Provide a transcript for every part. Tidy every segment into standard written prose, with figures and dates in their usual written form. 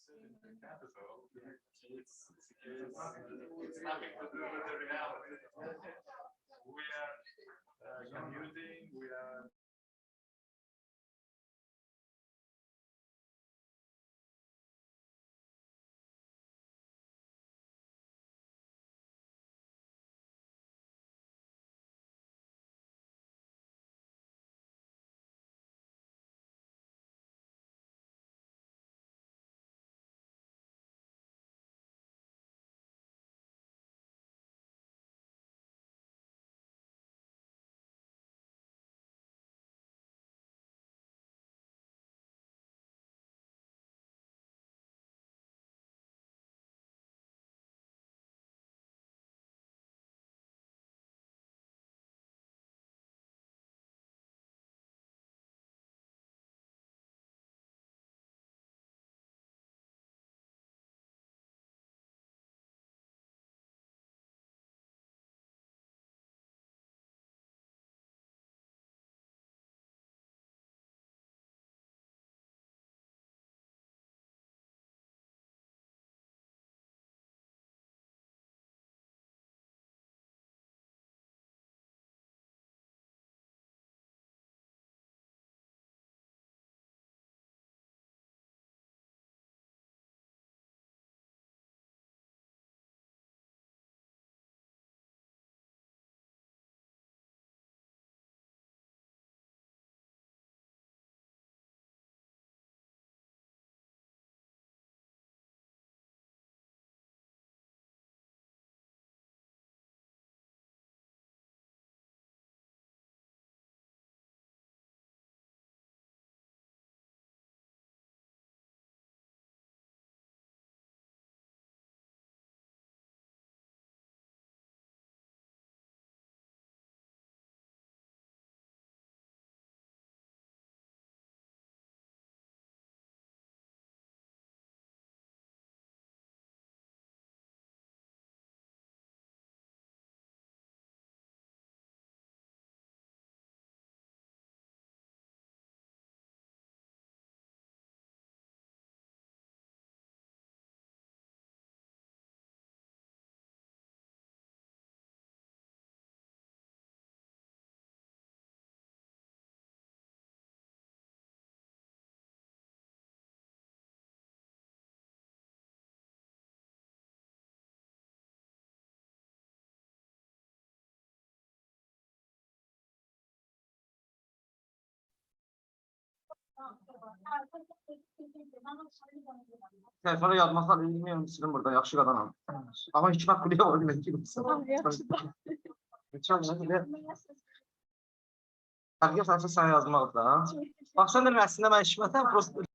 It's nothing to do with the reality. We are commuting, we are Telefonu yazmasına bilmiyorum sizin burada yaxşı qadınam. Ama hikmət biliyor o bilən ki. Çok güzel. Herkes sadece sen yazmak da. Bak sen de aslında ben hikmətəm prosta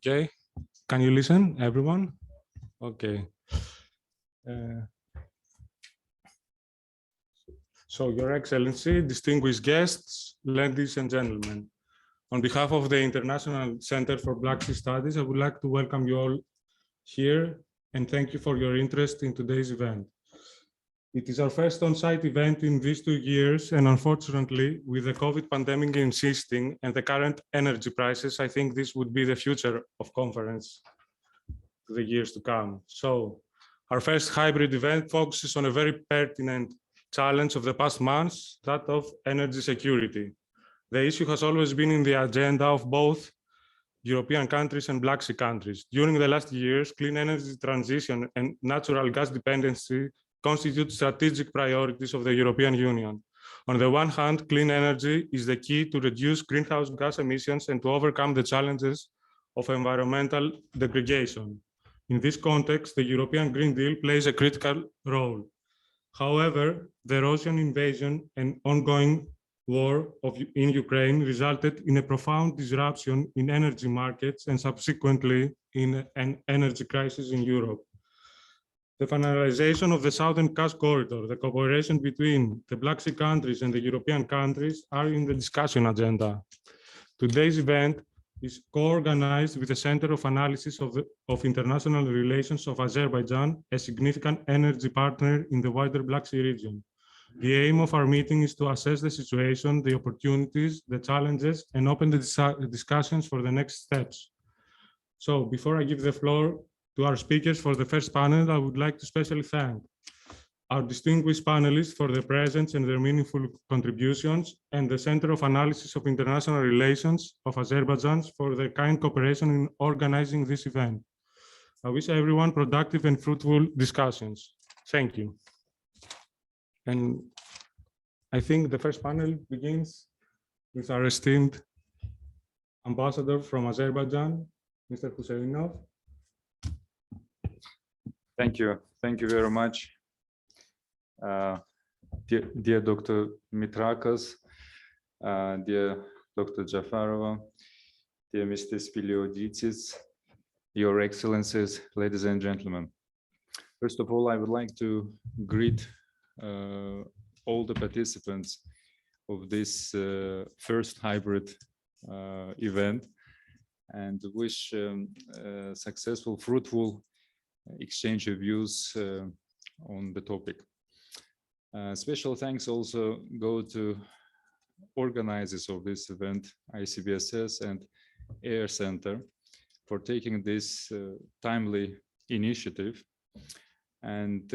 okay? Can you listen, everyone? Okay. So, Your Excellency, distinguished guests, ladies and gentlemen, on behalf of the International Center for Black Sea Studies, I would like to welcome you all here and thank you for your interest in today's event. It is our first on-site event in these 2 years, and unfortunately, with the COVID pandemic insisting and the current energy prices, I think this would be the future of conference for the years to come. So, our first hybrid event focuses on a very pertinent challenge of the past months, that of energy security. The issue has always been in the agenda of both European countries and Black Sea countries. During the last years, clean energy transition and natural gas dependency constitute strategic priorities of the European Union. On the one hand, clean energy is the key to reduce greenhouse gas emissions and to overcome the challenges of environmental degradation. In this context, the European Green Deal plays a critical role. However, the Russian invasion and ongoing war in Ukraine resulted in a profound disruption in energy markets and subsequently in an energy crisis in Europe. The finalization of the Southern Gas Corridor, the cooperation between the Black Sea countries and the European countries are in the discussion agenda. Today's event is co-organized with the Center of Analysis of International Relations of Azerbaijan, a significant energy partner in the wider Black Sea region. The aim of our meeting is to assess the situation, the opportunities, the challenges, and open the discussions for the next steps. So before I give the floor to our speakers for the first panel, I would like to especially thank our distinguished panelists for their presence and their meaningful contributions, and the Center of Analysis of International Relations of Azerbaijan for their kind cooperation in organizing this event. I wish everyone productive and fruitful discussions. Thank you. And I think the first panel begins with our esteemed ambassador from Azerbaijan, Mr. Husseinov. Thank you. Thank you very much. Dear Dr. Mitrakos, dear Dr. Jafarova, dear Mr. Spilioditis, Your Excellencies, ladies and gentlemen. First of all, I would like to greet all the participants of this first hybrid event and wish a successful, fruitful exchange of views on the topic. Special thanks also go to organizers of this event, ICBSS and AIR Center, for taking this timely initiative. And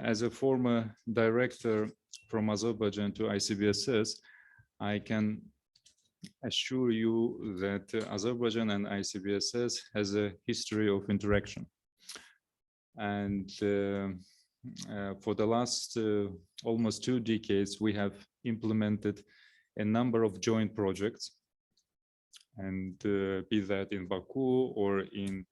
as a former director from Azerbaijan to ICBSS, I can assure you that Azerbaijan and ICBSS has a history of interaction. And for the last almost 2 decades, we have implemented a number of joint projects, and be that in Baku or in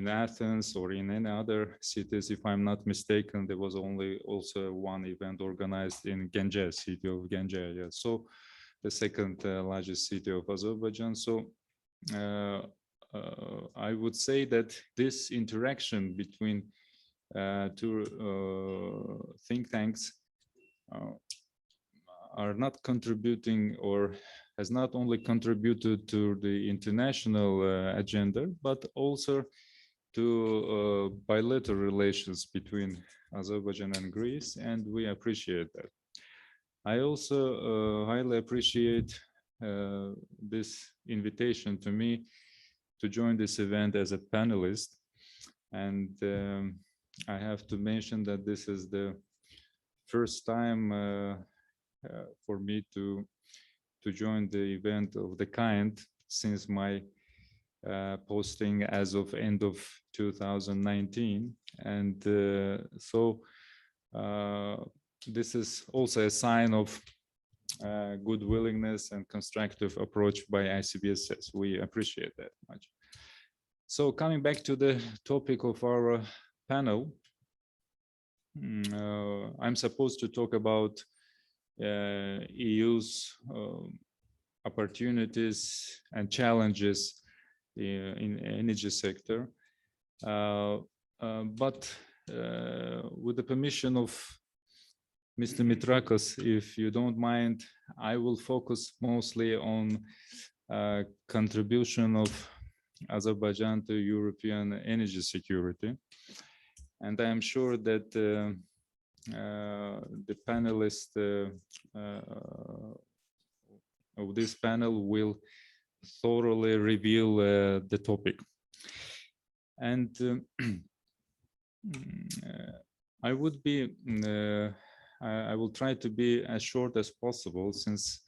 Athens or in any other cities. If I'm not mistaken, there was also one event organized in Genge, city of Genge. Yeah. So the second largest city of Azerbaijan. So I would say that this interaction between 2 think tanks are not contributing, or has not only contributed to the international agenda, but also to bilateral relations between Azerbaijan and Greece, and we appreciate that. I also highly appreciate this invitation to me to join this event as a panelist, and I have to mention that this is the first time for me to join the event of the kind since my posting as of end of 2019, and so this is also a sign of good willingness and constructive approach by ICBSS. We appreciate that much. So coming back to the topic of our panel, I'm supposed to talk about EU's opportunities and challenges in energy sector. But with the permission of Mr. Mitrakos, if you don't mind, I will focus mostly on contribution of Azerbaijan to European energy security. And I am sure that the panelists of this panel will thoroughly reveal the topic. And I would be, I will try to be as short as possible, since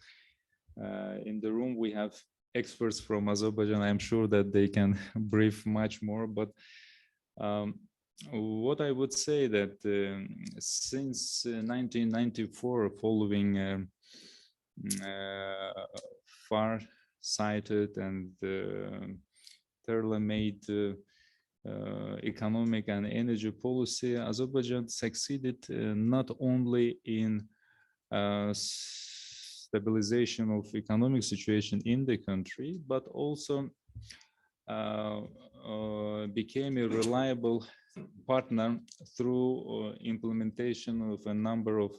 in the room we have experts from Azerbaijan. I'm sure that they can brief much more, but what I would say that since 1994, following far-sighted and tailor-made economic and energy policy, Azerbaijan succeeded not only in stabilization of economic situation in the country, but also became a reliable partner through implementation of a number of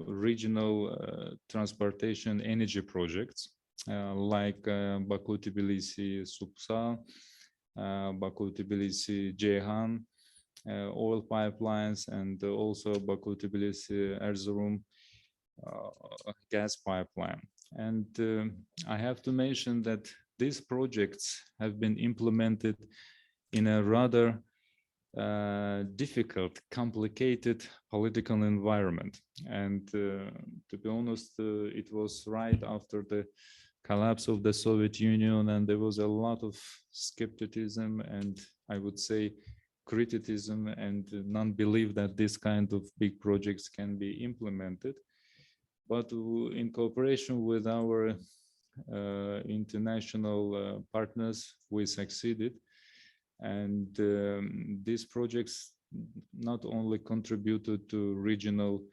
regional transportation energy projects like Baku-Tbilisi Supsa, Baku-Tbilisi Ceyhan oil pipelines, and also Baku-Tbilisi Erzurum gas pipeline. And I have to mention that these projects have been implemented in a rather difficult, complicated political environment. And to be honest, it was right after the collapse of the Soviet Union, and there was a lot of skepticism and, I would say, criticism and non-belief that this kind of big projects can be implemented. But in cooperation with our international partners, we succeeded. And these projects not only contributed to regional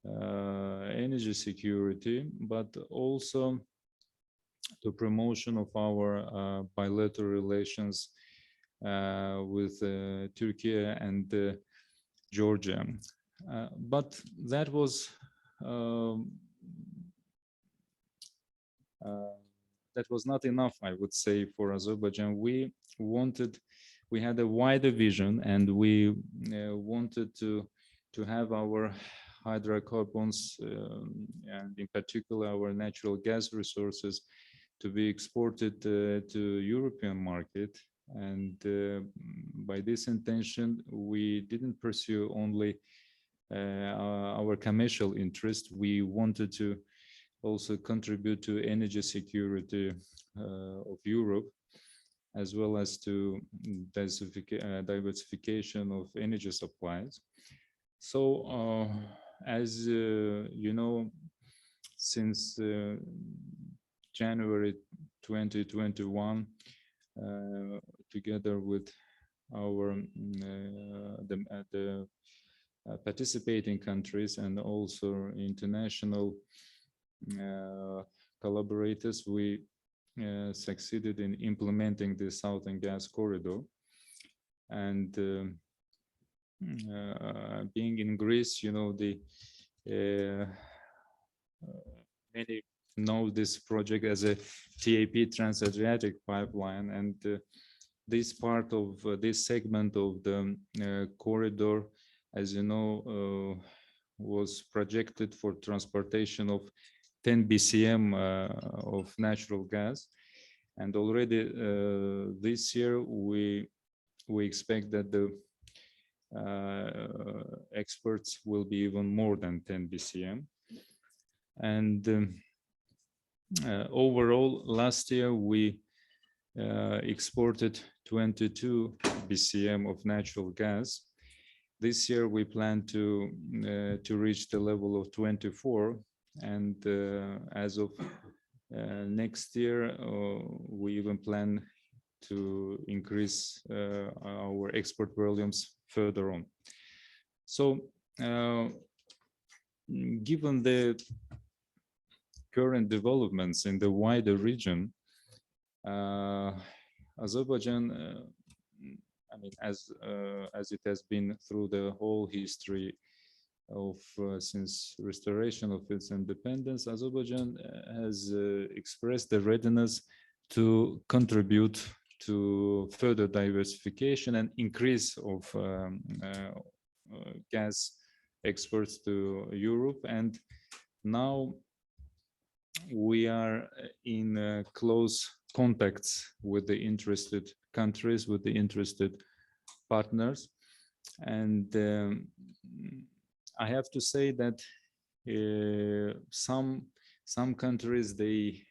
energy security, but also to promotion of our bilateral relations with Turkey and Georgia. But that was not enough, I would say, for Azerbaijan. We had a wider vision, and we wanted to have our hydrocarbons and in particular our natural gas resources to be exported to European market. And by this intention, we didn't pursue only our commercial interest. We wanted to also contribute to energy security of Europe, as well as to diversification of energy supplies. So, as you know, since January 2021, together with our the participating countries and also international collaborators, we succeeded in implementing the Southern Gas Corridor. And being in Greece, you know, many know this project as a TAP, Trans-Adriatic Pipeline, and this part of this segment of the corridor, as you know, was projected for transportation of 10 BCM of natural gas. And already this year, we expect that the exports will be even more than 10 BCM. And overall, last year, we exported 22 BCM of natural gas. This year, we plan to reach the level of 24. And as of next year, we even plan to increase our export volumes further on. So, given the current developments in the wider region, Azerbaijan, I mean, as it has been through the whole history of since restoration of its independence, Azerbaijan has expressed the readiness to contribute to further diversification and increase of gas exports to Europe. And now we are in close contacts with the interested countries, with the interested partners. And I have to say that some countries, they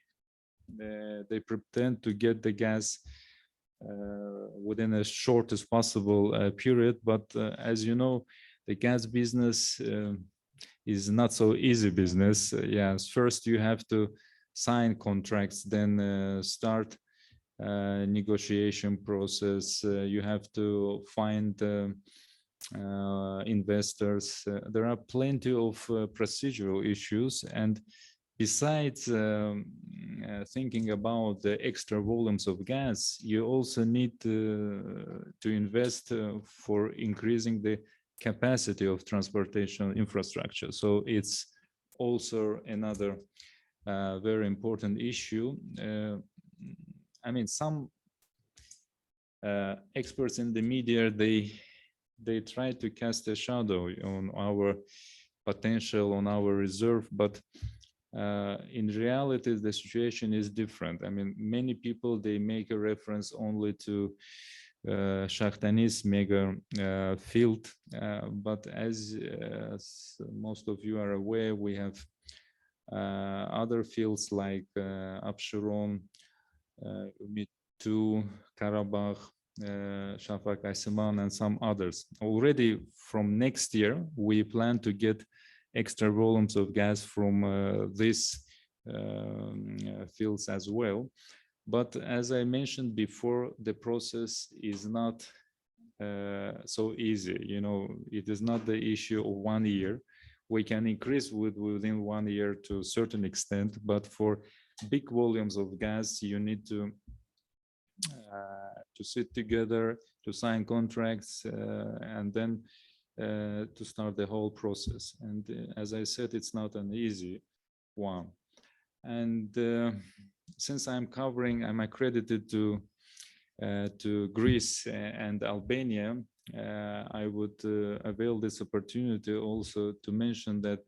pretend to get the gas within the shortest possible period, but as you know, the gas business is not so easy business. Yes, first you have to sign contracts, then start negotiation process. You have to find investors. There are plenty of procedural issues, and besides thinking about the extra volumes of gas, you also need to invest for increasing the capacity of transportation infrastructure. So it's also another very important issue. I mean, some experts in the media, they try to cast a shadow on our potential, on our reserve, but in reality, the situation is different. I mean, many people, they make a reference only to Shahtanis mega field, but as most of you are aware, we have other fields like Absheron, Umit 2, Karabakh, Shafak Asiman, and some others. Already from next year, we plan to get extra volumes of gas from these fields as well. But as I mentioned before, the process is not so easy. You know, it is not the issue of 1 year. We can increase within 1 year to a certain extent, but for big volumes of gas, you need to sit together, to sign contracts, and then to start the whole process. And as I said, it's not an easy one. And since I'm accredited to Greece and Albania, I would avail this opportunity also to mention that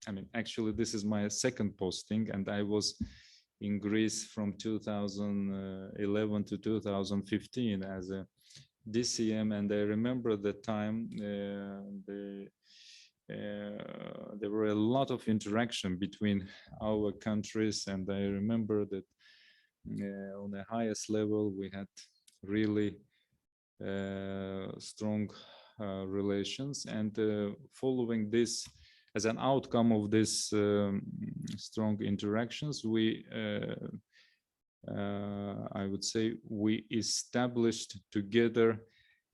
I mean, actually, this is my second posting, and I was in Greece from 2011 to 2015 as a DCM, and I remember the time there were a lot of interaction between our countries, and I remember that on the highest level we had really strong relations, and following this, as an outcome of this strong interactions, I would say we established together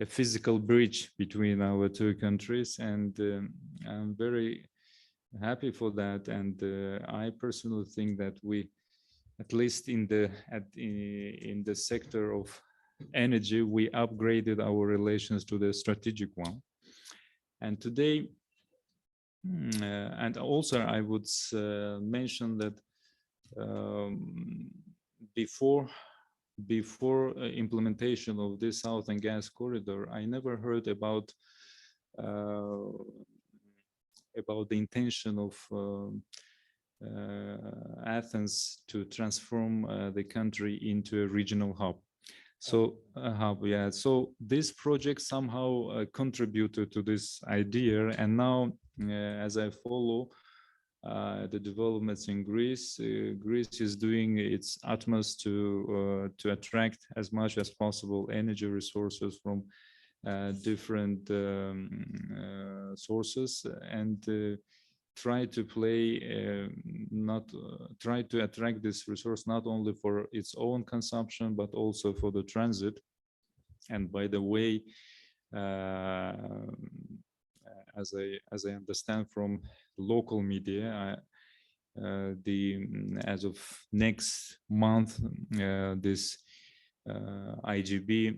a physical bridge between our two countries, and I'm very happy for that. And I personally think that we, at least in the sector of energy, we upgraded our relations to the strategic one. And today, and also I would mention that before implementation of this Southern Gas Corridor, I never heard about the intention of Athens to transform the country into a regional hub. So yeah. So this project somehow contributed to this idea, and now as I follow the developments in Greece, Greece is doing its utmost to attract as much as possible energy resources from different sources, and try to try to attract this resource not only for its own consumption but also for the transit. And by the way, as I understand from local media, as of next month, this IGB,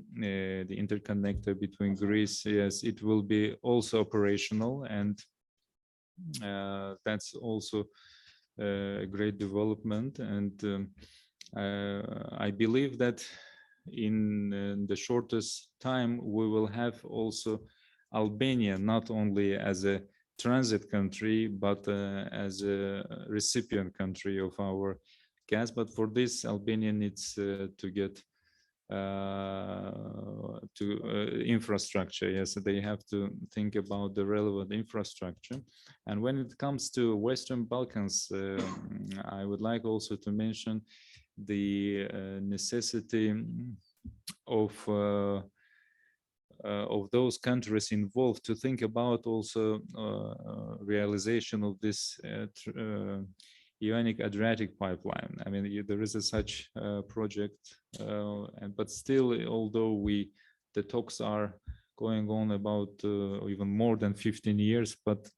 the interconnector between Greece, yes, it will be also operational, and that's also a great development. And I believe that in the shortest time we will have also Albania not only as a transit country but as a recipient country of our gas. But for this, Albania needs to get infrastructure. Yes, they have to think about the relevant infrastructure. And when it comes to Western Balkans, I would like also to mention the necessity of those countries involved to think about also realization of this Ionic Adriatic pipeline. I mean, there is a such project, but still, although the talks are going on about even more than 15 years, but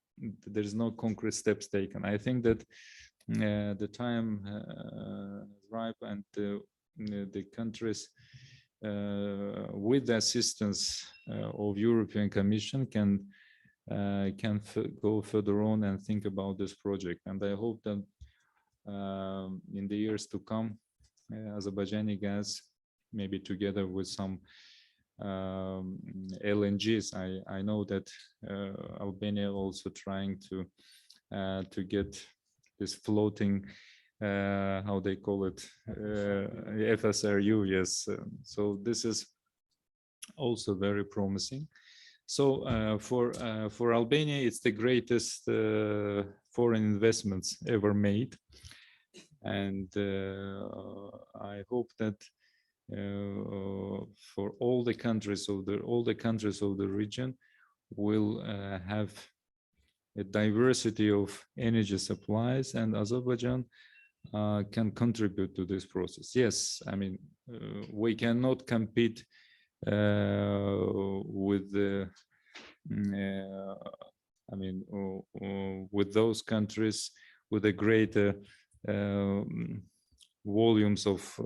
there's no concrete steps taken. I think that the time is ripe, and the countries with the assistance of European Commission can go further on and think about this project. And I hope that in the years to come, Azerbaijani gas, maybe together with some LNGs. I know that Albania also trying to get this floating, how they call it, FSRU. Yes, so this is also very promising. So for Albania, it's the greatest foreign investments ever made, and I hope that for all the countries of the region will have a diversity of energy supplies, and Azerbaijan can contribute to this process. Yes, I mean, we cannot compete with the with those countries with a greater volumes of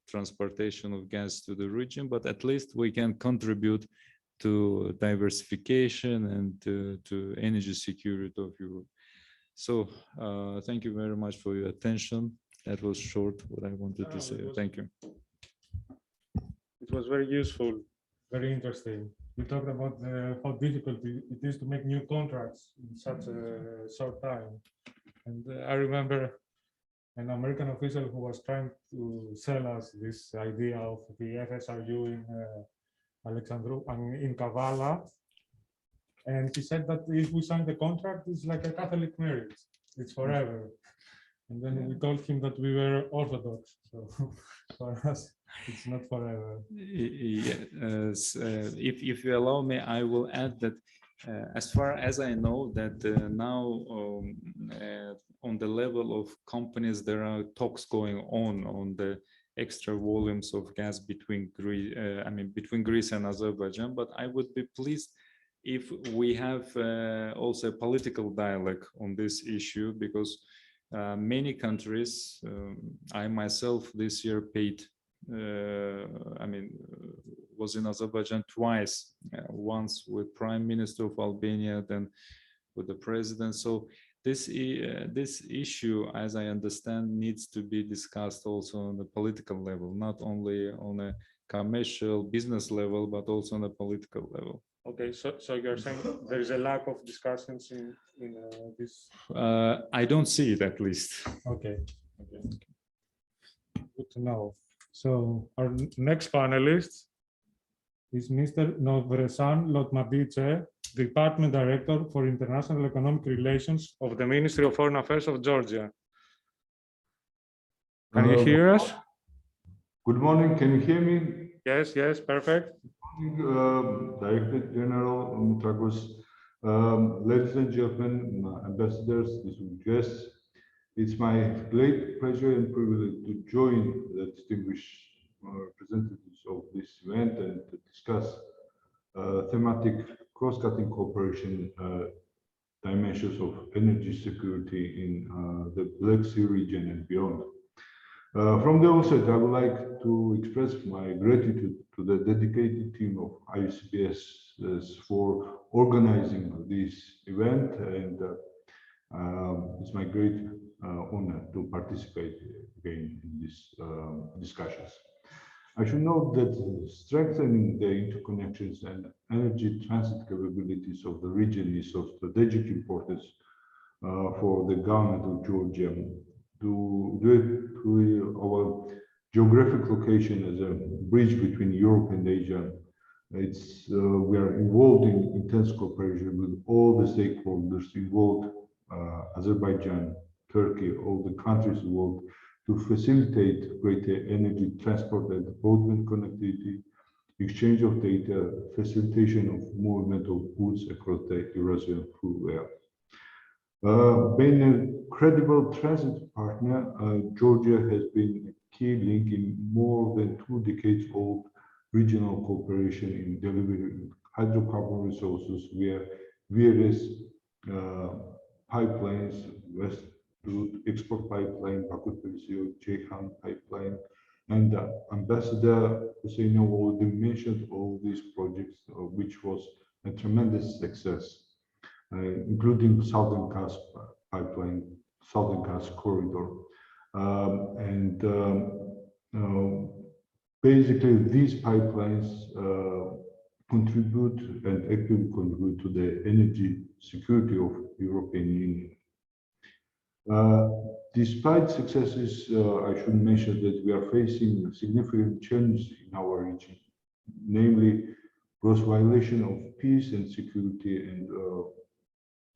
transportation of gas to the region, but at least we can contribute to diversification and to energy security of Europe. So thank you very much for your attention. That was short what I wanted to say. Thank you. It was very useful, very interesting. You talked about how difficult it is to make new contracts in such a short time. And I remember an American official who was trying to sell us this idea of the FSRU in in Kavala. And he said that if we sign the contract, it's like a Catholic marriage, it's forever. And then we told him that we were Orthodox, so for us, it's not forever. Yes, if you allow me, I will add that as far as I know, that now on the level of companies, there are talks going on the extra volumes of gas between Greece and Azerbaijan. But I would be pleased if we have also a political dialogue on this issue, because many countries, I myself this year paid, was in Azerbaijan twice, once with Prime Minister of Albania, then with the President. So this issue, as I understand, needs to be discussed also on the political level, not only on a commercial business level, but also on a political level. Okay, so you're saying there is a lack of discussions in this? I don't see it, at least. Okay. Good to know. So our next panelist is Mr. Novresan Lotmadice, Department Director for International Economic Relations of the Ministry of Foreign Affairs of Georgia. Can you hear us? Good morning. Can you hear me? Yes, perfect. Director General Mitrakos, ladies and gentlemen, ambassadors, distinguished guests, it's my great pleasure and privilege to join the distinguished representatives of this event and to discuss thematic cross-cutting cooperation dimensions of energy security in the Black Sea region and beyond. From the onset, I would like to express my gratitude to the dedicated team of ICBSS for organizing this event, and it's my great honor to participate again in these discussions. I should note that strengthening the interconnections and energy transit capabilities of the region is of strategic importance for the government of Georgia. Due to our geographic location as a bridge between Europe and Asia, we are involved in intense cooperation with all the stakeholders involved, Azerbaijan, Turkey, all the countries involved, to facilitate greater energy transport and broadband connectivity, exchange of data, facilitation of movement of goods across the Eurasian food web. Being a credible transit partner, Georgia has been a key link in more than 2 decades old regional cooperation in delivering hydrocarbon resources via various pipelines, West Route Export Pipeline, Baku-Tbilisi-Ceyhan Pipeline, and Ambassador Hussein already mentioned all these projects, which was a tremendous success, including Southern Gas Pipeline, Southern Gas Corridor, basically these pipelines contribute and actively contribute to the energy security of European Union. Despite successes, I should mention that we are facing significant challenges in our region, namely gross violation of peace and security and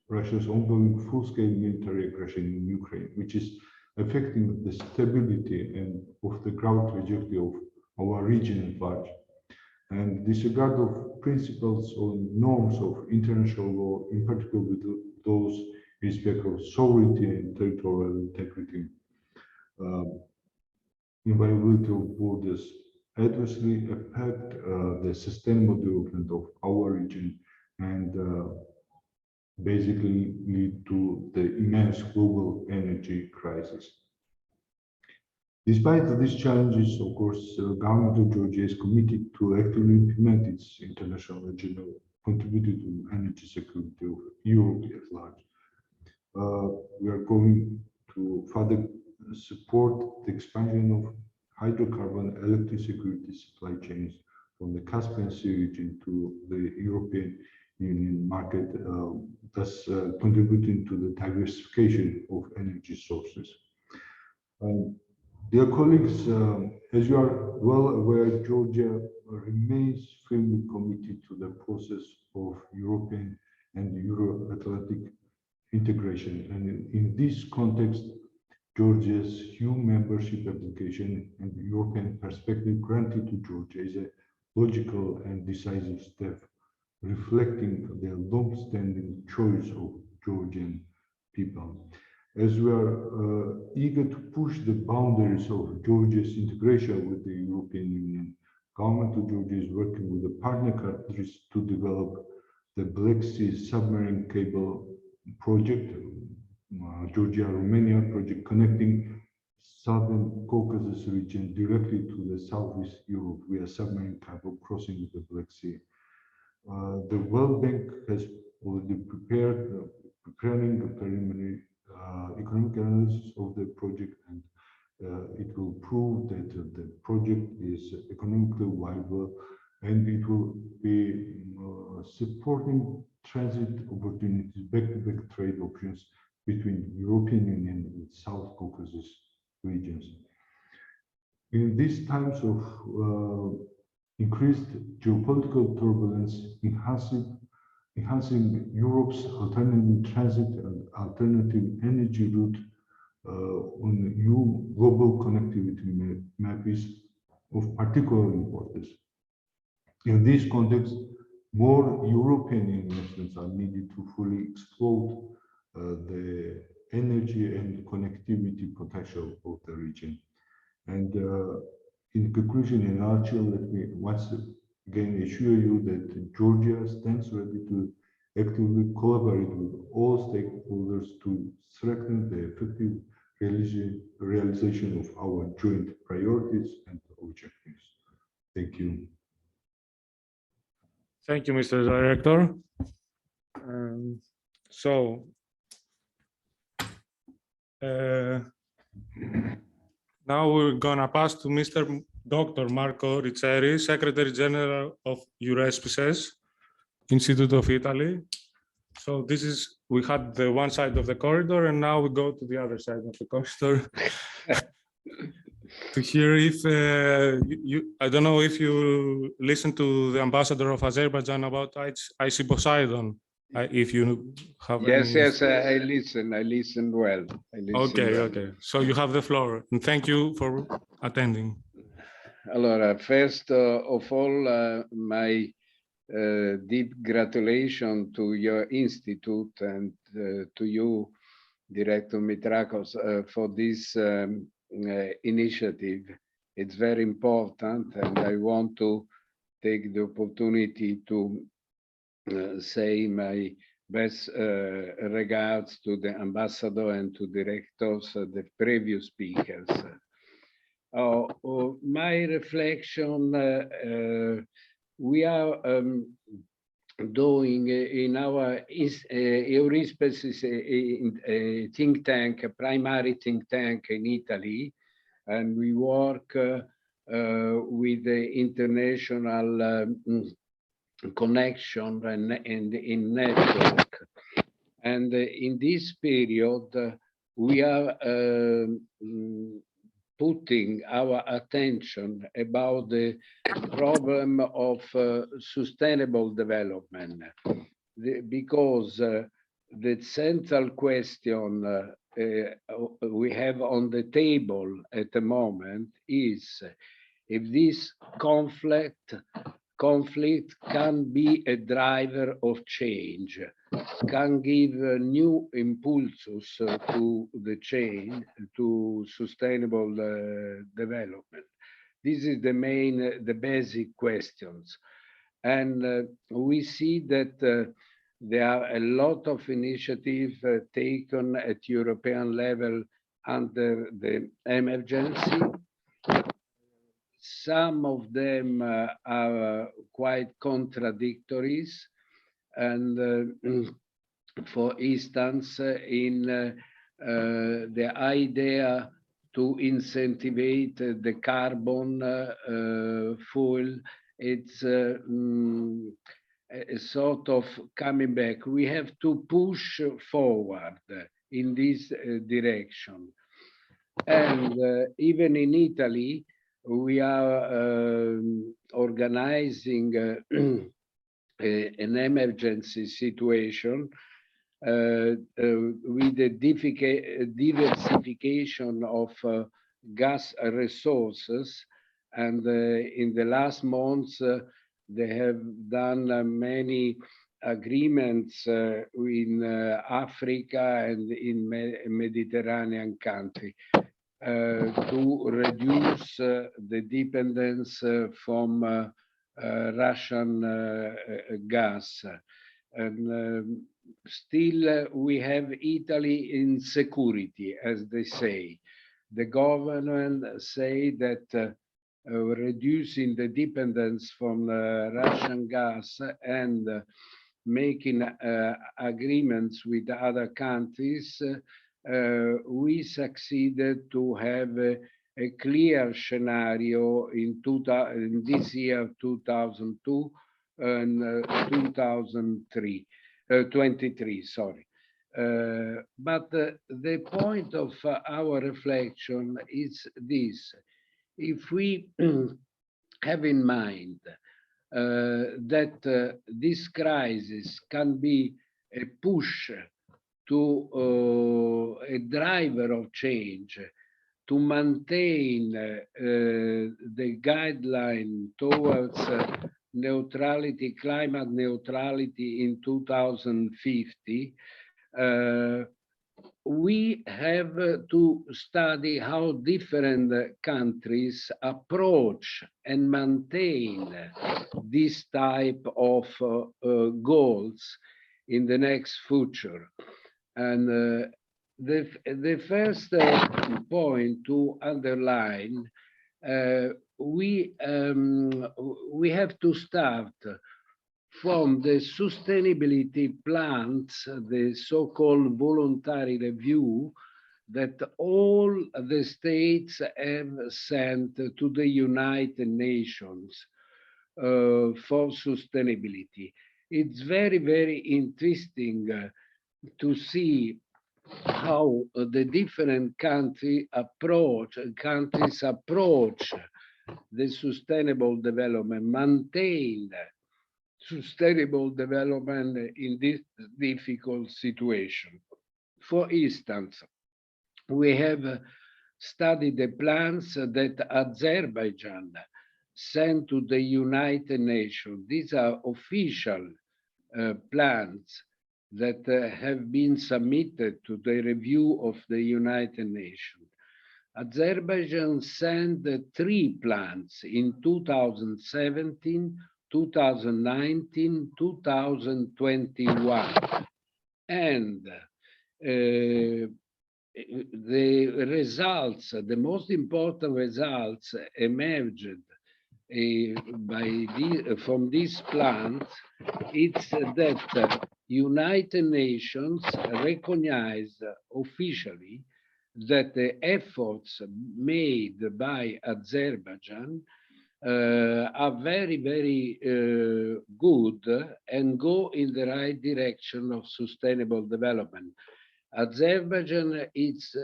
Russia's ongoing full-scale military aggression in Ukraine, which is affecting the stability and of the growth trajectory of our region at large. And disregard of principles or norms of international law, in particular with those respect of sovereignty and territorial integrity, inviolability of borders, adversely affect the sustainable development of our region and basically lead to the immense global energy crisis. Despite these challenges, of course, the government of Georgia is committed to actively implement its international agenda, contributing to energy security of Europe at large. We are going to further support the expansion of hydrocarbon electric security supply chains from the Caspian Sea region to the European Union market, thus contributing to the diversification of energy sources. Dear colleagues, as you are well aware, Georgia remains firmly committed to the process of European and Euro-Atlantic integration. And in this context, Georgia's EU membership application and the European perspective granted to Georgia is a logical and decisive step, reflecting the long-standing choice of Georgian people. As we are eager to push the boundaries of Georgia's integration with the European Union, government of Georgia is working with the partner countries to develop the Black Sea submarine cable project, Georgia-Romania project, connecting Southern Caucasus region directly to the Southeast Europe via submarine cable crossing the Black Sea. The World Bank has already preparing a preliminary economic analysis of the project, and it will prove that the project is economically viable, and it will be supporting transit opportunities, back-to-back trade options between European Union and South Caucasus regions. In these times of increased geopolitical turbulence, enhancing Europe's alternative transit and alternative energy route on EU global connectivity map is of particular importance. In this context, more European investments are needed to fully exploit the energy and connectivity potential of the region. And in conclusion, in a nutshell, let me once again assure you that Georgia stands ready to actively collaborate with all stakeholders to strengthen the effective realization of our joint priorities and objectives. Thank you. Thank you, Mr. Director. Now we're gonna pass to Mr. Dr. Marco Rizzeri, Secretary General of ICBSS, Institute of Italy. So this is, we had the one side of the corridor and now we go to the other side of the corridor to hear if, I don't know if you listened to the ambassador of Azerbaijan about ICBSS-AIR. If you have Yes, I listened well. Okay. So you have the floor and thank you for attending. Allora, first of all, my deep gratulation to your institute and to you, Director Mitrakos, for this initiative. It's very important, and I want to take the opportunity to say my best regards to the ambassador and to directors, the previous speakers. My reflection, we are doing in our ICBSS think tank, a primary think tank in Italy, and we work with the international connection and in network. And in this period, we are putting our attention about the problem of sustainable development, because the central question we have on the table at the moment is if this conflict can be a driver of change, can give new impulses to the change, to sustainable development. This is the basic questions. And we see that there are a lot of initiatives taken at European level under the emergency. Some of them are quite contradictory. And for instance, in the idea to incentivize the carbon fuel, it's a sort of coming back. We have to push forward in this direction. And even in Italy, we are organizing an emergency situation with the diversification of gas resources. And in the last months, they have done many agreements in Africa and in Mediterranean countries to reduce the dependence from Russian gas. And still we have Italy in security, as they say. The government say that reducing the dependence from Russian gas and making agreements with other countries, we succeeded to have a clear scenario in this year 2002 and 2023, sorry. But the point of our reflection is this: if we have in mind that this crisis can be a push to a driver of change, to maintain the guideline towards neutrality, climate neutrality in 2050, we have to study how different countries approach and maintain this type of goals in the next future. And the first point to underline, we have to start from the sustainability plans, the so-called voluntary review that all the states have sent to the United Nations for sustainability. It's very, very interesting to see how the different countries approach the sustainable development, maintain sustainable development in this difficult situation. For instance, we have studied the plans that Azerbaijan sent to the United Nations. These are official plans that have been submitted to the review of the United Nations. Azerbaijan sent 3 plans in 2017, 2019, 2021. And the results, the most important results emerged from these plans, it's that United Nations recognize officially that the efforts made by Azerbaijan are very, very good and go in the right direction of sustainable development. Azerbaijan is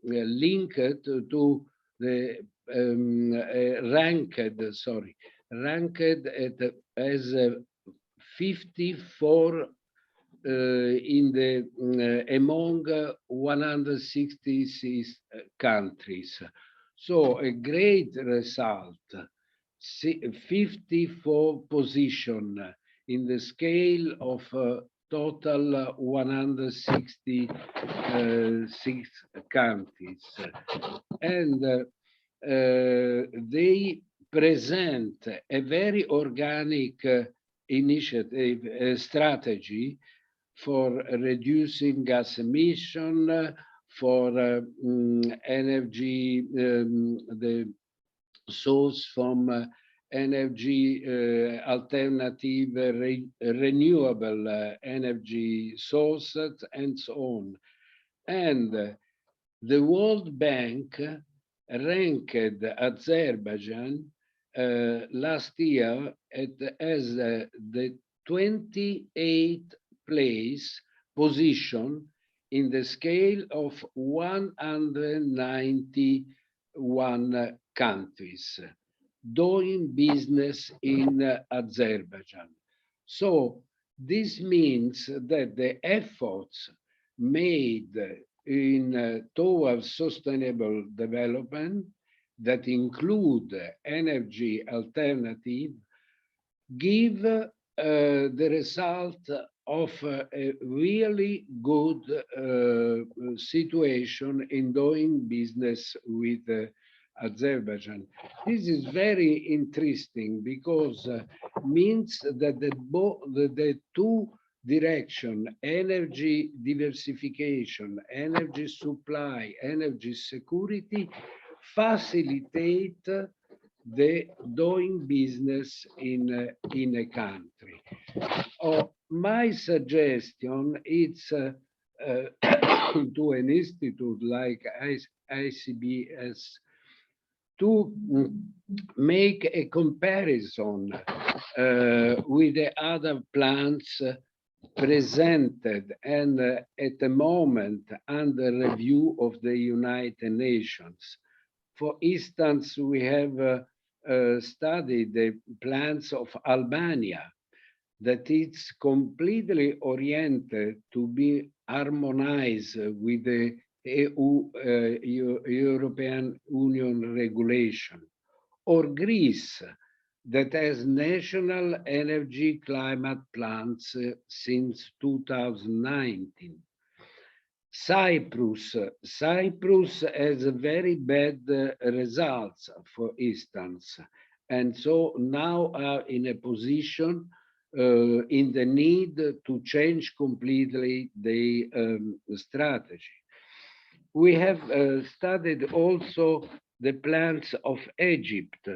linked to the ranked as 54 in the among 166 countries. So a great result, 54 position in the scale of total 166 countries. And they present a very organic initiative, strategy for reducing gas emission, for energy, the source from energy, alternative, renewable energy sources, and so on. And the World Bank ranked Azerbaijan last year as the 28th place position in the scale of 191 countries doing business in Azerbaijan. So this means that the efforts made in towards sustainable development that include energy alternative give the result of a really good situation in doing business with Azerbaijan. This is very interesting because means that the two direction, energy diversification, energy supply, energy security, facilitate the doing business in a country. My suggestion is to an institute like ICBS to make a comparison with the other plans presented and at the moment under review of the United Nations. For instance, we have studied the plans of Albania, that it's completely oriented to be harmonized with the European Union regulation, or Greece, that has national energy climate plans since 2019. Cyprus has a very bad results, for instance, and so now are in a position in the need to change completely the strategy. We have studied also the plans of Egypt.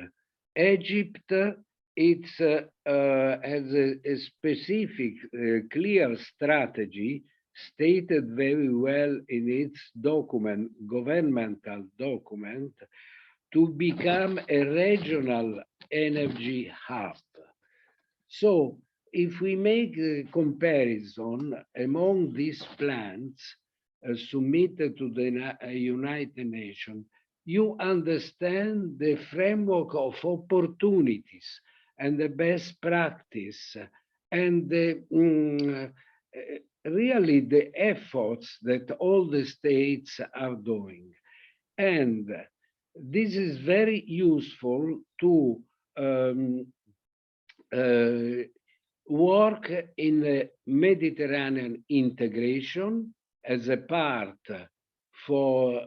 Egypt has a specific, clear strategy stated very well in its document, governmental document, to become a regional energy hub. So if we make a comparison among these plans submitted to the United Nations, you understand the framework of opportunities and the best practice and the really the efforts that all the states are doing. And this is very useful to work in the Mediterranean integration as a part for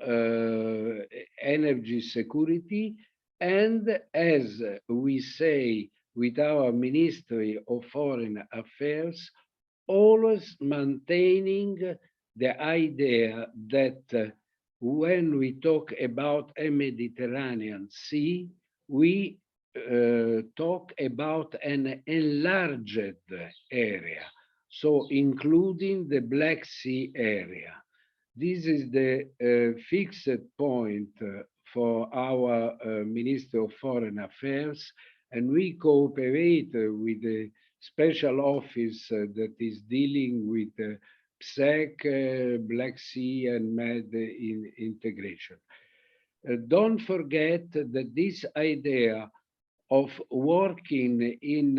energy security, and as we say with our Ministry of Foreign Affairs, always maintaining the idea that when we talk about a Mediterranean Sea, we talk about an enlarged area, so including the Black Sea area. This is the fixed point for our Ministry of Foreign Affairs, and we cooperate with the special office that is dealing with PSEC, Black Sea and Med integration. Don't forget that this idea of working in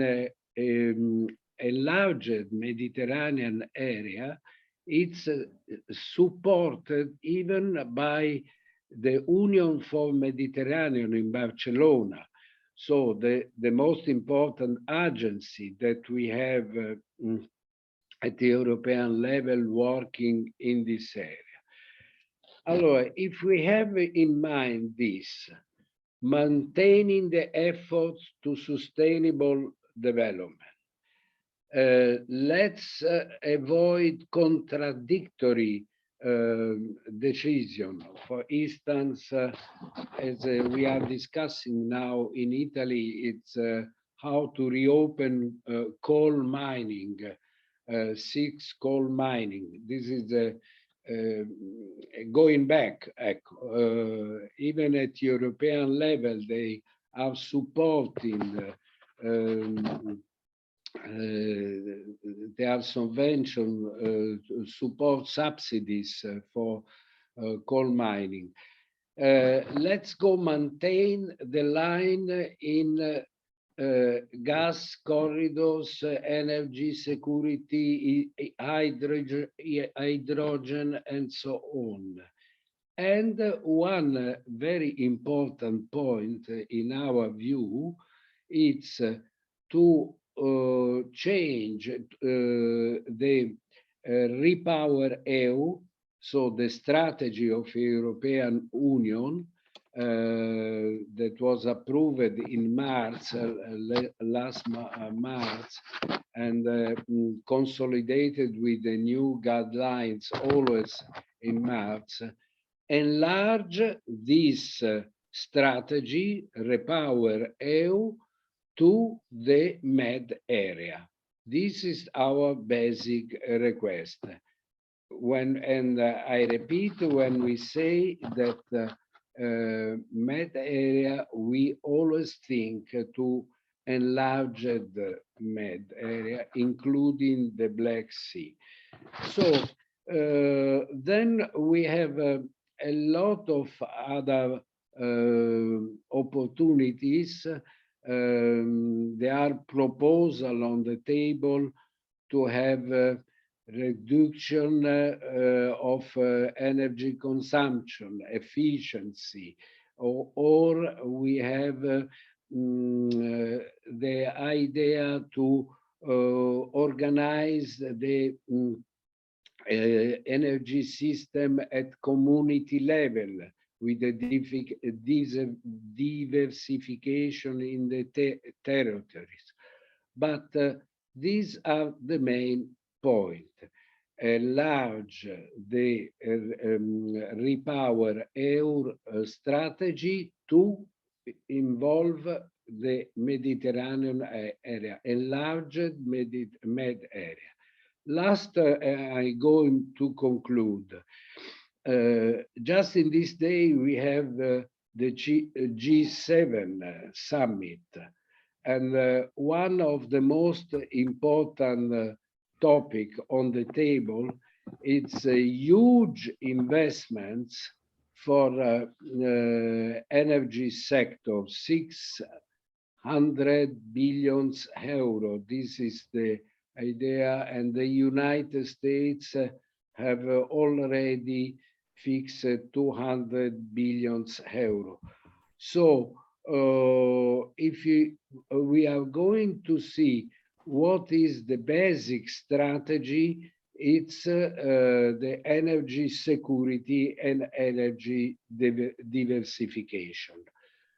a larger Mediterranean area, it's supported even by the Union for Mediterranean in Barcelona. So the most important agency that we have at the European level working in this area. Allora, if we have in mind this, maintaining the efforts to sustainable development, let's avoid contradictory decision. For instance, as we are discussing now in Italy, it's how to reopen coal mining, 6 coal mining. This is going back. Even at European level, they are supporting there are subvention support subsidies for coal mining. Let's go maintain the line in gas corridors, energy security, hydrogen, and so on. And one very important point in our view is to change the Repower EU, so the strategy of the European Union that was approved in March, last March, and consolidated with the new guidelines always in March, enlarge this strategy, Repower EU, to the Med area. This is our basic request. I repeat, when we say that Med area, we always think to enlarge the Med area, including the Black Sea. So then we have a lot of other opportunities. There are proposals on the table to have reduction of energy consumption, efficiency, or we have the idea to organize the energy system at community level with a diversification in the territories. But these are the main point. Enlarge the Repower AIR strategy to involve the Mediterranean area, enlarged Med area. Last, I'm going to conclude. Just in this day, we have the G7 summit. And one of the most important topic on the table, it's a huge investments for energy sector, 600 billion euro. This is the idea, and the United States have already fixed 200 billion euro. So if we are going to see what is the basic strategy, it's the energy security and energy diversification.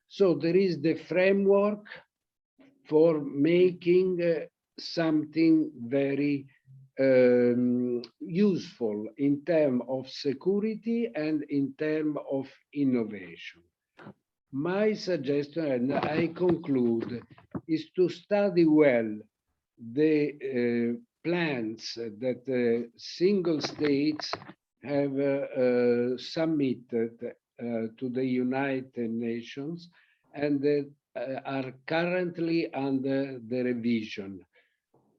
So there is the framework for making something very useful in terms of security and in terms of innovation. My suggestion, and I conclude, is to study well the plans that single states have submitted to the United Nations and that are currently under the revision.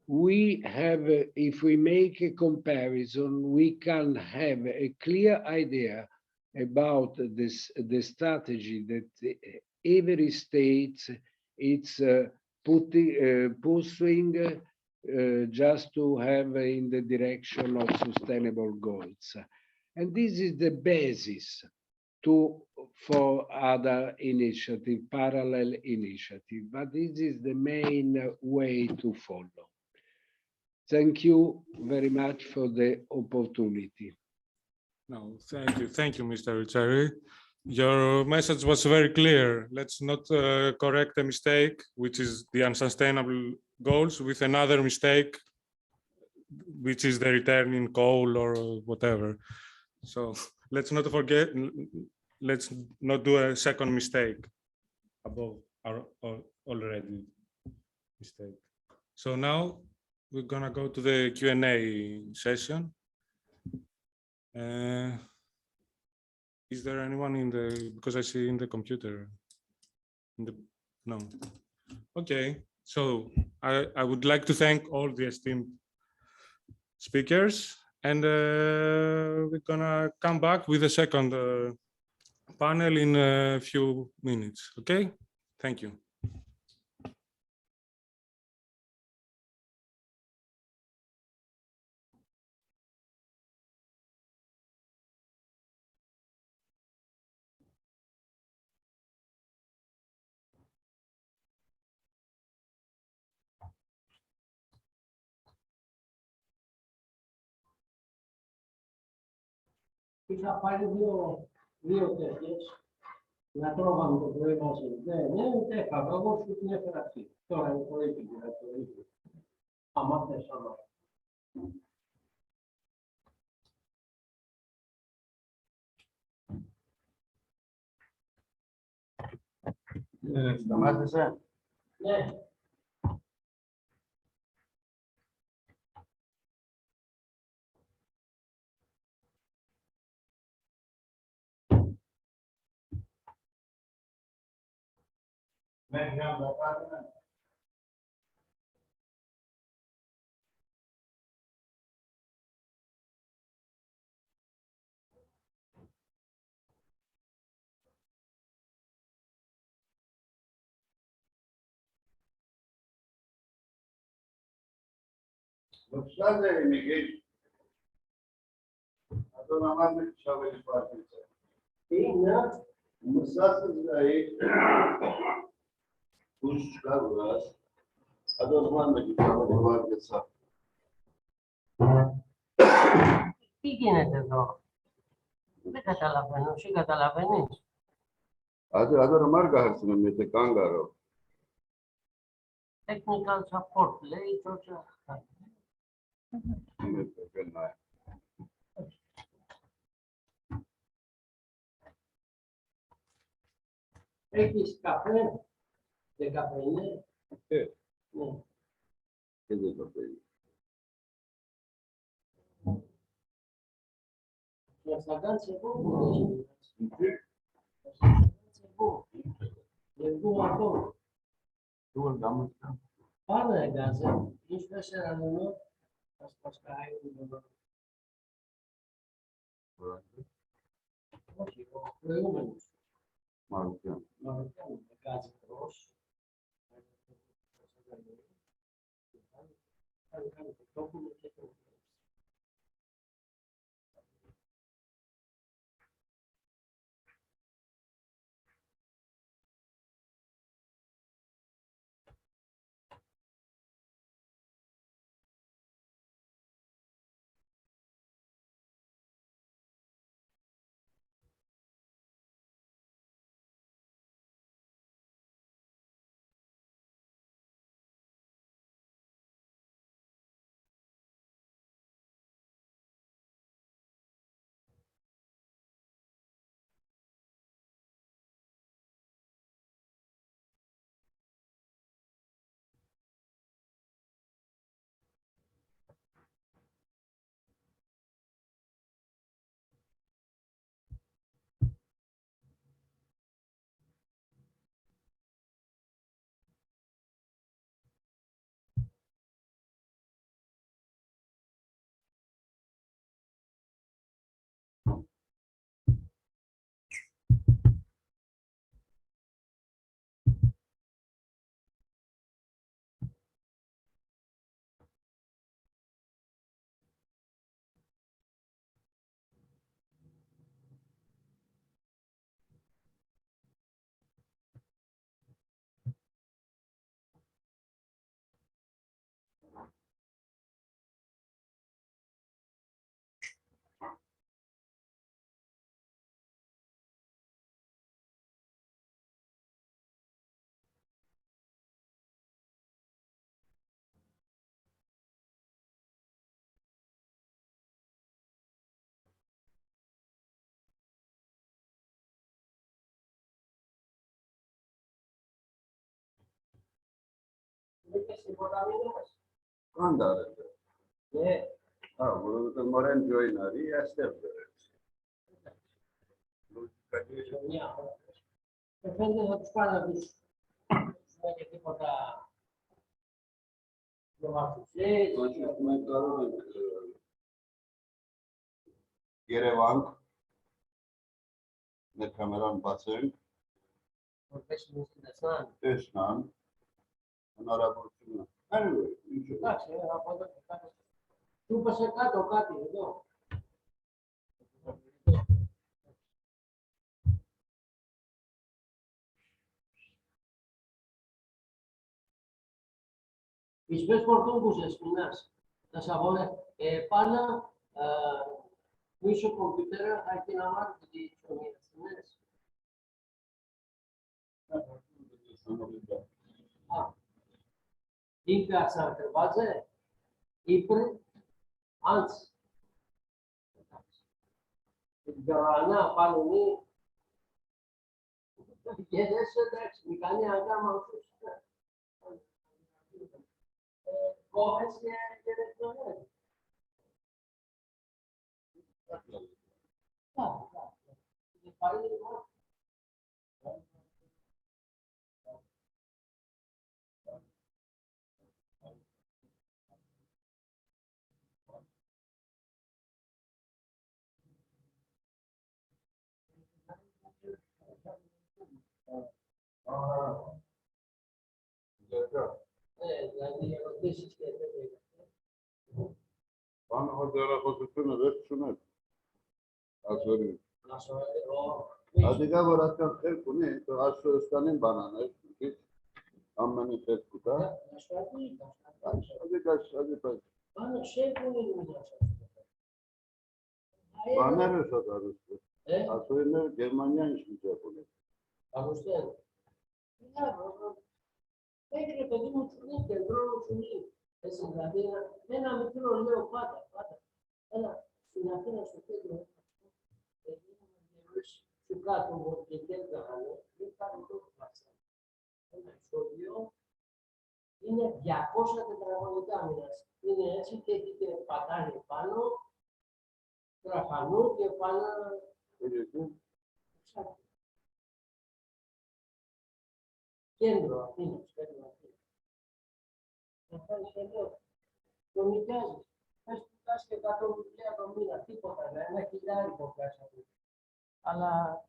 We have, if we make a comparison, we can have a clear idea about this, the strategy that every state is pursuing just to have in the direction of sustainable goals. And this is the basis for other initiative, parallel initiative, but this is the main way to follow. Thank you very much for the opportunity. No, thank you, Mr. Ricciari. Your message was very clear. Let's not correct a mistake, which is the unsustainable goals, with another mistake, which is the return in coal or whatever. So let's not forget, let's not do a second mistake above our already mistake. So now we're gonna go to the Q&A session. Is there anyone in the, because I see in the computer, no. Okay, so I would like to thank all the esteemed speakers, and we're gonna come back with a second panel in a few minutes, okay? Thank you. Είχα πάρει δύο τέτοιες να τρώγαμε το πρωί μαζί. Ναι, έφαγα, εγώ σου την έφερα αυτή. Τώρα είναι το ίδιο, το ίδιο. Άμα θες, άμα. Σταμάτησε. Ναι. Μέχρι να τα πάρουμε. Δοξάζε, Μιγέλ. Θα το να μάθουμε τις άβελες πάρτες. Είναι, μουσάσες δηλαδή, τους κάρβας, θα το μάθουμε τις άβελες πάρτες. Τι γίνεται εδώ? Δεν καταλαβαίνω. Εσύ καταλαβαίνεις? Adoro marga harsine mete kangaro. Technical support λέει τότε. Έχεις καφέ? Δεν καφέ είναι? Ναι. Και δεν το παίρνει. Να στα κάνεις εγώ που δεν πού αυτό. Πάμε κάτσε. Είσαι 4 λεπτό. Θα σπασκάει. Όχι, ο προηγούμενος. Μάλιστα. Κάτσε προς. Κάνει το τόπο και το. Kandare. Ναι. Burada da moren joinari yastevde. Φαίνεται θα τους πάρει να τους και τίποτα προβασουσίες. Yerevan με kameran basın, Προφέσιμες συνδεσάν. Esnan, αναραβορτuna. Anyway, Εντάξει, από εδώ και κάτω. Του είπα κάτω κάτι εδώ. Τις φορτούγκους εσπινάς. Τα σαβόνε πάνω μίσο κομπιούτερ έχει να μάθει τις ομιλίες. Ίνκα σαν κρεβάζε, ύπρε, άντς. Την καρανά πάνω μη. Και δεν σε εντάξει, μη κάνει αγκάμα ουσούς. Coges και ρεκτονές. Πάρει λίγο. Δηλαδή ερωτήσεις και τέτοια. Πάνω από τώρα χωριστούν δεν ασορεί. Αντικά βορράτια θέλουν, το άσο στάνει μπανάνες, άμα φεύγουτα. Αντικά, Πάνω σε που είναι μια σας. Բաներս ադարուստը։ Ասոյներ Գերմանիան ինչմիջապոն է։ Ամուստեն։ Եկրե παιδί μου τσουνί, κεντρώνω τσουνί. Εσύ δηλαδή, ένα μικρό λέω πάντα. Έλα, στην Αθήνα στο κέντρο. Σου κάτω μου και κέντρανε, δεν πάρω το πλάστα. Ένα ισόβιο είναι 200 τετραγωνικά μοίρας. Είναι έτσι και έχει και πατάνι πάνω, τραφανού και πάνω. Κέντρο Αθήνας, κέντρο Αθήνας. Αυτά είναι εδώ. Το νοικιάζεις. Πες του πας και 100.000 το μήνα, τίποτα, ένα χιλιάρικο μέσα του. Αλλά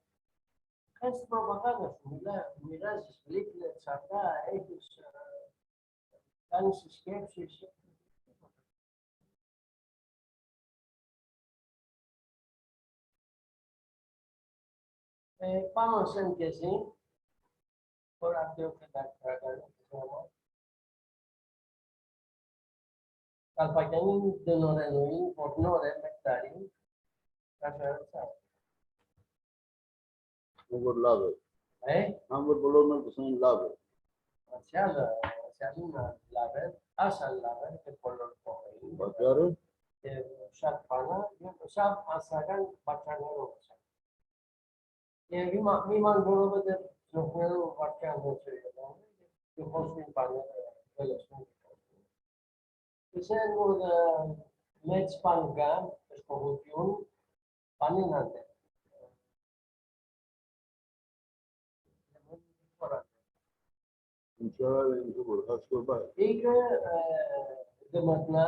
κάνεις την προπαγάνδα σου, μοιράζεις leaflets, αυτά, έχεις, κάνεις συσκέψεις. Πάμε σαν και εσύ. Τώρα αυτό και τα παρακαλώ. Καλπακιανή δεν ορενοεί, ορνόρε, μεκτάρι. Καφερωτά. Անգոր լավ է։ Անգոր բոլորն էլ կսեն լավ է։ Ասյալինը լավ է, ասալ լավ է, թե բոլոր կողմերին։ Պատճառը Շատ բանա, և շատ ասական պատճառներով է։ Եվ մի ման որովհետև զոհներով վարքյան ոչեր եղան, և խոսվին բաները վելեսուն։ Իսեն, որ մեծ բան կա, հսկողություն, բանին անդ է։ ինչարար է ինքը որ հաշկորբա է։ Ինքը դմտնա,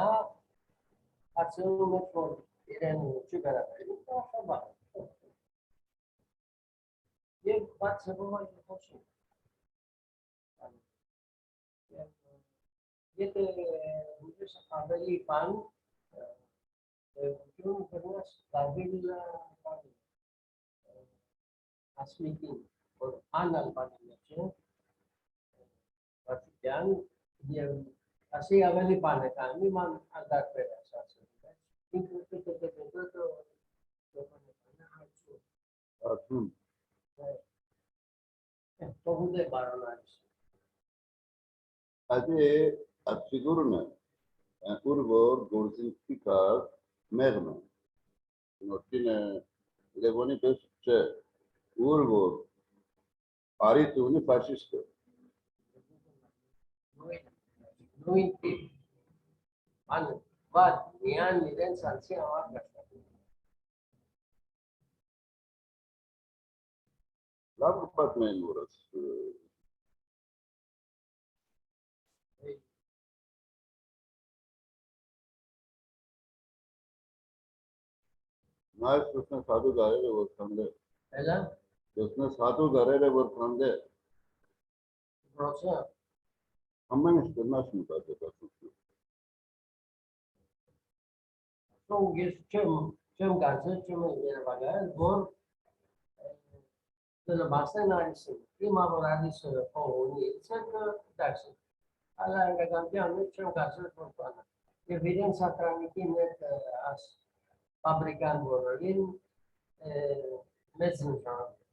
ացնում է, որ իրեն չի կարապել, հաշկորբա է։ Եվ բացվում է խոսում։ Եթե ուզես ավելի բան, ուզում կրնաս դավիլ ասմիկին, որ անալ բանին է, Վարչության և ասի ավելի բան է կան, մի ման անդակվեր է ասացում, ինքը կտետետետետո Արդում։ Տողուդ է բարոնարիս։ Ադի այդ ֆիգուրն է, ուր որ գործինքի կար մեղն է։ Նորդին է լևոնի պես չէ, ուր որ արիտ ունի ֆաշիստ է։ Նույն տիպ, վատ, միան իրենց անցի համար կաշտատում։ Լավ պատմեն որս։ Նայս դուսնես հատու գարերը որ կանդե։ Էլա, Դուսնես հատու գարերը որ կանդե։ պրոցը, Ամեն ինչ կնաս մտածեցություն։ Son ես չեմ կարծել, չեմ երևակայել, որ դրբասեն արիսին, իմա որ արիսը փողունի, ցեկը դάξը, αλλά εργակամպյան մեջ չեմ կարծել, որ բանը։ Եվ իրենց հատրանիքի մեջ աս պաբրիկան որորին մեծ նշանակություն։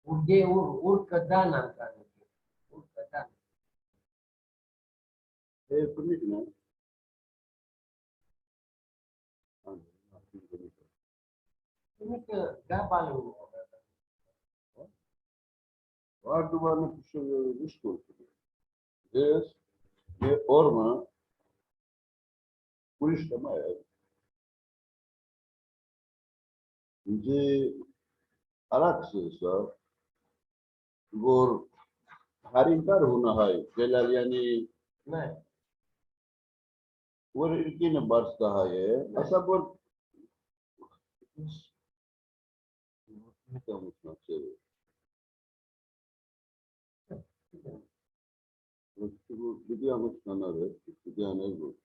Ուր կդան անկանիքի, ուր կդան։ Պրնիկն է։ Պրնիկը գաբալում է։ Varduvanu iş kurdu. Biz ve orma bu işleme yani. Şimdi araksızsa bu harinkar huna hay. Celal yani Ne? bu ilkini bars daha ye. Asa bu ne konuşmak seviyor. Bu gidiyormuş kanarı, gidiyoruz bu.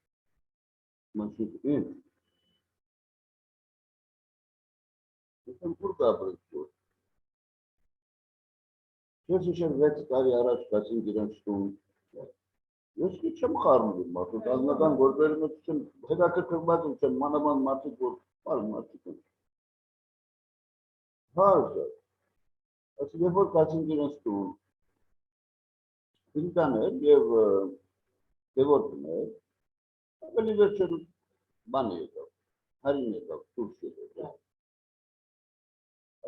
Maşuk in. Sen burada bırakıyor. Kes işe veç kari araç kaçın giren şun. Ես քիչ չեմ խառնում մարդու, ազնական գործերի մեջ չեմ հետաքրքրված չեմ, մանավանդ մարդիկ որ բար մարդիկ են։ Հարցը, ասի երբ որ կացին իրենց տուն, ինտաներ եւ դեվորտներ, ավելի վերջեր բան եկավ, հարին եկավ, դուրս եկավ։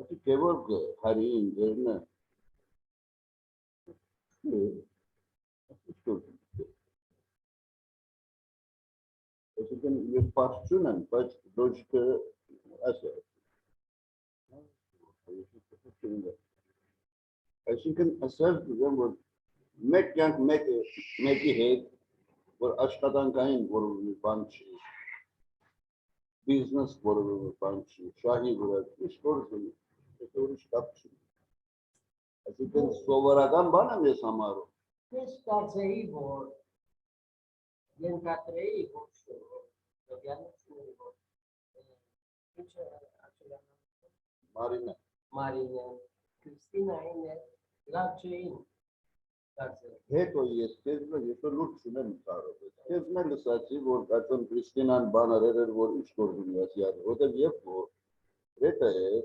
Ասի դեվորտը հարին դերնը Այսինքն ես պարծություն եմ, բայց դոչքը ասը։ Այսինքն ասել դուգեմ, որ մեկ կյանք մեկի հետ, որ աշխատանքային որովի բան չի, բիզնես որովի բան չի, շահի վրա, ինչ գործում, ես ուրիշ կապ չի։ Այսինքն սովորական բան եմ ես համարում։ Ես կարծեի, որ ենթադրեի, որ դիանոցների որ ինչը Մարինա։ Մարինա, Քրիստինային է, լավ չէին կարծեի։ Հետո ես լուրջ չունեմ կարող։ Ես մեն լսացի, որ կարծեմ Քրիստինան բան արել էր, որ ինչ գործում ես յար, որտեղ երբ որ հետը է,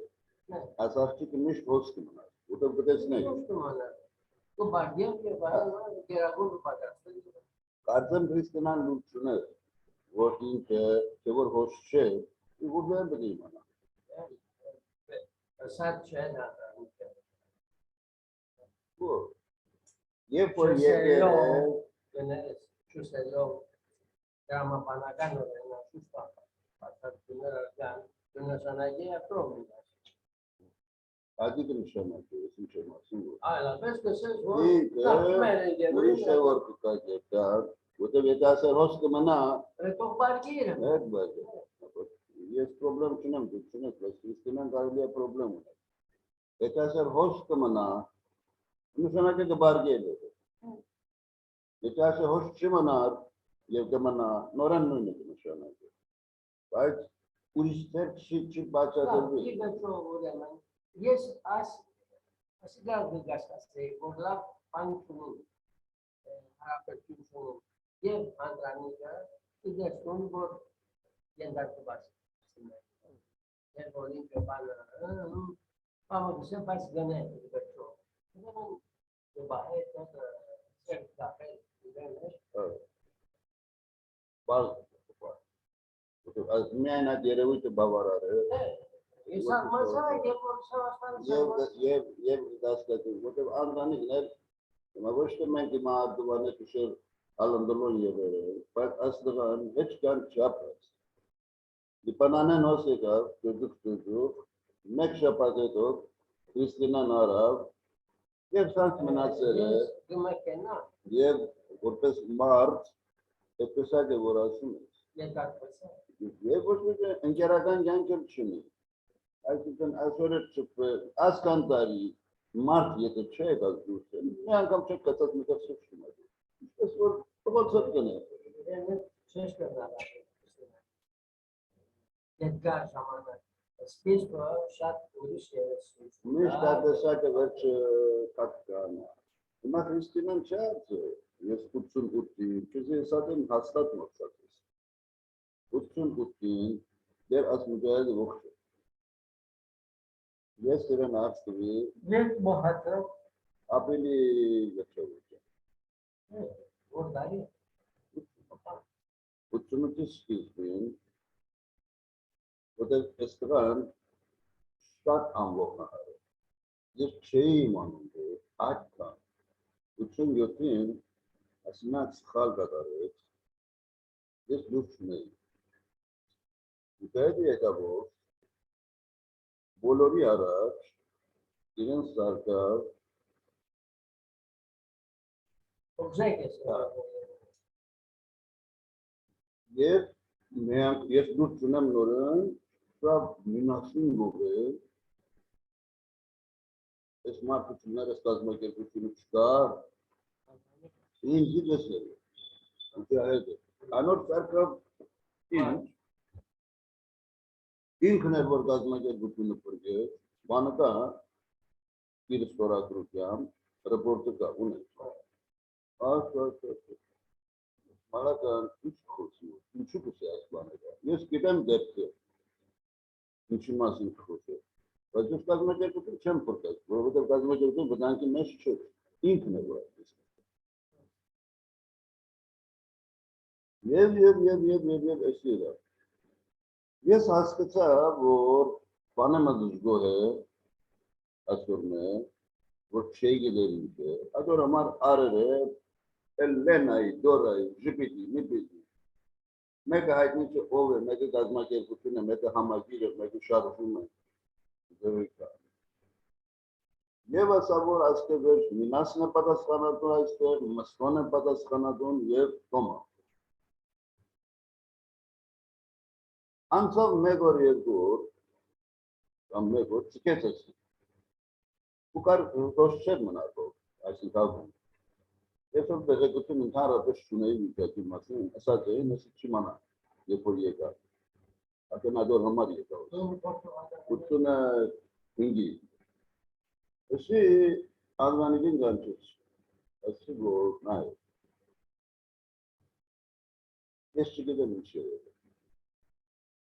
այս աղջիկը միշտ հոսք մնաց, որտեղ գտեցնեք։ Ու բարգել και գերագույն պատասխան։ Կարծեմ Քրիստինան լուրջ չուներ, որ ինքը, թե որ հոսք չէ, ու որ պետք է իմանա։ Սա չէ նա։ Երբ որ եկել է, Գնես, չուսելով դրամապանական օրենա շուստա, պատասխանները կան, դնասանագի է պրոմինա։ Ադիգ նշանակի, ես ինչ եմ ասում, Այլապես կսես, որ ուրիշ է որ կկա կետար, որտև եթե ասեր հոս կմնա, Հետող բարգիրը։ հետ բարգ, ես պրոբլեմ չունեմ, դուք չունեք, բայց Քրիստինան կարելի է պրոբլեմ ունել։ Եթե ասեր հոս կմնա, նշանակի կբարգել է։ Եթե ասեր հոս չմնար և կմնա, նորեն նույնը կնշանակի։ Բայց ուրիշ ծեր չի բացատրվի։ Ես ասի գալ գասկասեի, որ լավ բան չունի, հարապետություն չունի, և անդրանիկը իդեստուն, որ ենդարկված Եվ որ ինքը բանը, պամոդիսը բայց գնե վերջո։ Բահետ, սերտ դապել, Բարձ, միայն այդ երևույթը բավարար է։ Ես ամասա և որ Սավաստանը Եվ դասկատին, որտև անդրանիկն էր, ոչ թե մենք իմ արդուան է կուշեր ալնդլոն եղեր է, բայց ասլղան հեչ կան չապրած։ Դիպանանեն հոս եկավ, դուդուկ, մեկ շապատ հետով, Քրիստինան արավ, և սանք մնացել է, և որպես մարդ, հետպեսակ է, որ ասում ես։ Եվ ոչ մեկ ընկերական կյանք էլ չունի։ Այսինքն այսօր է չպը, ասկան տարի, մարդ եթե չէ եկած դուրս է, մի անգամ չեք կացած մետեղ սուքշում է։ Ինչպես որ պղոցըտ կն է։ Չես կրնալ Edgar ժամանակ, սպիսպը շատ ուրիշ երեսույց։ Միշտ ատեսակը վերջը կատկան։ Հիմա Քրիստինան չէ արձը, ես 88-ին, կեզ ես ատեմ հաստատ մոծած ես։ 88-ին, դեր ասմուգայել ողջ է։ Ես իրեն աղստվի, Եվ մոհատը, ապելի երջավուկ է։ որ դարի, 88-ի սկիզբին, որտեղ ես տղան շատ անողնահար է։ Ես չէի իմանում, որ այդքան 87-ին ասինակ սխալ կատարեց, ես լուր չունեի։ Ու դեպի եկավոր, բոլորի առաջ, իրեն սարկավ, ողջեք ես։ և ես լուր չունեմ նորեն, սա մինասին գող է, ես մարդություններ ես կազմակերպությունը չկար, ինձի լսել է, ուտի այդ է, անոր սարկավ ինձ, ինքն էր, որ կազմակերպությունը պրգեց, բանը կա, իր ստորագրությամբ, ռեպորտը կա, ունենք, Malakan üç kursu, üçü kursu aslanıda. Yes, giden depti. Üçü masın kursu. Vajus kazmaca kursu, çem kursu. Bu da kazmaca kursu, bu danki meş çok. İlk ne var? Yev, esira. Yes, haskıça bu panemazız gohe, asur में वो छह के दे रही थे अगर हमार आ रहे लेनाई दोराई जिपीटी निपीटी मैं कहा इतनी से ओवे मैं के दाजमा के कुछ ने मैं के हम आकी मैं के शार हूं मैं जरूर का ये बस अब और आज के वर्ष मिनास ने पता स्खाना तो आज के मस्को ने पता स्खाना तो ये तोमा हम सब मैं को ये को हम मैं को चिके से पुकार रोशर मना को ऐसी का ये सब जगह कुछ निखार आते सुने भी कहती मसीन ऐसा चाहिए न सच्ची माना ये कोई का अगर ना दो हमारी का कुछ न हिंदी ऐसे आदमी दिन जानते ऐसे वो ना है इस चीज़ के नीचे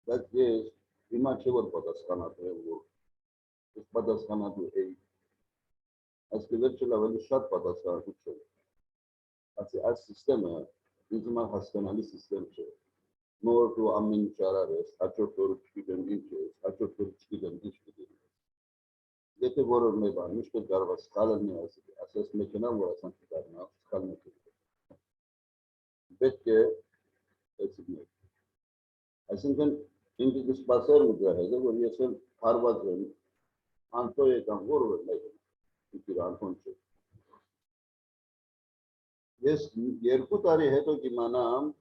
that is immature पदार्थ है वो इस पदार्थ खाना तो है इसके लिए चला वाली शर्त पदार्थ का कुछ है ऐसे आज सिस्टम है जिसमें हस्तानाली सिस्टम है more to amin charares acho to chicken inches acho to chicken inches jete boro me ba mishko garba skala ne asas me kena wo asan karna skala ne betke esme asinkan inki dis pasar mudra hai jo ye sel harbat hai anto ye kam boro ne ikiran konche yes yerku tari hai to ki manam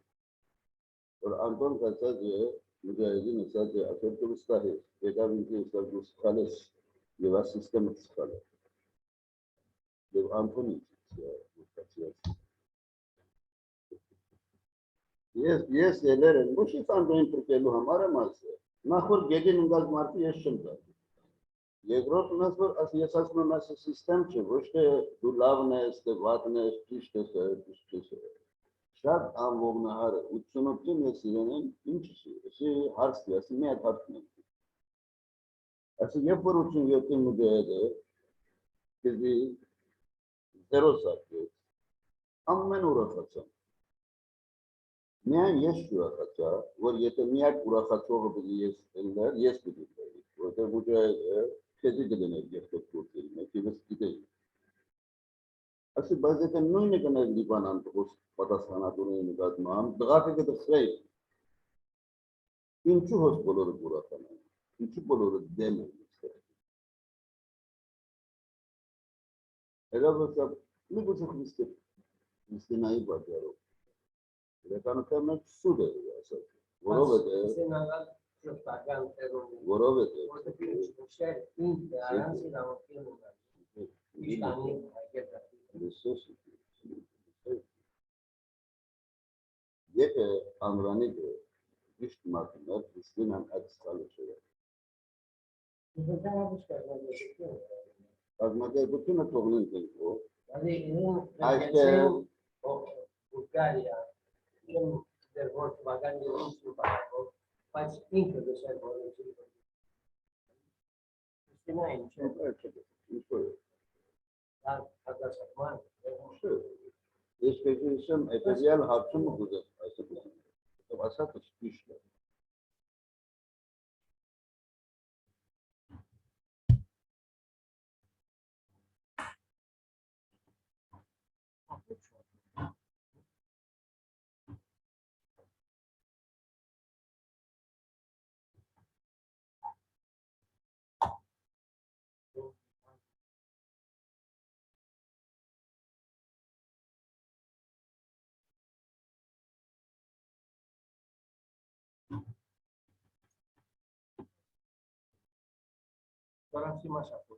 और आंदोलन करता जो मुजाहिदीन ऐसा जो असर तो उसका है बेटा उनके उसका जो खालिस ये वाला सिस्टम खालिस जब आंदोलन ये ले रहे मुश्किल आंदोलन पर के लो हमारा मार्ग से ना खुद गेडी निकाल मारती है शंका ये ग्रोथ ना सर असली असास में ना सिस्टम है वो उसके दुलाव ने इसके बात ने इस शायद आम लोग ना हर उत्सुकता में सीखने इनसे हर सियासी में अर्थात नहीं ऐसे ये पर उत्सुकता मुझे है कि ज़रूर सकते हम में नूरा खर्चा मैं ये शुरू खर्चा और ये तो मैं पूरा खर्चों को भी ये स्थिति है वो तो मुझे कैसे कितने ये तो पूरी में कि बस कितने ऐसे बात है कि नहीं करना दीपान हम तो पता साना तो नहीं निकाल माम दगाते के तो सही इंचु होश बोलो रे पूरा करना इंचु बोलो रे देम ऐसा बस अब नहीं कुछ इसके नहीं बात यारो लेकिन करना शुरू है ऐसा वरोबे ये के आमरानी के इष्ट मार्केट इसके नाम एक्सकाले चले आज मजे कुछ न प्रॉब्लम के को आज के Bulgaria der Volkswagen Volkswagen faz 5 de ser voluntário. Isso não é इसको a semana. इस पेशेंट एपिरियल हादसे में गुजर ऐसे कुछ तो ऐसा कुछ पीछ है Τώρα θυμάσαι αυτό.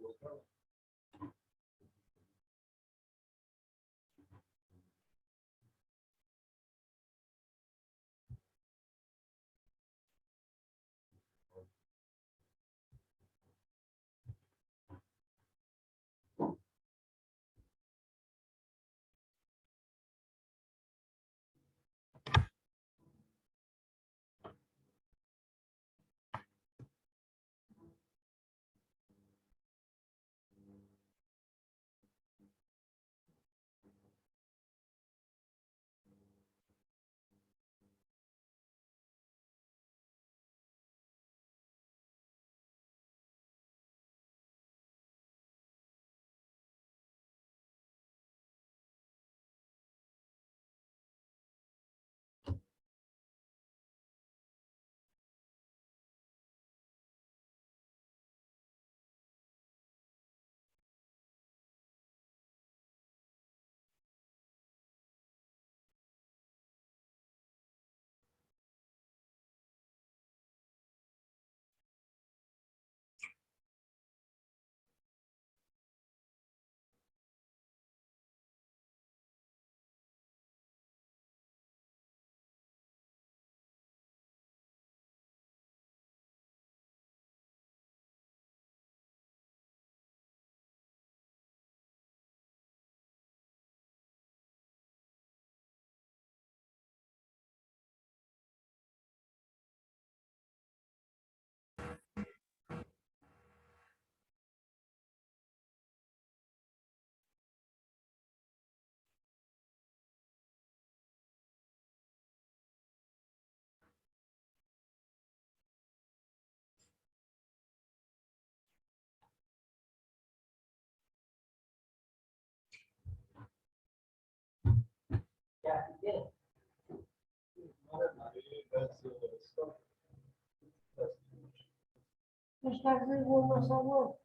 Esta vez vou na salão.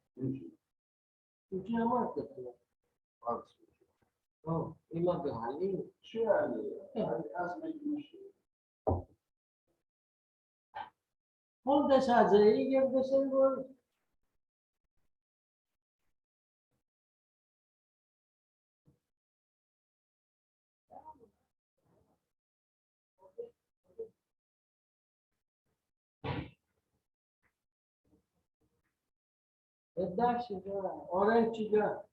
O que é mais que tu? Oh, e uma galinha? Onde essa aí que eu pensei agora? É da cidade, orange já.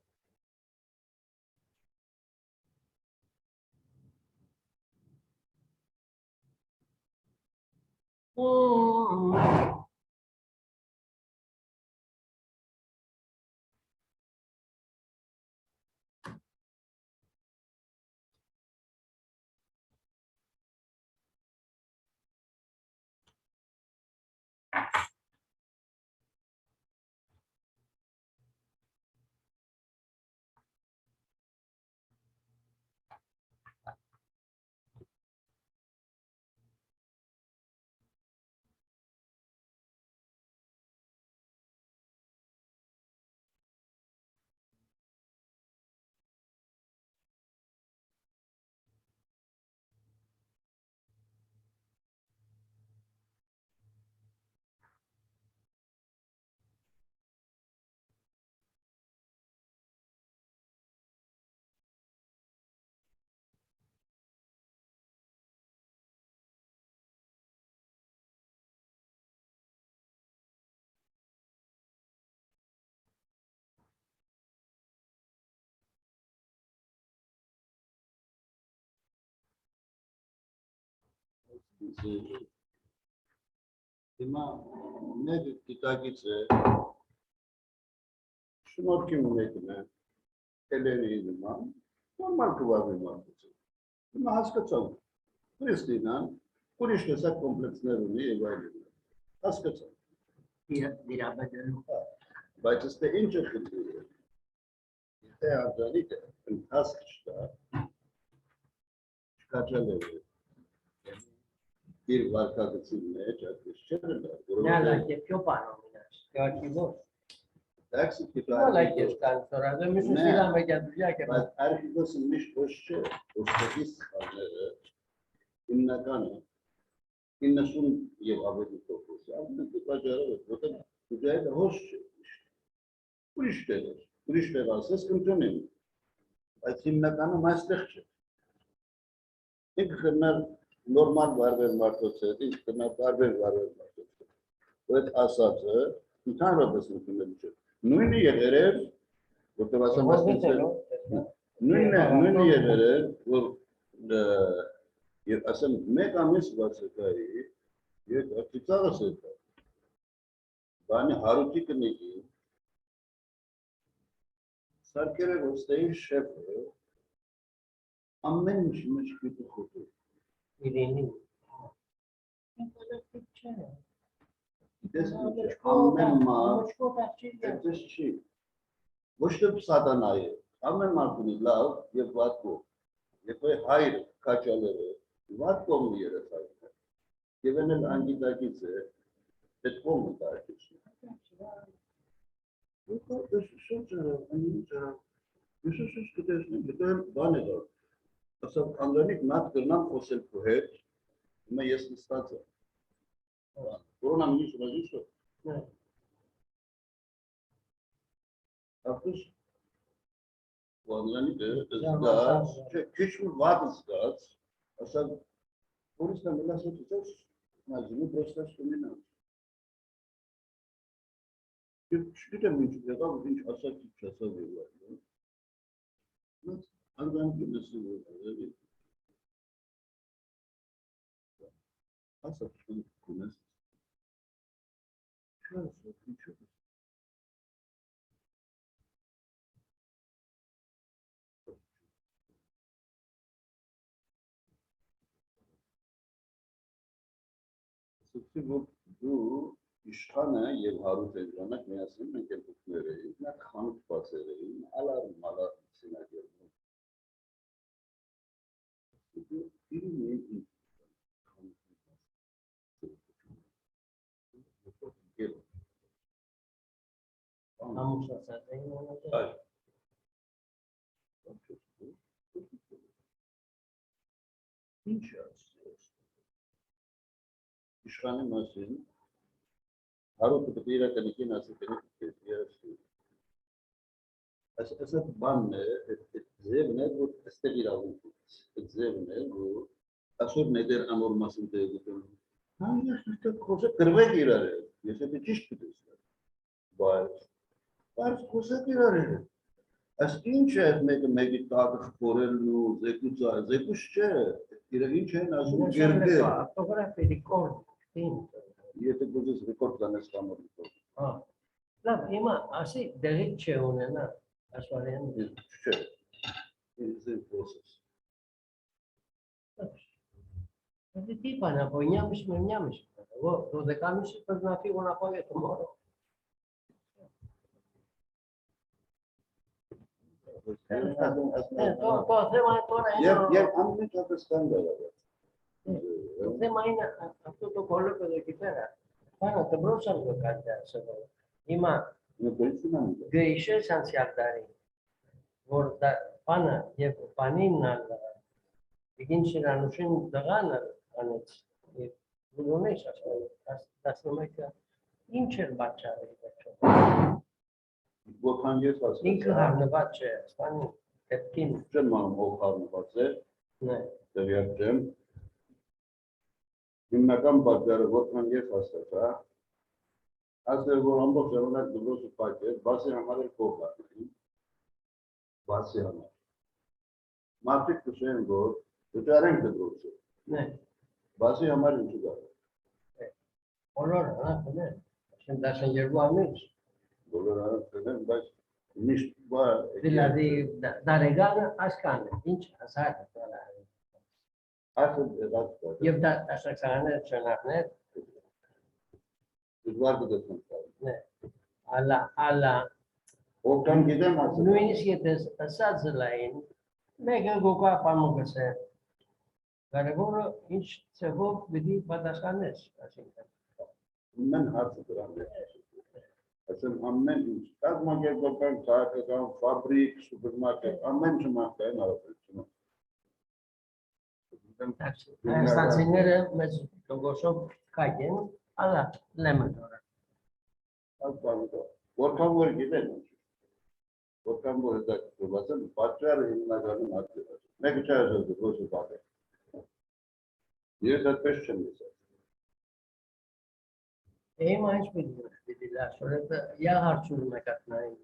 Ne kitagitse şunu kim nekine eleni zaman normal kıvamı var. Ama haska çal. Pristina kurişte sak kompleksler onu evaluate. Haska çal. Başta ince kılıyor. Teadani de haskışta çıkartılıyor. Bir varka kısmına çalışıyorlar. Nada, que πιο πάνω μιλάς. Και ο αρχηγός. Εντάξει, και το Όλα και κάνει τώρα. Δεν μη σου Ναι. στείλαμε για δουλειά και μας. Αρχηγός μης ως τοχής είναι να κάνει. Είναι να σουν γεβαβέτει το πώς. Αν δεν παζαρεύει, τότε του જાય ως Kurişte varsa sıkıntı değil. Kim ne kanı maslakçı. İlk kırnar normal var ve markası, ilk kırnar var ve markası. Evet asası, bir tane rabasını kırnar. Nuyni yedere, bu da varsa maslakçı. Nuyni yedere, bu asıl mekamis varsa kayı, ye kitağısı. Bani haruti kırne ki, sarkere gösterir şefı, ammenmiş müşkülü kutu. Ειρηνή. Ammen ma, etişi. Boşta sadanayı. Ammen markuni lav, ye vatko. Ye koy hayır kaçaları. Vatko mu yere sahip? Gevenel angidakise, etko mu tartışıyor? Bu da şu çara, aynı çara. Yusufsuz kıtesini bütün bana da. Asıl anlanik nat kırnan fosel kuhet, ama yes istatsa. Corona ministru a zis-o. Atunci, oamenii de zgați, ce vad zgați, așa, ori mi lasă toți, mai zi, nu prostă și mine. Și câte minci, de dau vinci așa ce așa de luat. Am dat de sigur, de asta spun cum Sigur, bu işhane yev Harut Evranak meyasını menkel kutmereyim, ne kanıt basereyim, alarm sinagiyim. Bu bir neyin Ամուսնացած էին ոնոտ։ Այո։ Ինչ է ասես։ Իշխանի մասին հարուտը պետք է իրականին ասել երեսի։ Այսը բանն է, այդ ձևն է, որ այստեղ իրավունք է։ Այդ ձևն է, որ ասոր նեդեր անոր մասին տեղում։ Հա, ես դեռ խոսը գրվեք իրար է։ Ես դա ճիշտ կտեսնեմ։ Բայց խոսեք իրար է։ Այս ինչ է մեկի տակը խորելն ու զեկուց չէ։ Իրար ինչ են ասում գերդեր։ Ֆոտոգրաֆի ռեկորդ։ Եթե գուզես ռեկորդ դանես կամոր։ Հա։ Լավ, հիմա ասի դեղի չէ ունենա ասվարեն։ Չէ։ It's a process. Это типа на понимаешь, мы нямишь. Вот, то закамишь, познати вона поэтому. То θέμα τώρα Եվ ամեն չապստան դավա։ το θέμα είναι αυτό το κολόπεδο εκεί πέρα. Πάνω το πρόσωπο κάτι αυτό. Հիմա գեյշես անցյալդարի որ դա բանը եւ բանին եկին շրանուշին դղանը անեց եւ գունես ասել դասնոմեկը ինչ էր բաճարը վերջո Որքան ես ասում ինքը հարնված չէ սպանի դեպքին չեմ անում ով հարնված է ναι դերյակ չեմ հիմնական բաժարը որքան ես ասացա ասել որ ամբողջ ժամանակ դրոսը պայք է բասի համար էլ կողմատին բասի համար մարդիկ կշեն որ դժարենք դրոսը ναι բասի համար ինչու գա բոլորը հա ναι շեն դաշեն երկու ամիս բոլորը ասեն բայց միշտ բա δηλαδή դարեգանը ասկանը ինչ ասած ասել դած եւ դա ասականը չնախներ դժվար դեպքում ναι αλλά որքան գիտեմ ասել նույնիսկ եթե ասած լայն մեկը գոկա պամուկսը կարևորը ինչ ծավալ պիտի պատասխանես այսինքն Ամեն հարցը դրան է ասեմ ամեն ինչ կազմակերպական քաղաքական ֆաբրիկ սուպերմարկետ ամեն չմարտային հարաբերություն Հայաստանցիները մեծ տոկոսով կայեն ալա լեմատորը որքան որ գիտեմ որքան որ դա կոչվածն պատճառը հիմնականում արդյոք մեկը չէ դրոսը պատը ես այդպես չեմ լսել Ema hiç bildiler. Sonra da ya harçunu mekatnayım.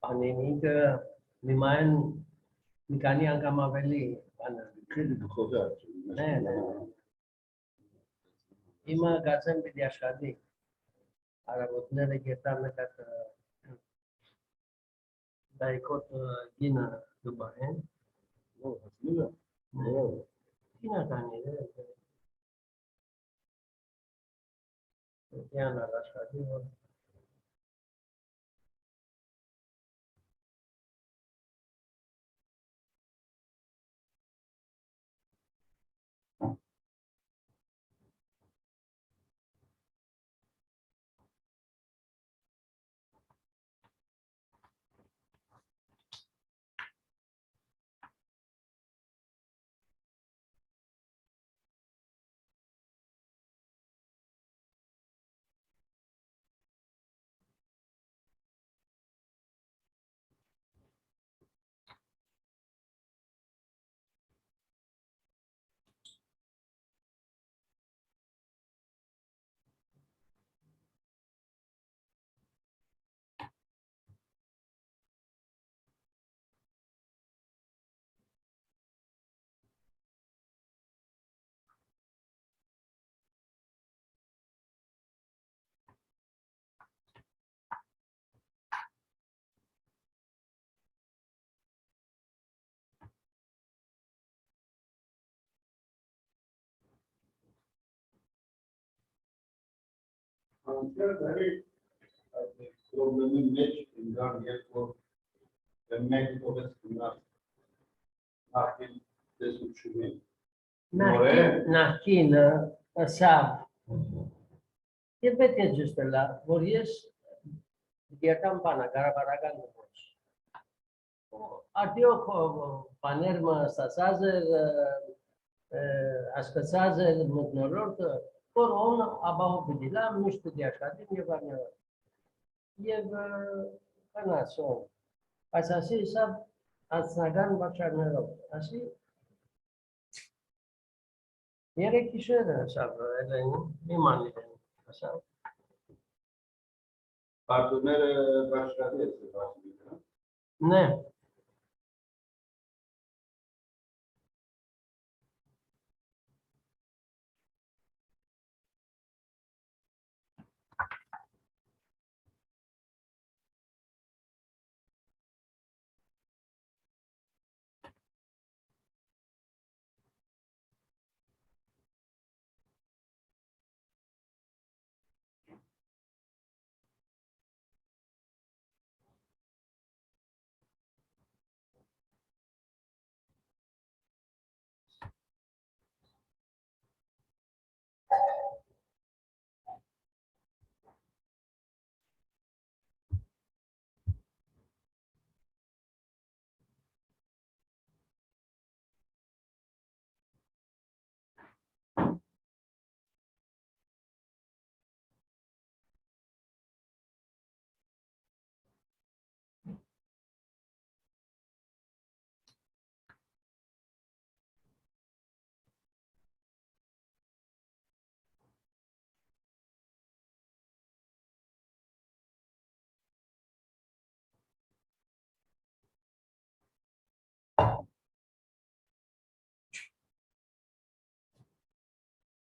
Annenin ki mimayın mikani ankamaveli. քիչ խոսա Ne. Ema gazem bir yaşadı. Arabotlara getirme mekat. Daikot yine Dubai'ye. Yine tane. Yani araştırıyor. very problem մեջ ինքան երկու մեկ փոխեց նախին տեսությունին Նախկինը ասավ. Եվ պետք է ճշտելա, որ ես Dietam pana, Garabaragan. Atio panerma sasazer, ascasazer, mudnorort, for on about the dilam, Mr. Diashadi, Yev Panason. As I say, sub as Nagan Bachanero. As he Yere Kisher, sub, Imani, Partener başladı ya. Ne?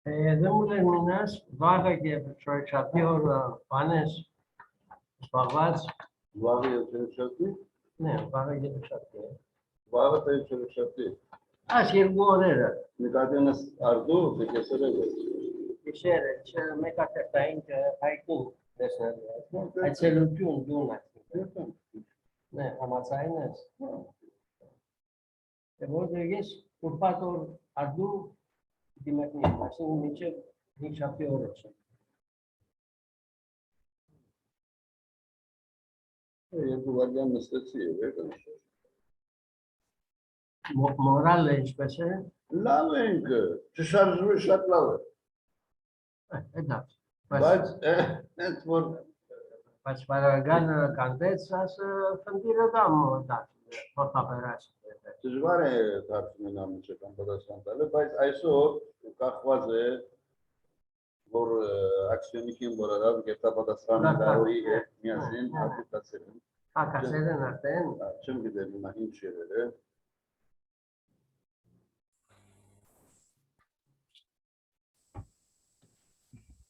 Δεν μου λέει μήνας, βάγαγε τροχαπιό πάνες, σπαγβάς. Vağ'ı çalıştı. Ναι, βάγαγε τροχαπιό. Vağ'ı çalıştı. Άσχερ ωραία. Nikadeniz ardu ve kesere. Ξέρε, με κατεφταήν και χαϊκούν. Έτσι λουτιούν, δούνα. Ναι, αματσάινες. Εγώ δεγές που πάτω αρδού τη μεκνή. Ας είναι μίτσε, νίξα πιο όρεψε. Duvardan mesleği verdim. Moral espese. Laveng, dışarı şartlar. Εντάξει. Evet, bu Μας παραγάνε καντές σας φαντήρε μου, εντάξει, πώς θα περάσει. siz var ya tartışmayla mı çeken badaslantalı. Biz ayso kahvaze vor aksiyonu kim bu arada kita badaslantalı o iyi miyazin aplikasyonu. Ακασέρεν αυτήν. Çım gidelim mahim şeyleri.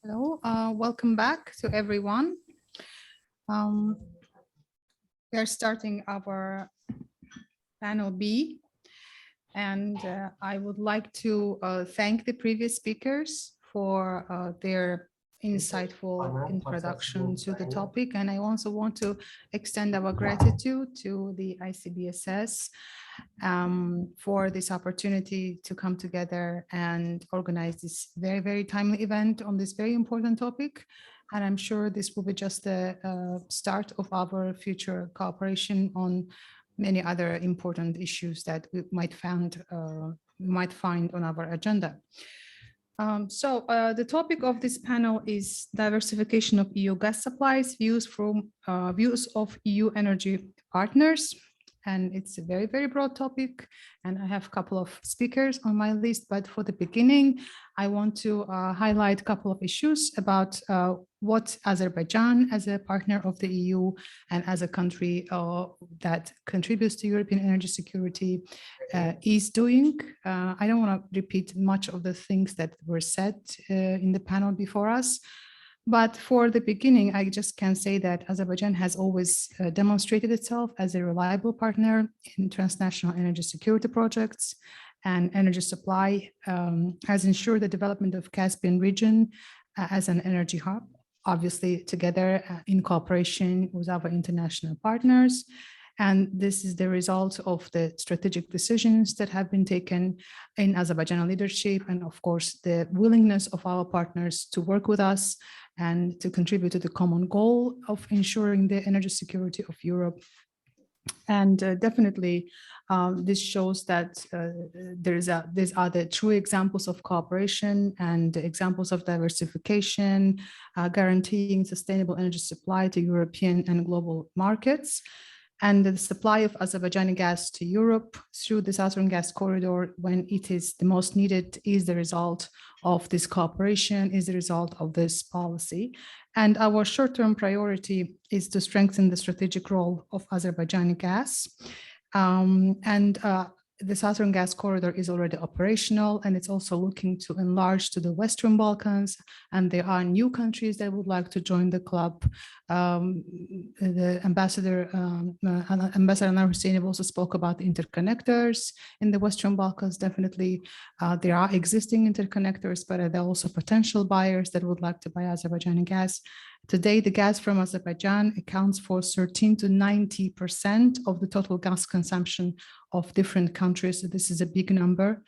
Hello, welcome back to everyone. We are starting our panel B, and I would like to thank the previous speakers for their insightful introduction to the topic. And I also want to extend our gratitude to the ICBSS for this opportunity to come together and organize this very, very timely event on this very important topic. And I'm sure this will be just the start of our future cooperation on many other important issues that we might find on our agenda. So the topic of this panel is diversification of EU gas supplies, views of EU energy partners. And it's a very, very broad topic. And I have a couple of speakers on my list. But for the beginning, I want to highlight a couple of issues about what Azerbaijan, as a partner of the EU and as a country that contributes to European energy security, is doing. I don't want to repeat much of the things that were said in the panel before us. But for the beginning, I just can say that Azerbaijan has always demonstrated itself as a reliable partner in transnational energy security projects, and energy supply has ensured the development of Caspian region as an energy hub, obviously together in cooperation with our international partners. And this is the result of the strategic decisions that have been taken in Azerbaijani leadership, and of course, the willingness of our partners to work with us and to contribute to the common goal of ensuring the energy security of Europe. And definitely, this shows that these are the true examples of cooperation and examples of diversification, guaranteeing sustainable energy supply to European and global markets. And the supply of Azerbaijani gas to Europe through the Southern Gas Corridor, when it is the most needed, is the result of this cooperation, is the result of this policy. And our short-term priority is to strengthen the strategic role of Azerbaijani gas. The Southern Gas Corridor is already operational, and it's also looking to enlarge to the Western Balkans, and there are new countries that would like to join the club. The Ambassador Anar Hussein also spoke about the interconnectors in the Western Balkans. Definitely, there are existing interconnectors, but there are also potential buyers that would like to buy Azerbaijani gas. Today, the gas from Azerbaijan accounts for 13 to 90% of the total gas consumption of different countries. So this is a big number.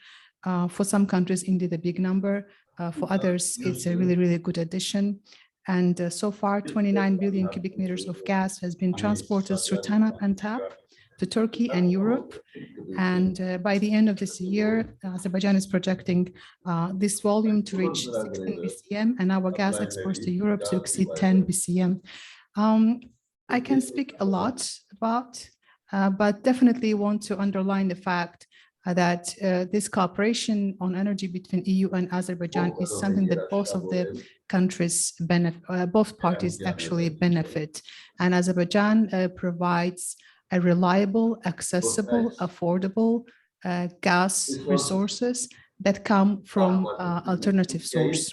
For some countries, indeed a big number. For others, it's a really, really good addition. And so far, 29 billion cubic meters of gas has been transported through TANAP and TAP to Turkey and Europe. And by the end of this year, Azerbaijan is projecting this volume to reach 16 BCM and our gas exports to Europe to exceed 10 BCM. I can speak a lot about, but definitely want to underline the fact that this cooperation on energy between EU and Azerbaijan is something that both of the countries benefit, both parties actually benefit. And Azerbaijan provides a reliable, accessible, affordable gas resources that come from alternative source,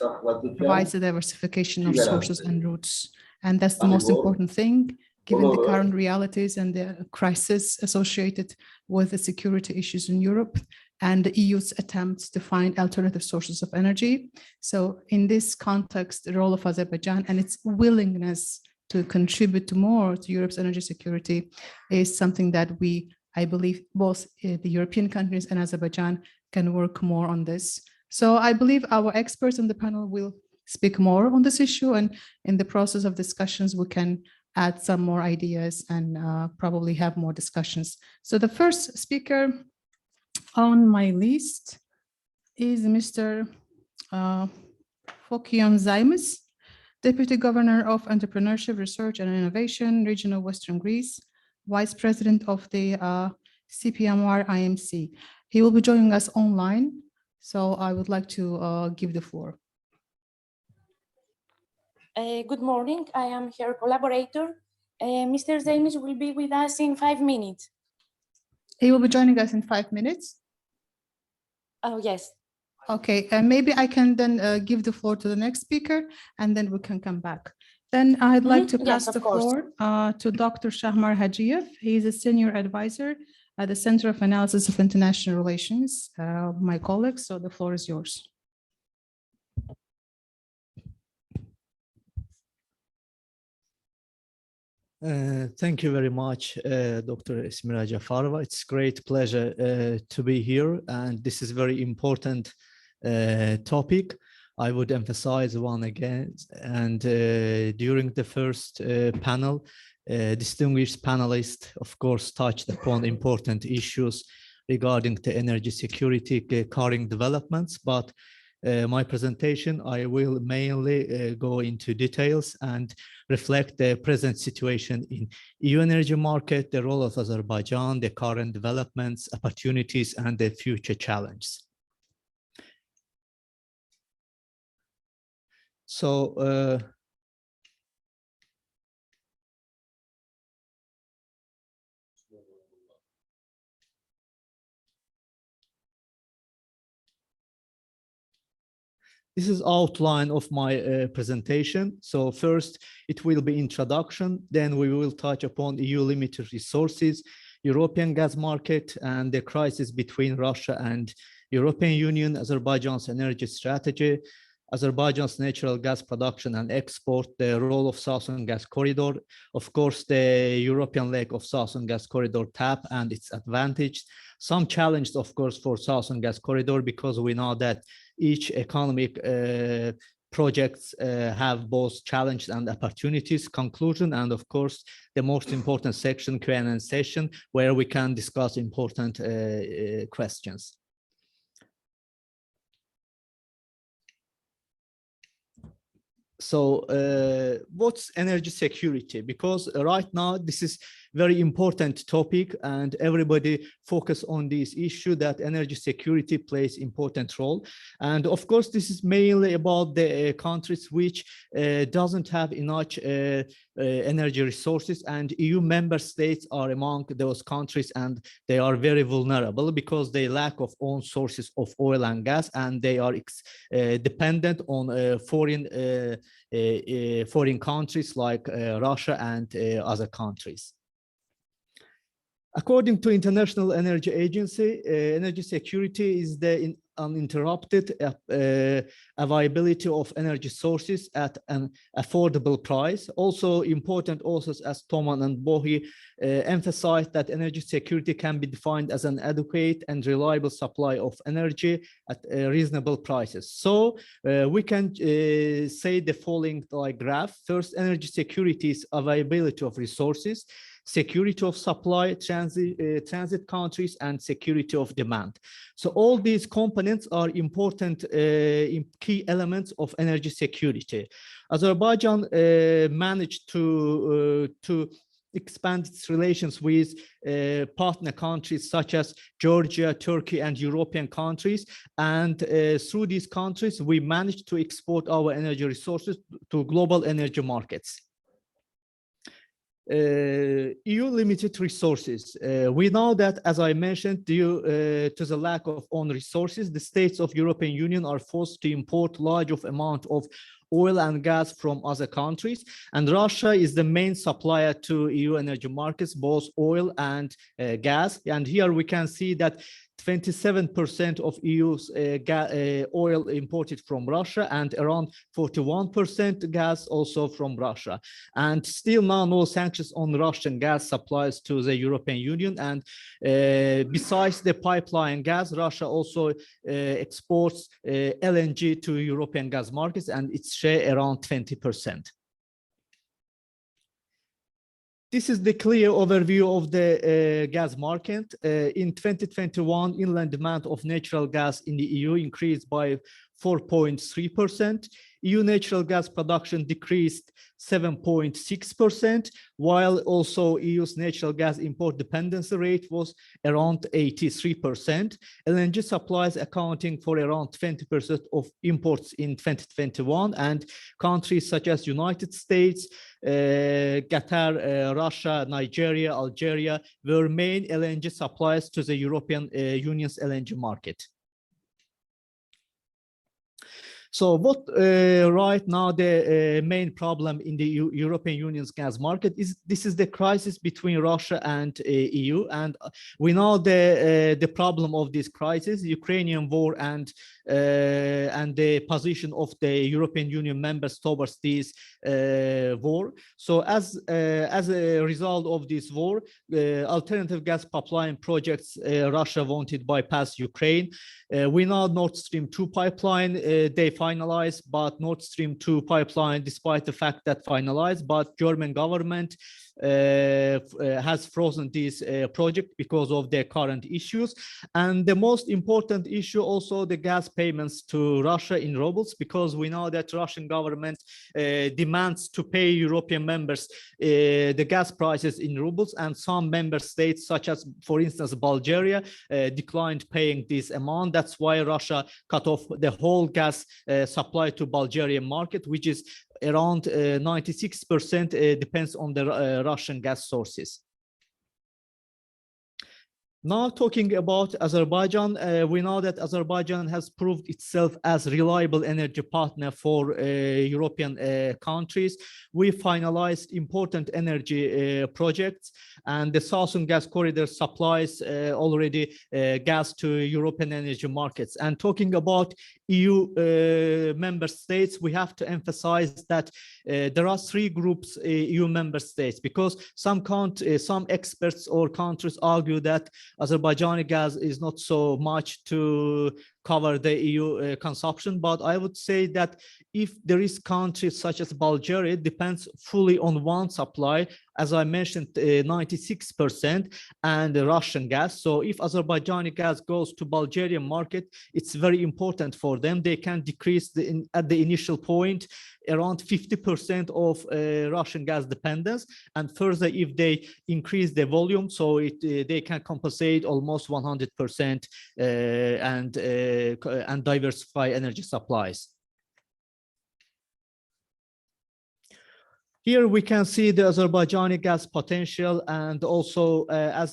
provides a diversification of sources and routes. And that's the most important thing, given the current realities and the crisis associated with the security issues in Europe and the EU's attempts to find alternative sources of energy. So in this context, the role of Azerbaijan and its willingness to contribute more to Europe's energy security is something that I believe both the European countries and Azerbaijan can work more on this. So I believe our experts on the panel will speak more on this issue, and in the process of discussions, we can add some more ideas and probably have more discussions. So the first speaker on my list is Mr. Fokion Zaimis, Deputy Governor of Entrepreneurship, Research and Innovation, Regional Western Greece, Vice President of the CPMR IMC. He will be joining us online, so I would like to give the floor. Good morning, I am her collaborator. Mr. Zaimis will be with us in 5 minutes. He will be joining us in 5 minutes? Oh, yes. Okay, maybe I can then give the floor to the next speaker, and then we can come back. Then I'd like to pass the floor to Dr. Shahmar Hajiev. He is a senior advisor at the Center of Analysis of International Relations, my colleague, so the floor is yours. Thank you very much, Dr. Esmira Jafarova. It's a great pleasure to be here, and this is very important topic. I would emphasize one again, and during the first panel, distinguished panelists, of course, touched upon important issues regarding the energy security, current developments, but my presentation, I will mainly go into details and reflect the present situation in EU energy market, the role of Azerbaijan, the current developments, opportunities, and the future challenges. So, this is outline of my presentation. So first, it will be introduction. Then we will touch upon EU limited resources, European gas market, and the crisis between Russia and European Union, Azerbaijan's energy strategy, Azerbaijan's natural gas production and export, the role of Southern Gas Corridor, of course, the European leg of Southern Gas Corridor TAP and its advantage. Some challenges, of course, for Southern Gas Corridor, because we know that each economic projects have both challenges and opportunities, conclusion, and of course, the most important section, Q&A session, where we can discuss important questions. So what's energy security? Because right now this is very important topic and everybody focus on this issue that energy security plays important role. And of course, this is mainly about the countries which doesn't have enough energy resources, and EU member states are among those countries, and they are very vulnerable because they lack of own sources of oil and gas, and they are dependent on foreign countries like Russia and other countries. According to International Energy Agency, energy security is the uninterrupted availability of energy sources at an affordable price. Also important authors as Thoman and Bohi emphasized that energy security can be defined as an adequate and reliable supply of energy at reasonable prices. So we can say the following graph. First, energy security is availability of resources, security of supply, transit countries, and security of demand. So all these components are important key elements of energy security. Azerbaijan managed to expand its relations with partner countries such as Georgia, Turkey, and European countries. And through these countries, we managed to export our energy resources to global energy markets. EU limited resources. We know that, as I mentioned, due to the lack of own resources, the states of European Union are forced to import large amount of oil and gas from other countries, and Russia is the main supplier to EU energy markets, both oil and gas. And here we can see that 27% of EU's oil imported from Russia and around 41% gas also from Russia. And still now no sanctions on Russian gas supplies to the European Union. And besides the pipeline gas, Russia also exports LNG to European gas markets, and its share around 20%. This is the clear overview of the gas market. In 2021, inland demand of natural gas in the EU increased by 4.3%. EU natural gas production decreased 7.6%, while also EU's natural gas import dependency rate was around 83%. LNG supplies accounting for around 20% of imports in 2021, and countries such as United States, Qatar, Russia, Nigeria, Algeria were main LNG suppliers to the European Union's LNG market. So what right now the main problem in the European Union's gas market is the crisis between Russia and EU, and we know the problem of this crisis, Ukrainian war, and the position of the European Union members towards this war. So as a result of this war, alternative gas pipeline projects Russia wanted to bypass Ukraine. We know Nord Stream 2 pipeline they finalized, but Nord Stream 2 pipeline, despite the fact that finalized, but German government has frozen this project because of their current issues. And the most important issue also the gas payments to Russia in rubles, because we know that Russian government demands to pay European members the gas prices in rubles, and some member states such as, for instance, Bulgaria declined paying this amount. That's why Russia cut off the whole gas supply to Bulgarian market, which is around 96% depends on the Russian gas sources. Now talking about Azerbaijan, we know that Azerbaijan has proved itself as reliable energy partner for European countries. We finalized important energy projects, and the Southern Gas Corridor supplies already gas to European energy markets. And talking about EU member states, we have to emphasize that there are three groups EU member states, because some experts or countries argue that Azerbaijani gas is not so much to cover the EU consumption. But I would say that if there is countries such as Bulgaria, it depends fully on one supply, as I mentioned, 96%, and the Russian gas. So if Azerbaijani gas goes to Bulgarian market, it's very important for them. They can decrease at the initial point around 50% of Russian gas dependence, and further if they increase the volume, so they can compensate almost 100% and diversify energy supplies. Here we can see the Azerbaijani gas potential, and also as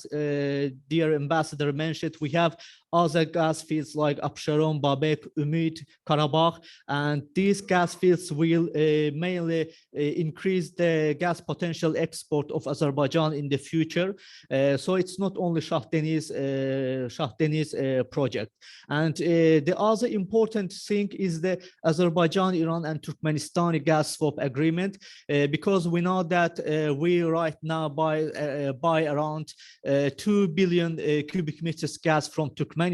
dear ambassador mentioned, we have other gas fields like Absheron, Babek, Ümit, Karabakh, and these gas fields will mainly increase the gas potential export of Azerbaijan in the future. So it's not only Shah Deniz project. And the other important thing is the Azerbaijan, Iran, and Turkmenistan gas swap agreement, because we know that we right now buy around 2 billion cubic meters gas from Turkmenistan,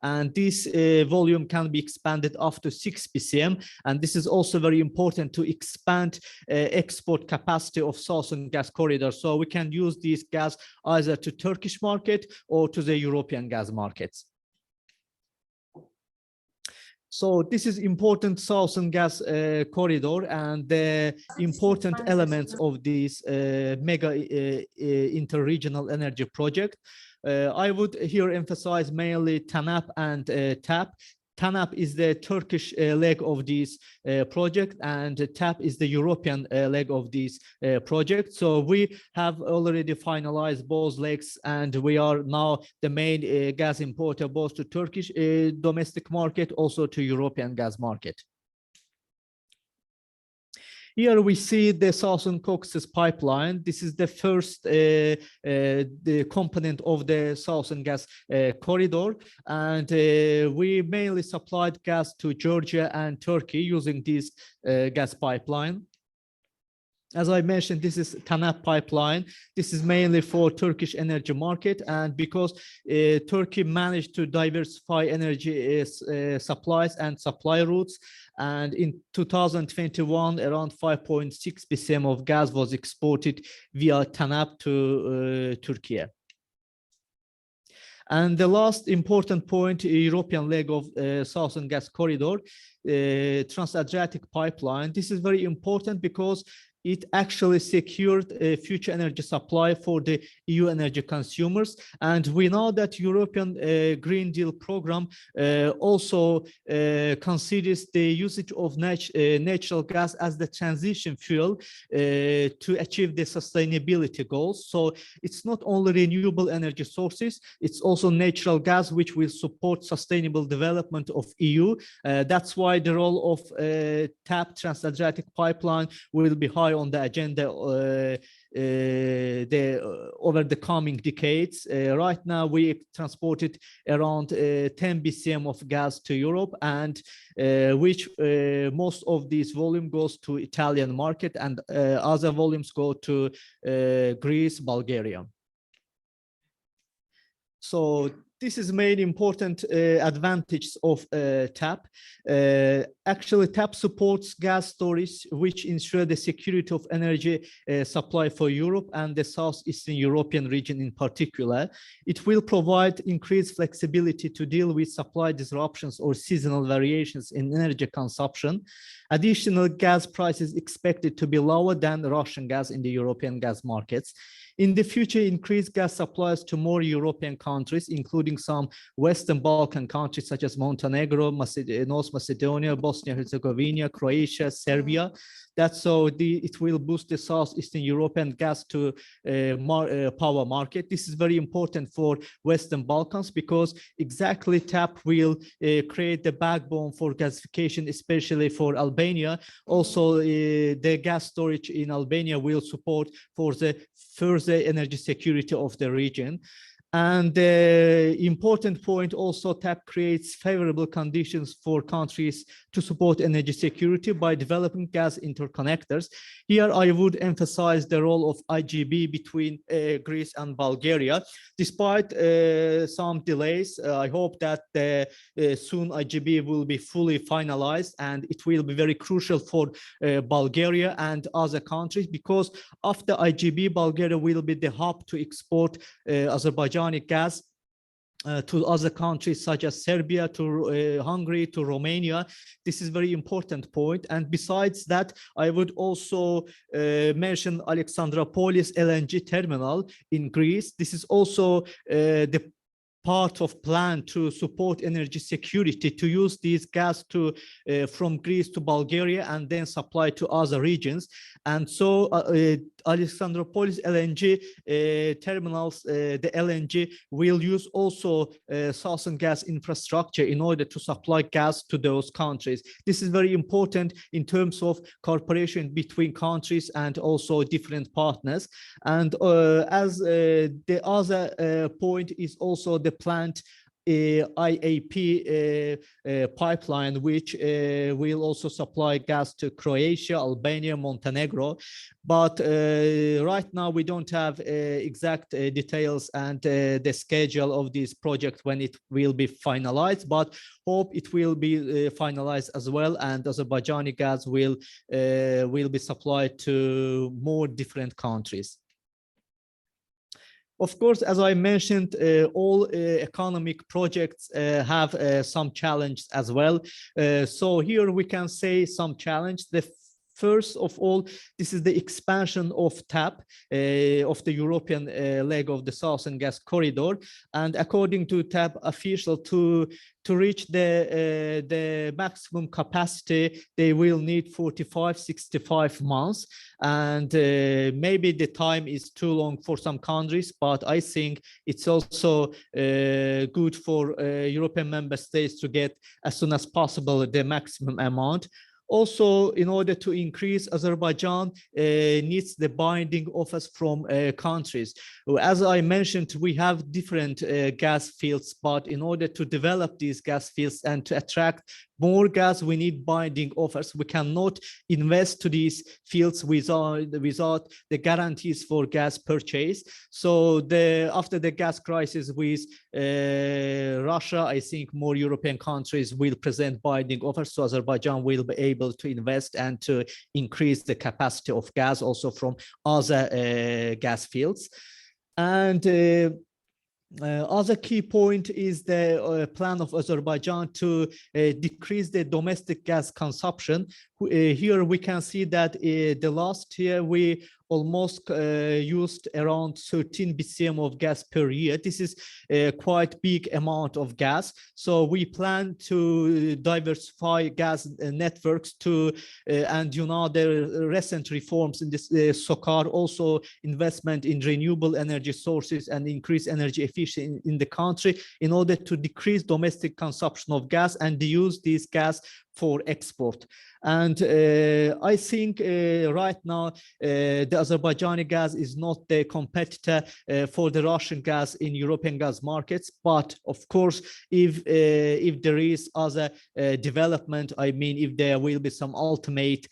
and this volume can be expanded up to 6 BCM, and this is also very important to expand export capacity of Southern Gas Corridor, so we can use this gas either to Turkish market or to the European gas markets. So this is important Southern Gas Corridor, and the important elements of this mega interregional energy project. I would here emphasize mainly TANAP and TAP. TANAP is the Turkish leg of this project, and TAP is the European leg of this project. So we have already finalized both legs, and we are now the main gas importer both to Turkish domestic market, also to European gas market. Here we see the Southern Caucasus pipeline. This is the first the component of the Southern Gas Corridor, and we mainly supplied gas to Georgia and Turkey using this gas pipeline. As I mentioned, this is TANAP pipeline. This is mainly for Turkish energy market, and because Turkey managed to diversify energy supplies and supply routes, and in 2021, around 5.6 BCM of gas was exported via TANAP to Turkey. And the last important point, European leg of Southern Gas Corridor, Trans-Adriatic pipeline. This is very important because it actually secured a future energy supply for the EU energy consumers. And we know that European Green Deal program also considers the usage of natural gas as the transition fuel to achieve the sustainability goals. So it's not only renewable energy sources, it's also natural gas, which will support sustainable development of EU. That's why the role of TAP, Trans-Adriatic pipeline, will be high on the agenda over the coming decades. Right now, we transported around 10 BCM of gas to Europe, and which most of this volume goes to Italian market, and other volumes go to Greece, Bulgaria. So this is main important advantage of TAP. Actually, TAP supports gas storage, which ensure the security of energy supply for Europe and the Southeastern European region in particular. It will provide increased flexibility to deal with supply disruptions or seasonal variations in energy consumption. Additional gas prices expected to be lower than Russian gas in the European gas markets. In the future, increased gas supplies to more European countries, including some Western Balkan countries such as Montenegro, North Macedonia, Bosnia-Herzegovina, Croatia, Serbia. That's so it will boost the Southeastern European gas to power market. This is very important for Western Balkans because exactly TAP will create the backbone for gasification, especially for Albania. Also, the gas storage in Albania will support for the further energy security of the region. And the important point also, TAP creates favorable conditions for countries to support energy security by developing gas interconnectors. Here, I would emphasize the role of IGB between Greece and Bulgaria. Despite some delays, I hope that soon IGB will be fully finalized, and it will be very crucial for Bulgaria and other countries, because after IGB, Bulgaria will be the hub to export Azerbaijani gas to other countries such as Serbia, to Hungary, to Romania. This is very important point. And besides that, I would also mention Alexandroupolis LNG terminal in Greece. This is also the part of plan to support energy security, to use these gas to from Greece to Bulgaria and then supply to other regions. And so Alexandroupolis LNG terminals, the LNG will use also southern gas infrastructure in order to supply gas to those countries. This is very important in terms of cooperation between countries and also different partners. And as the other point is also the planned IAP pipeline, which will also supply gas to Croatia, Albania, Montenegro. But right now we don't have exact details and the schedule of this project when it will be finalized, but hope it will be finalized as well, and Azerbaijani gas will be supplied to more different countries. Of course, as I mentioned, all economic projects have some challenges as well. So here we can say some challenge. The first of all, this is the expansion of TAP, of the European leg of the Southern Gas Corridor. And according to TAP official, to reach the maximum capacity, they will need 45-65 months. And maybe the time is too long for some countries, but I think it's also good for European member states to get as soon as possible the maximum amount. Also, in order to increase, Azerbaijan needs the binding offers from countries. As I mentioned, we have different gas fields, but in order to develop these gas fields and to attract more gas, we need binding offers. We cannot invest to these fields without the guarantees for gas purchase. So after the gas crisis with Russia, I think more European countries will present binding offers, so Azerbaijan will be able to invest and to increase the capacity of gas also from other gas fields. And other key point is the plan of Azerbaijan to decrease the domestic gas consumption. Here we can see that the last year we almost used around 13 BCM of gas per year. This is a quite big amount of gas. So we plan to diversify gas networks to, and the recent reforms in this SOCAR, also investment in renewable energy sources and increase energy efficiency in the country in order to decrease domestic consumption of gas and use this gas for export. And I think right now the Azerbaijani gas is not the competitor for the Russian gas in European gas markets. But of course, if there is other development, I mean, if there will be some ultimate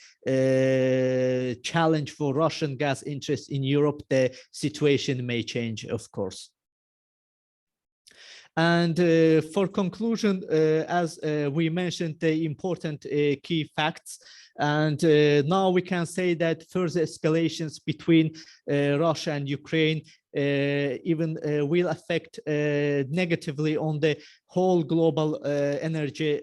challenge for Russian gas interests in Europe, the situation may change, of course. And for conclusion, as we mentioned, the important key facts, and now we can say that further escalations between Russia and Ukraine even will affect negatively on the whole global energy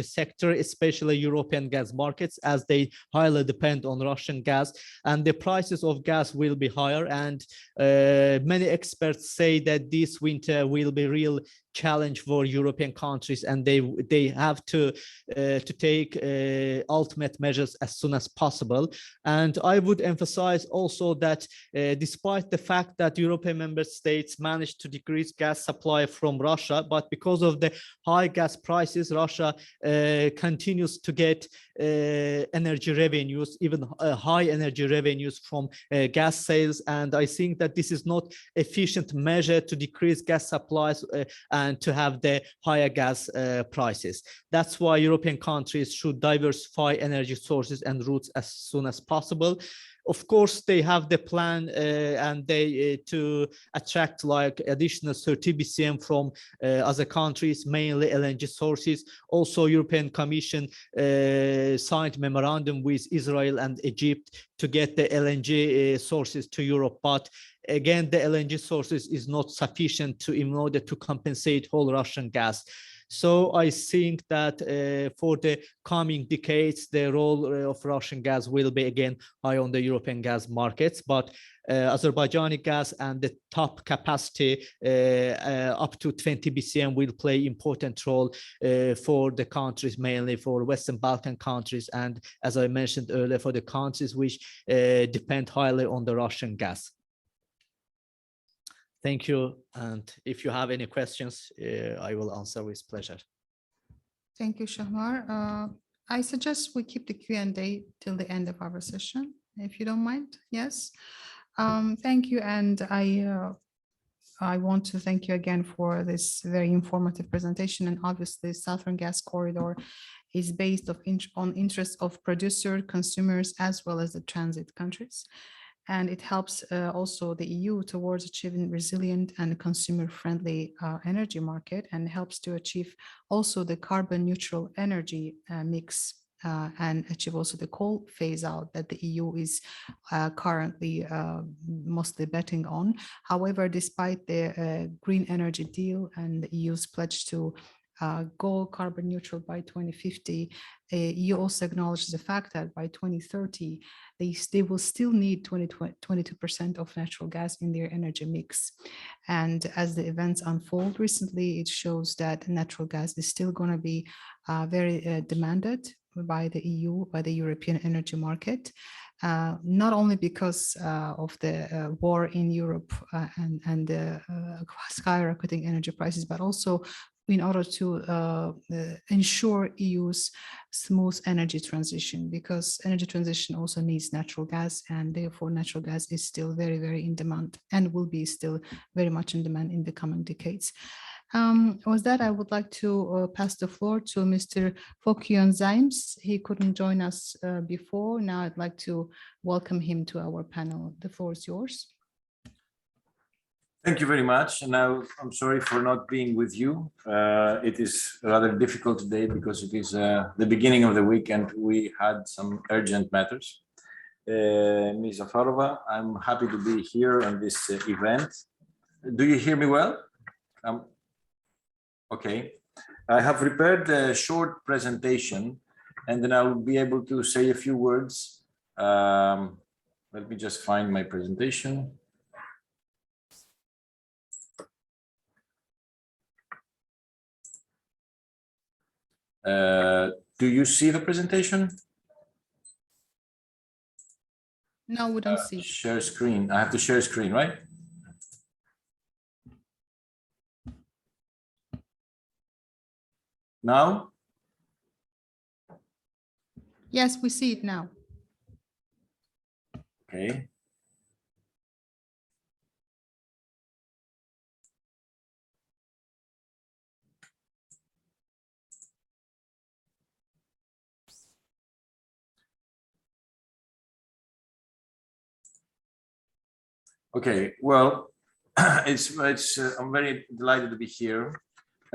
sector, especially European gas markets, as they highly depend on Russian gas, and the prices of gas will be higher. And many experts say that this winter will be real challenge for European countries, and they have to take ultimate measures as soon as possible. And I would emphasize also that despite the fact that European member states managed to decrease gas supply from Russia, but because of the high gas prices, Russia continues to get energy revenues, even high energy revenues from gas sales. And I think that this is not efficient measure to decrease gas supplies and to have the higher gas prices. That's why European countries should diversify energy sources and routes as soon as possible. Of course, they have the plan and they to attract like additional 30 BCM from other countries, mainly LNG sources. Also, European Commission signed memorandum with Israel and Egypt to get the LNG sources to Europe. But again, the LNG sources is not sufficient in order to compensate whole Russian gas. So I think that for the coming decades, the role of Russian gas will be again high on the European gas markets, but Azerbaijani gas and the top capacity up to 20 BCM will play important role for the countries, mainly for Western Balkan countries, and as I mentioned earlier, for the countries which depend highly on the Russian gas. Thank you. And if you have any questions, I will answer with pleasure. Thank you, Shahmar. I suggest we keep the Q&A till the end of our session, if you don't mind. Yes. Thank you. And I want to thank you again for this very informative presentation. And obviously, Southern Gas Corridor is based on interests of producer, consumers, as well as the transit countries. And it helps also the EU towards achieving resilient and consumer-friendly energy market, and helps to achieve also the carbon neutral energy mix and achieve also the coal phase out that the EU is currently mostly betting on. However, despite the green energy deal and the EU's pledge to go carbon neutral by 2050, EU also acknowledges the fact that by 2030, they will still need 22% of natural gas in their energy mix. And as the events unfold recently, it shows that natural gas is still going to be very demanded by the EU, by the European energy market, not only because of the war in Europe and the skyrocketing energy prices, but also in order to ensure EU's smooth energy transition, because energy transition also needs natural gas, and therefore natural gas is still very, very in demand and will be still very much in demand in the coming decades. With that, I would like to pass the floor to Mr. Fokion Zaims. He couldn't join us before. Now I'd like to welcome him to our panel. The floor is yours. Thank you very much. And now I'm sorry for not being with you. It is rather difficult today because it is the beginning of the week and we had some urgent matters. Ms. Zafarova, I'm happy to be here on this event. Do you hear me well? Okay. I have prepared a short presentation and then I'll be able to say a few words. Let me just find my presentation. Do you see the presentation? No, we don't see. Share screen. I have to share screen, right? Now? Yes, we see it now. Okay. Okay, well, I'm very delighted to be here.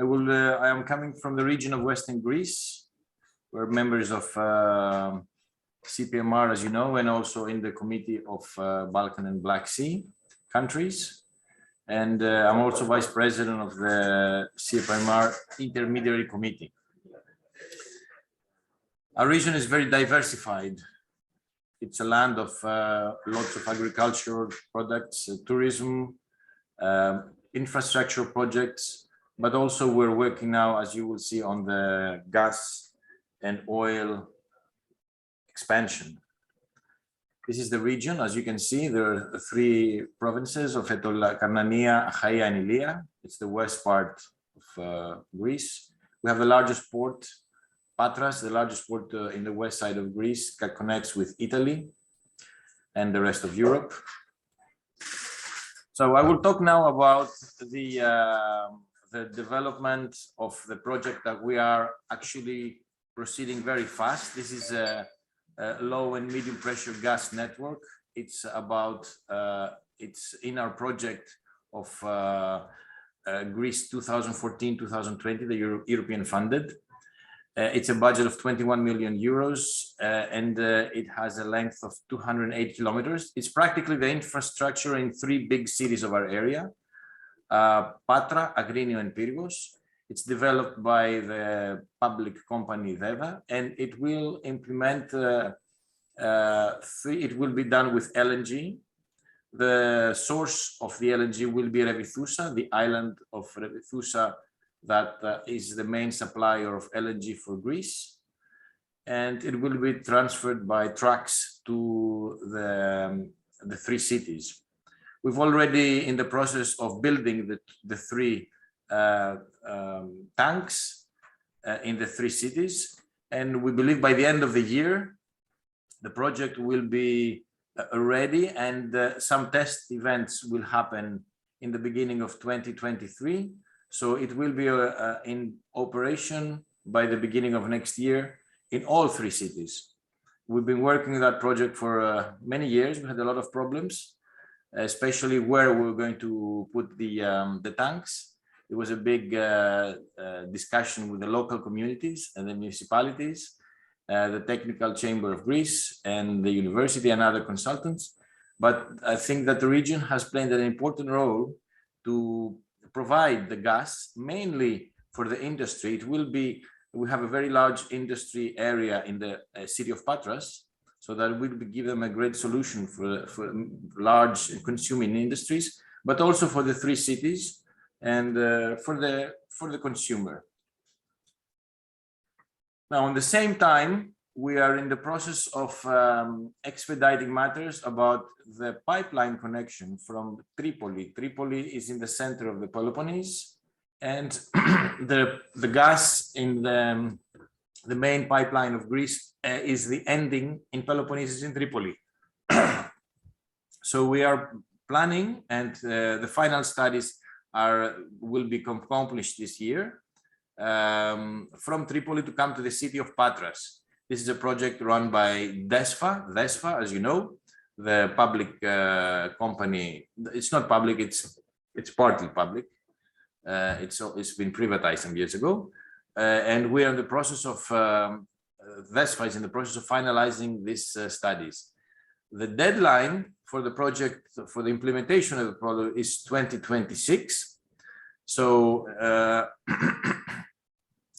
I am coming from the region of Western Greece. We're members of CPMR, as you know, and also in the Committee of Balkan and Black Sea countries. And I'm also Vice President of the CPMR Intermediary Committee. Our region is very diversified. It's a land of lots of agricultural products, tourism, infrastructure projects, but also we're working now, as you will see, on the gas and oil expansion. This is the region. As you can see, there are 3 provinces of Karnania, Achaia, and Ilia. It's the west part of Greece. We have the largest port, Patras, the largest port in the west side of Greece, that connects with Italy and the rest of Europe. So I will talk now about the development of the project that we are actually proceeding very fast. This is a low and medium pressure gas network. It's about, it's in our project of Greece 2014-2020, the European funded. It's a budget of 21 million euros and it has a length of 208 kilometers. It's practically the infrastructure in 3 big cities of our area, Patra, Agrinio, and Pyrgos. It's developed by the public company VEVA, and it will implement, it will be done with LNG. The source of the LNG will be Revithousa, the island of Revithousa that is the main supplier of LNG for Greece. And it will be transferred by trucks to the 3 cities. We've already in the process of building the 3 tanks in the 3 cities. And we believe by the end of the year, the project will be ready and some test events will happen in the beginning of 2023. So it will be in operation by the beginning of next year in all 3 cities. We've been working on that project for many years. We had a lot of problems, especially where we were going to put the tanks. It was a big discussion with the local communities and the municipalities, the Technical Chamber of Greece and the university and other consultants. But I think that the region has played an important role to provide the gas, mainly for the industry. It will be, we have a very large industry area in the city of Patras, so that will give them a great solution for large consuming industries, but also for the 3 cities and for the consumer. Now, at the same time, we are in the process of expediting matters about the pipeline connection from Tripoli. Tripoli is in the center of the Peloponnese, and the gas in the main pipeline of Greece is the ending in Peloponnese is in Tripoli. So we are planning, and the final studies will be accomplished this year, from Tripoli to come to the city of Patras. This is a project run by DESFA, as you know, the public company. It's not public, it's partly public. It's been privatized some years ago. And we are in the process of, DESFA is in the process of finalizing these studies. The deadline for the project, for the implementation of the project is 2026. So,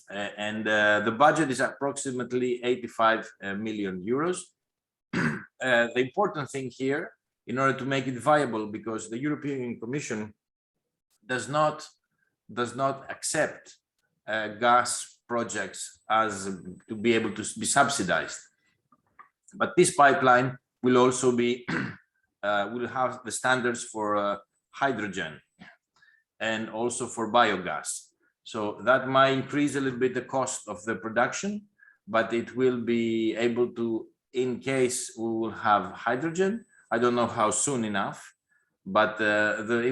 the budget is approximately 85 million euros. The important thing here, in order to make it viable, because the European Commission does not accept gas projects as to be able to be subsidized. But this pipeline will also be, will have the standards for hydrogen and also for biogas. So that might increase a little bit the cost of the production, but it will be able to, in case we will have hydrogen, I don't know how soon enough, but the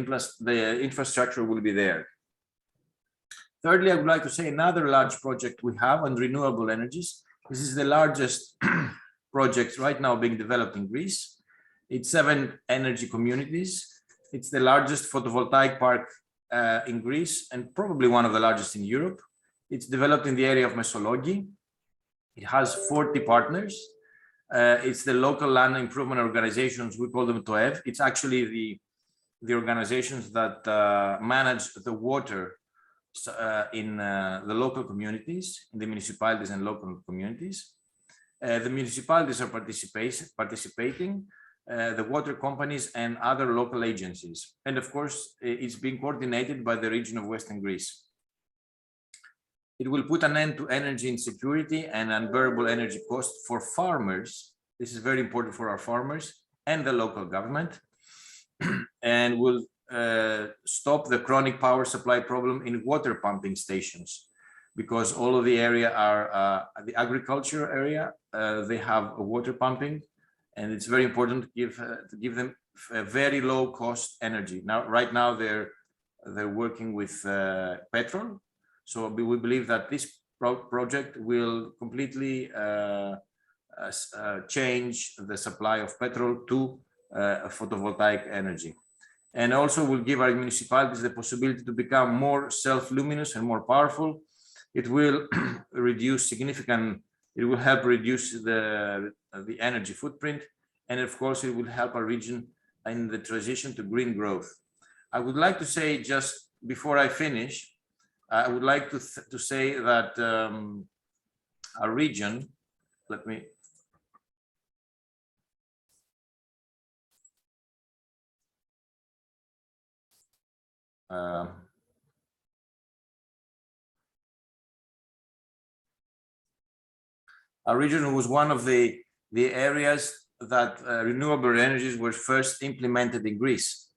infrastructure will be there. Thirdly, I would like to say another large project we have on renewable energies. This is the largest project right now being developed in Greece. It's 7 energy communities. It's the largest photovoltaic park in Greece and probably one of the largest in Europe. It's developed in the area of Mesologi. It has 40 partners. It's the local land improvement organizations, we call them TOEV. It's actually the organizations that manage the water in the local communities, in the municipalities and local communities. The municipalities are participating, the water companies and other local agencies. And of course, it's being coordinated by the region of Western Greece. It will put an end to energy insecurity and unbearable energy costs for farmers. This is very important for our farmers and the local government, and will stop the chronic power supply problem in water pumping stations, because all of the area are the agriculture area. They have water pumping, and it's very important to give them a very low cost energy. Now, right now, they're working with petrol. So we believe that this project will completely change the supply of petrol to photovoltaic energy. And also will give our municipalities the possibility to become more self-luminous and more powerful. It will reduce it will help reduce the energy footprint. And of course, it will help our region in the transition to green growth. I would like to say, just before I finish, I would like to say that our region, let me, our region was one of the areas that renewable energies were first implemented in Greece.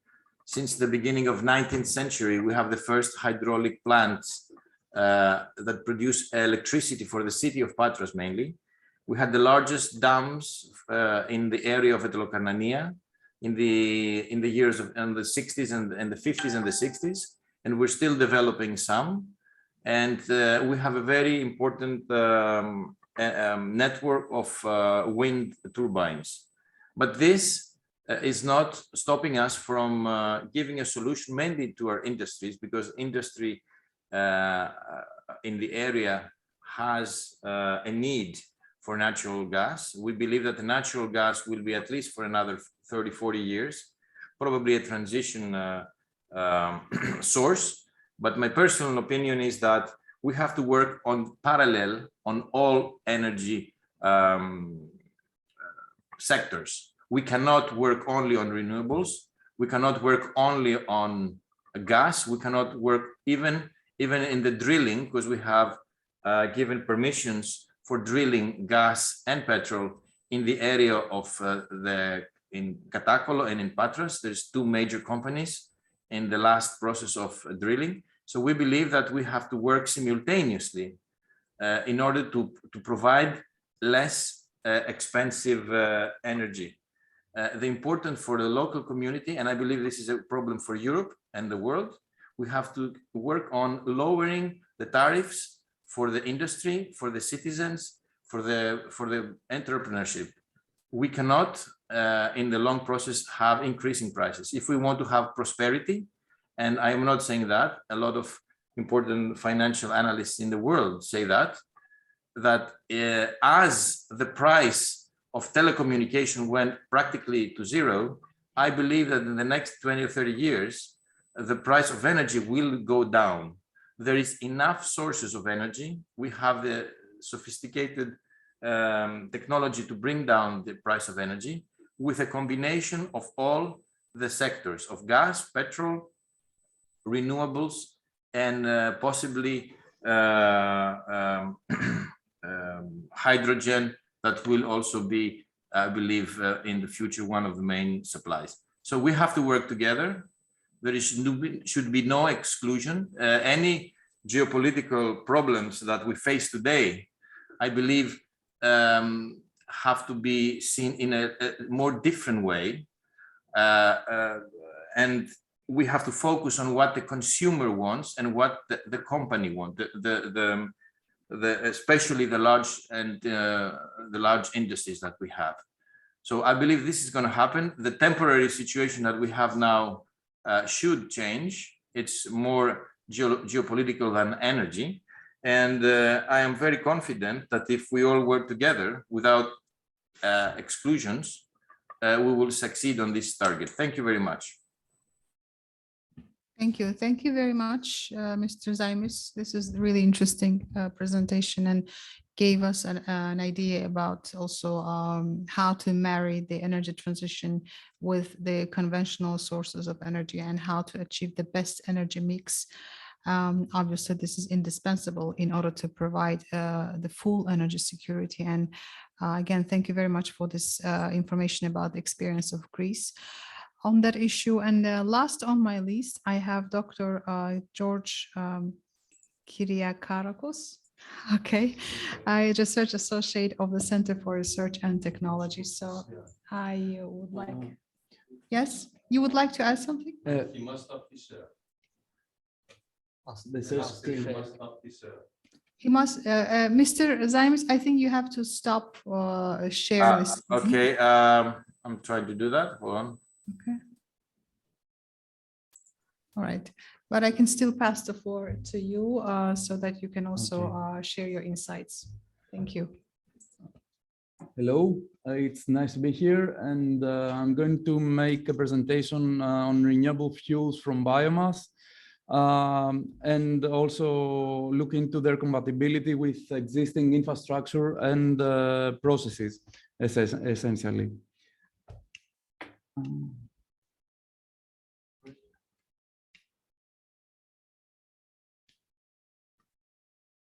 Since the beginning of 19th century, we have the first hydraulic plants that produce electricity for the city of Patras mainly. We had the largest dams in the area of Etelokarnania in the years of in the 60s and the 50s and the 60s, and we're still developing some. And we have a very important network of wind turbines. But this is not stopping us from giving a solution mainly to our industries, because industry in the area has a need for natural gas. We believe that the natural gas will be at least for another 30, 40 years, probably a transition source. But my personal opinion is that we have to work on parallel on all energy sectors. We cannot work only on renewables. We cannot work only on gas. We cannot work even in the drilling, because we have given permissions for drilling gas and petrol in the area of in Katakolo and in Patras. There's two major companies in the last process of drilling. So we believe that we have to work simultaneously in order to provide less expensive energy. The important for the local community, and I believe this is a problem for Europe and the world, we have to work on lowering the tariffs for the industry, for the citizens, for the entrepreneurship. We cannot, in the long process, have increasing prices. If we want to have prosperity, and I am not saying that, a lot of important financial analysts in the world say that as the price of telecommunication went practically to zero, I believe that in the next 20 or 30 years, the price of energy will go down. There is enough sources of energy. We have the sophisticated technology to bring down the price of energy with a combination of all the sectors of gas, petrol, renewables, and possibly hydrogen that will also be, I believe, in the future, one of the main supplies. So we have to work together. There should be no exclusion. Any geopolitical problems that we face today, I believe, have to be seen in a more different way. And we have to focus on what the consumer wants and what the company wants, especially the large industries that we have. So I believe this is going to happen. The temporary situation that we have now should change. It's more geopolitical than energy. And I am very confident that if we all work together without exclusions, we will succeed on this target. Thank you very much. Thank you. Thank you very much, Mr. Zaimis. This is really interesting presentation and gave us an idea about also how to marry the energy transition with the conventional sources of energy and how to achieve the best energy mix. Obviously, this is indispensable in order to provide the full energy security. And again, thank you very much for this information about the experience of Greece on that issue. And last on my list, I have Dr. George Kyriakarakos. Okay, research associate of the Center for Research and Technology. So I would like, yes, you would like to add something? He must stop his share. He must, Mr. Zaimis, I think you have to stop share this. Okay, I'm trying to do that. Hold on. Okay. All right, but I can still pass the floor to you so that you can also share your insights. Thank you. Hello, it's nice to be here, and I'm going to make a presentation on renewable fuels from biomass, and also look into their compatibility with existing infrastructure and processes, essentially.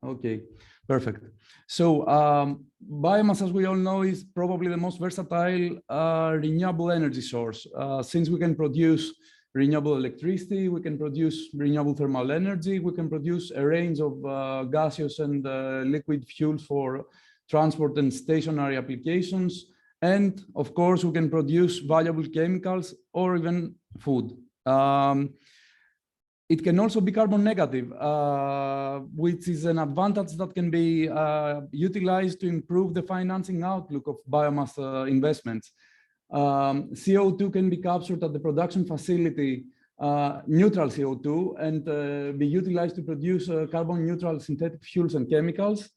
Okay, perfect. So biomass, as we all know, is probably the most versatile renewable energy source, since we can produce renewable electricity, we can produce renewable thermal energy, we can produce a range of gaseous and liquid fuels for transport and stationary applications. And of course, we can produce valuable chemicals or even food. It can also be carbon negative, which is an advantage that can be utilized to improve the financing outlook of biomass investments. CO2 can be captured at the production facility, neutral CO2, and be utilized to produce carbon neutral synthetic fuels and chemicals.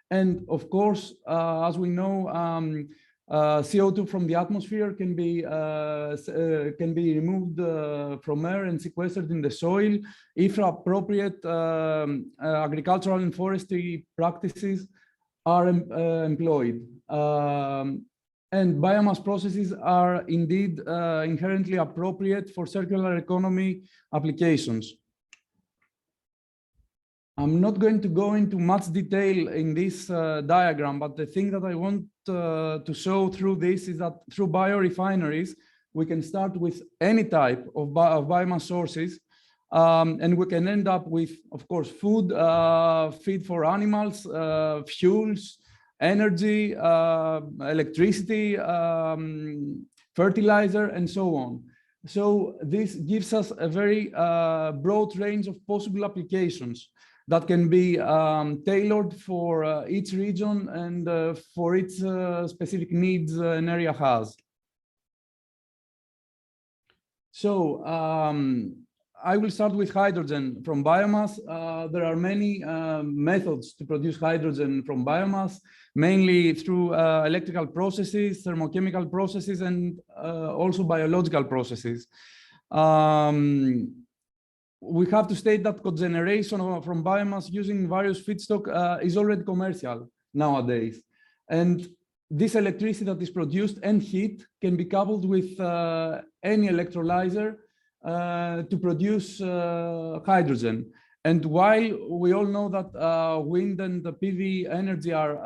And of course, as we know, CO2 from the atmosphere can be removed from air and sequestered in the soil if appropriate agricultural and forestry practices are employed. And biomass processes are indeed inherently appropriate for circular economy applications. I'm not going to go into much detail in this diagram, but the thing that I want to show through this is that through biorefineries, we can start with any type of biomass sources, and we can end up with, of course, food, feed for animals, fuels, energy, electricity, fertilizer, and so on. So this gives us a very broad range of possible applications that can be tailored for each region and for its specific needs an area has. So I will start with hydrogen from biomass. There are many methods to produce hydrogen from biomass, mainly through electrical processes, thermochemical processes, and also biological processes. We have to state that cogeneration from biomass using various feedstock is already commercial nowadays. And this electricity that is produced and heat can be coupled with any electrolyzer to produce hydrogen. And while we all know that wind and the PV energy are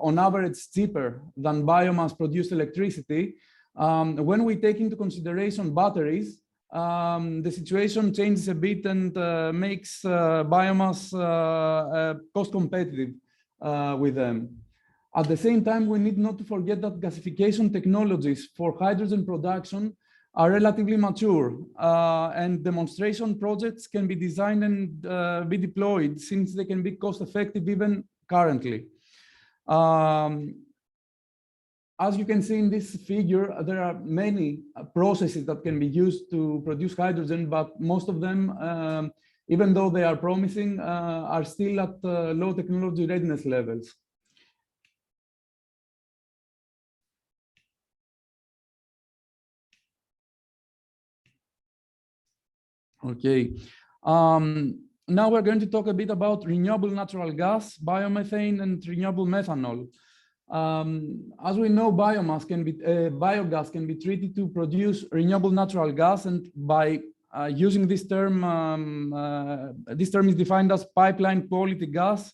on average cheaper than biomass produced electricity, when we take into consideration batteries, the situation changes a bit and makes biomass cost competitive with them. At the same time, we need not to forget that gasification technologies for hydrogen production are relatively mature, and demonstration projects can be designed and be deployed since they can be cost effective even currently. As you can see in this figure, there are many processes that can be used to produce hydrogen, but most of them, even though they are promising, are still at low technology readiness levels. Okay. Now we're going to talk a bit about renewable natural gas, biomethane, and renewable methanol. As we know, biogas can be treated to produce renewable natural gas, and by using this term is defined as pipeline quality gas,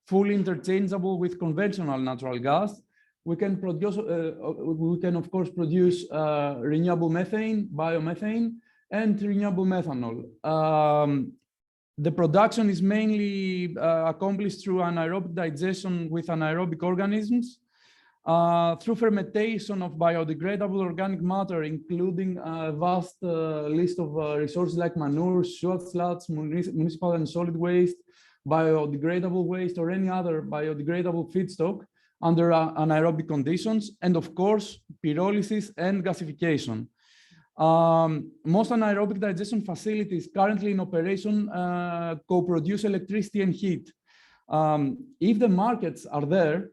fully interchangeable with conventional natural gas. We can of course produce renewable methane, biomethane, and renewable methanol. The production is mainly accomplished through anaerobic digestion with anaerobic organisms, through fermentation of biodegradable organic matter, including a vast list of resources like manure, sewage sludge, municipal and solid waste, biodegradable waste, or any other biodegradable feedstock under anaerobic conditions, and of course, pyrolysis and gasification. Most anaerobic digestion facilities currently in operation co-produce electricity and heat. If the markets are there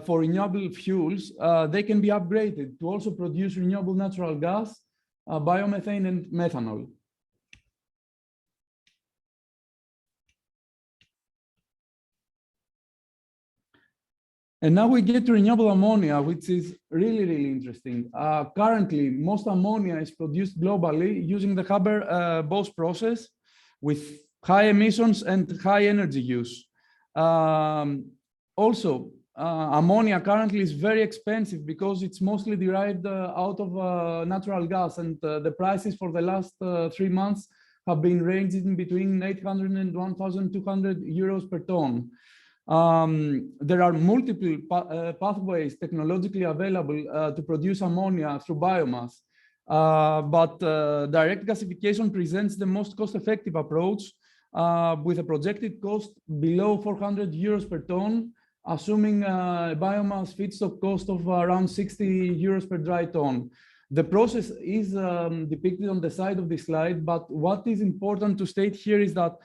for renewable fuels, they can be upgraded to also produce renewable natural gas, biomethane, and methanol. And now we get to renewable ammonia, which is really, really interesting. Currently, most ammonia is produced globally using the Haber-Bosch process with high emissions and high energy use. Also, ammonia currently is very expensive because it's mostly derived out of natural gas, and the prices for the last 3 months have been ranging between 800 and 1,200 euros per ton. There are multiple pathways technologically available to produce ammonia through biomass, but direct gasification presents the most cost-effective approach with a projected cost below 400 euros per ton, assuming a biomass feedstock cost of around 60 euros per dry ton. The process is depicted on the side of the slide, but what is important to state here is that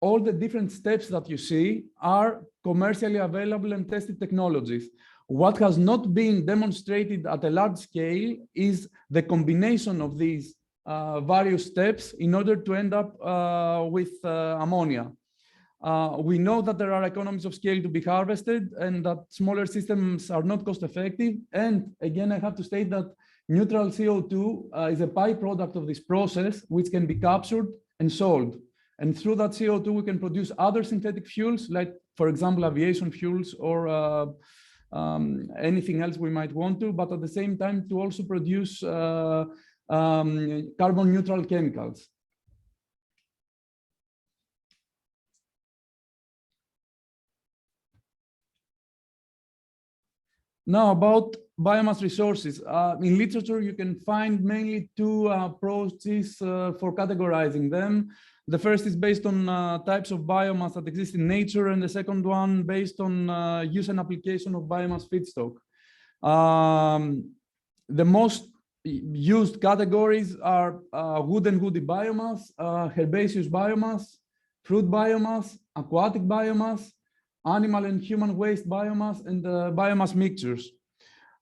all the different steps that you see are commercially available and tested technologies. What has not been demonstrated at a large scale is the combination of these various steps in order to end up with ammonia. We know that there are economies of scale to be harvested and that smaller systems are not cost effective. And again, I have to state that neutral CO2 is a byproduct of this process, which can be captured and sold. And through that CO2, we can produce other synthetic fuels, like, for example, aviation fuels or anything else we might want to, but at the same time, to also produce carbon neutral chemicals. Now, about biomass resources. In literature, you can find mainly 2 approaches for categorizing them. The first is based on types of biomass that exist in nature, and the second one based on use and application of biomass feedstock. The most used categories are wood and woody biomass, herbaceous biomass, fruit biomass, aquatic biomass, animal and human waste biomass, and biomass mixtures.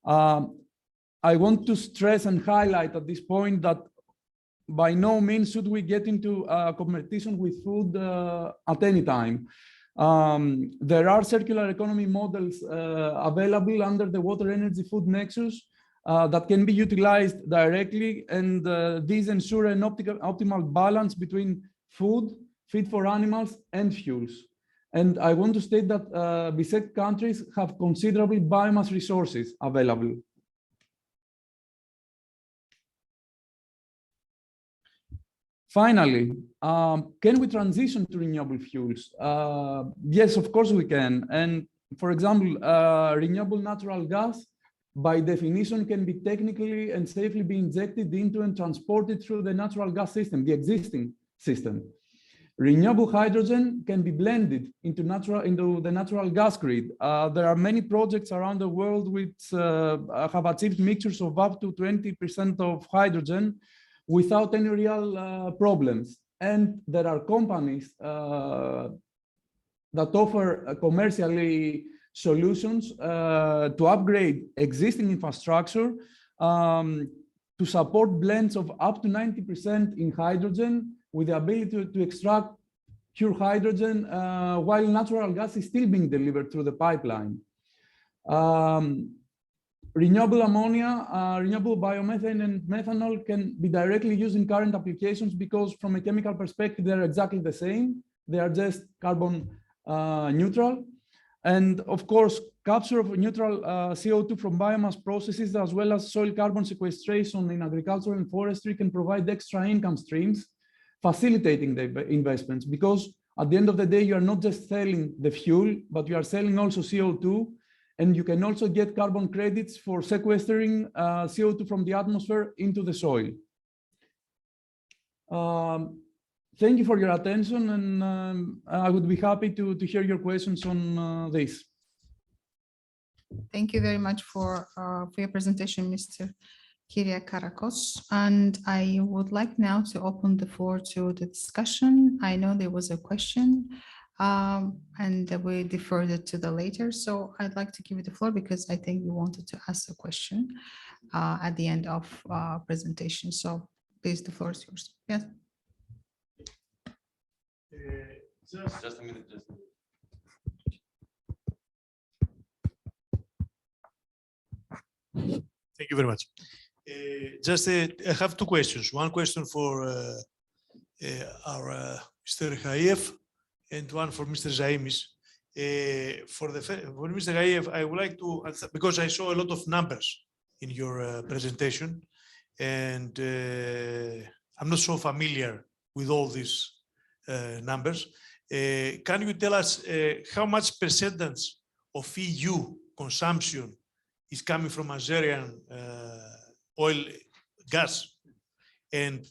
I want to stress and highlight at this point that by no means should we get into competition with food at any time. There are circular economy models available under the water energy food nexus that can be utilized directly, and these ensure an optimal balance between food, feed for animals, and fuels. And I want to state that beset countries have considerable biomass resources available. Finally, can we transition to renewable fuels? Yes, of course we can. And for example, renewable natural gas, by definition, can be technically and safely be injected into and transported through the natural gas system, the existing system. Renewable hydrogen can be blended into the natural gas grid. There are many projects around the world which have achieved mixtures of up to 20% of hydrogen without any real problems. And there are companies that offer commercially solutions to upgrade existing infrastructure to support blends of up to 90% in hydrogen, with the ability to extract pure hydrogen while natural gas is still being delivered through the pipeline. renewable ammonia, renewable biomethane, and methanol can be directly used in current applications because from a chemical perspective, they're exactly the same. They are just carbon neutral. And of course, capture of neutral CO2 from biomass processes, as well as soil carbon sequestration in agriculture and forestry, can provide extra income streams, facilitating the investments. Because at the end of the day, you are not just selling the fuel, but you are selling also CO2. And you can also get carbon credits for sequestering CO2 from the atmosphere into the soil. Thank you for your attention, and I would be happy to hear your questions on this. Thank you very much for your presentation, Mr. Kyriakarakos. And I would like now to open the floor to the discussion. I know there was a question and we deferred it to the later. So I'd like to give you the floor because I think you wanted to ask a question at the end of presentation. So please, the floor is yours. Yes. Just a minute. Thank you very much. I have two questions. One question for our Mr. Hayev and one for Mr. Zaimis. For Mr. Hayev, I would like to answer, because I saw a lot of numbers in your presentation, and I'm not so familiar with all these numbers. Can you tell us how much percentage of EU consumption is coming from Azerian oil, gas, and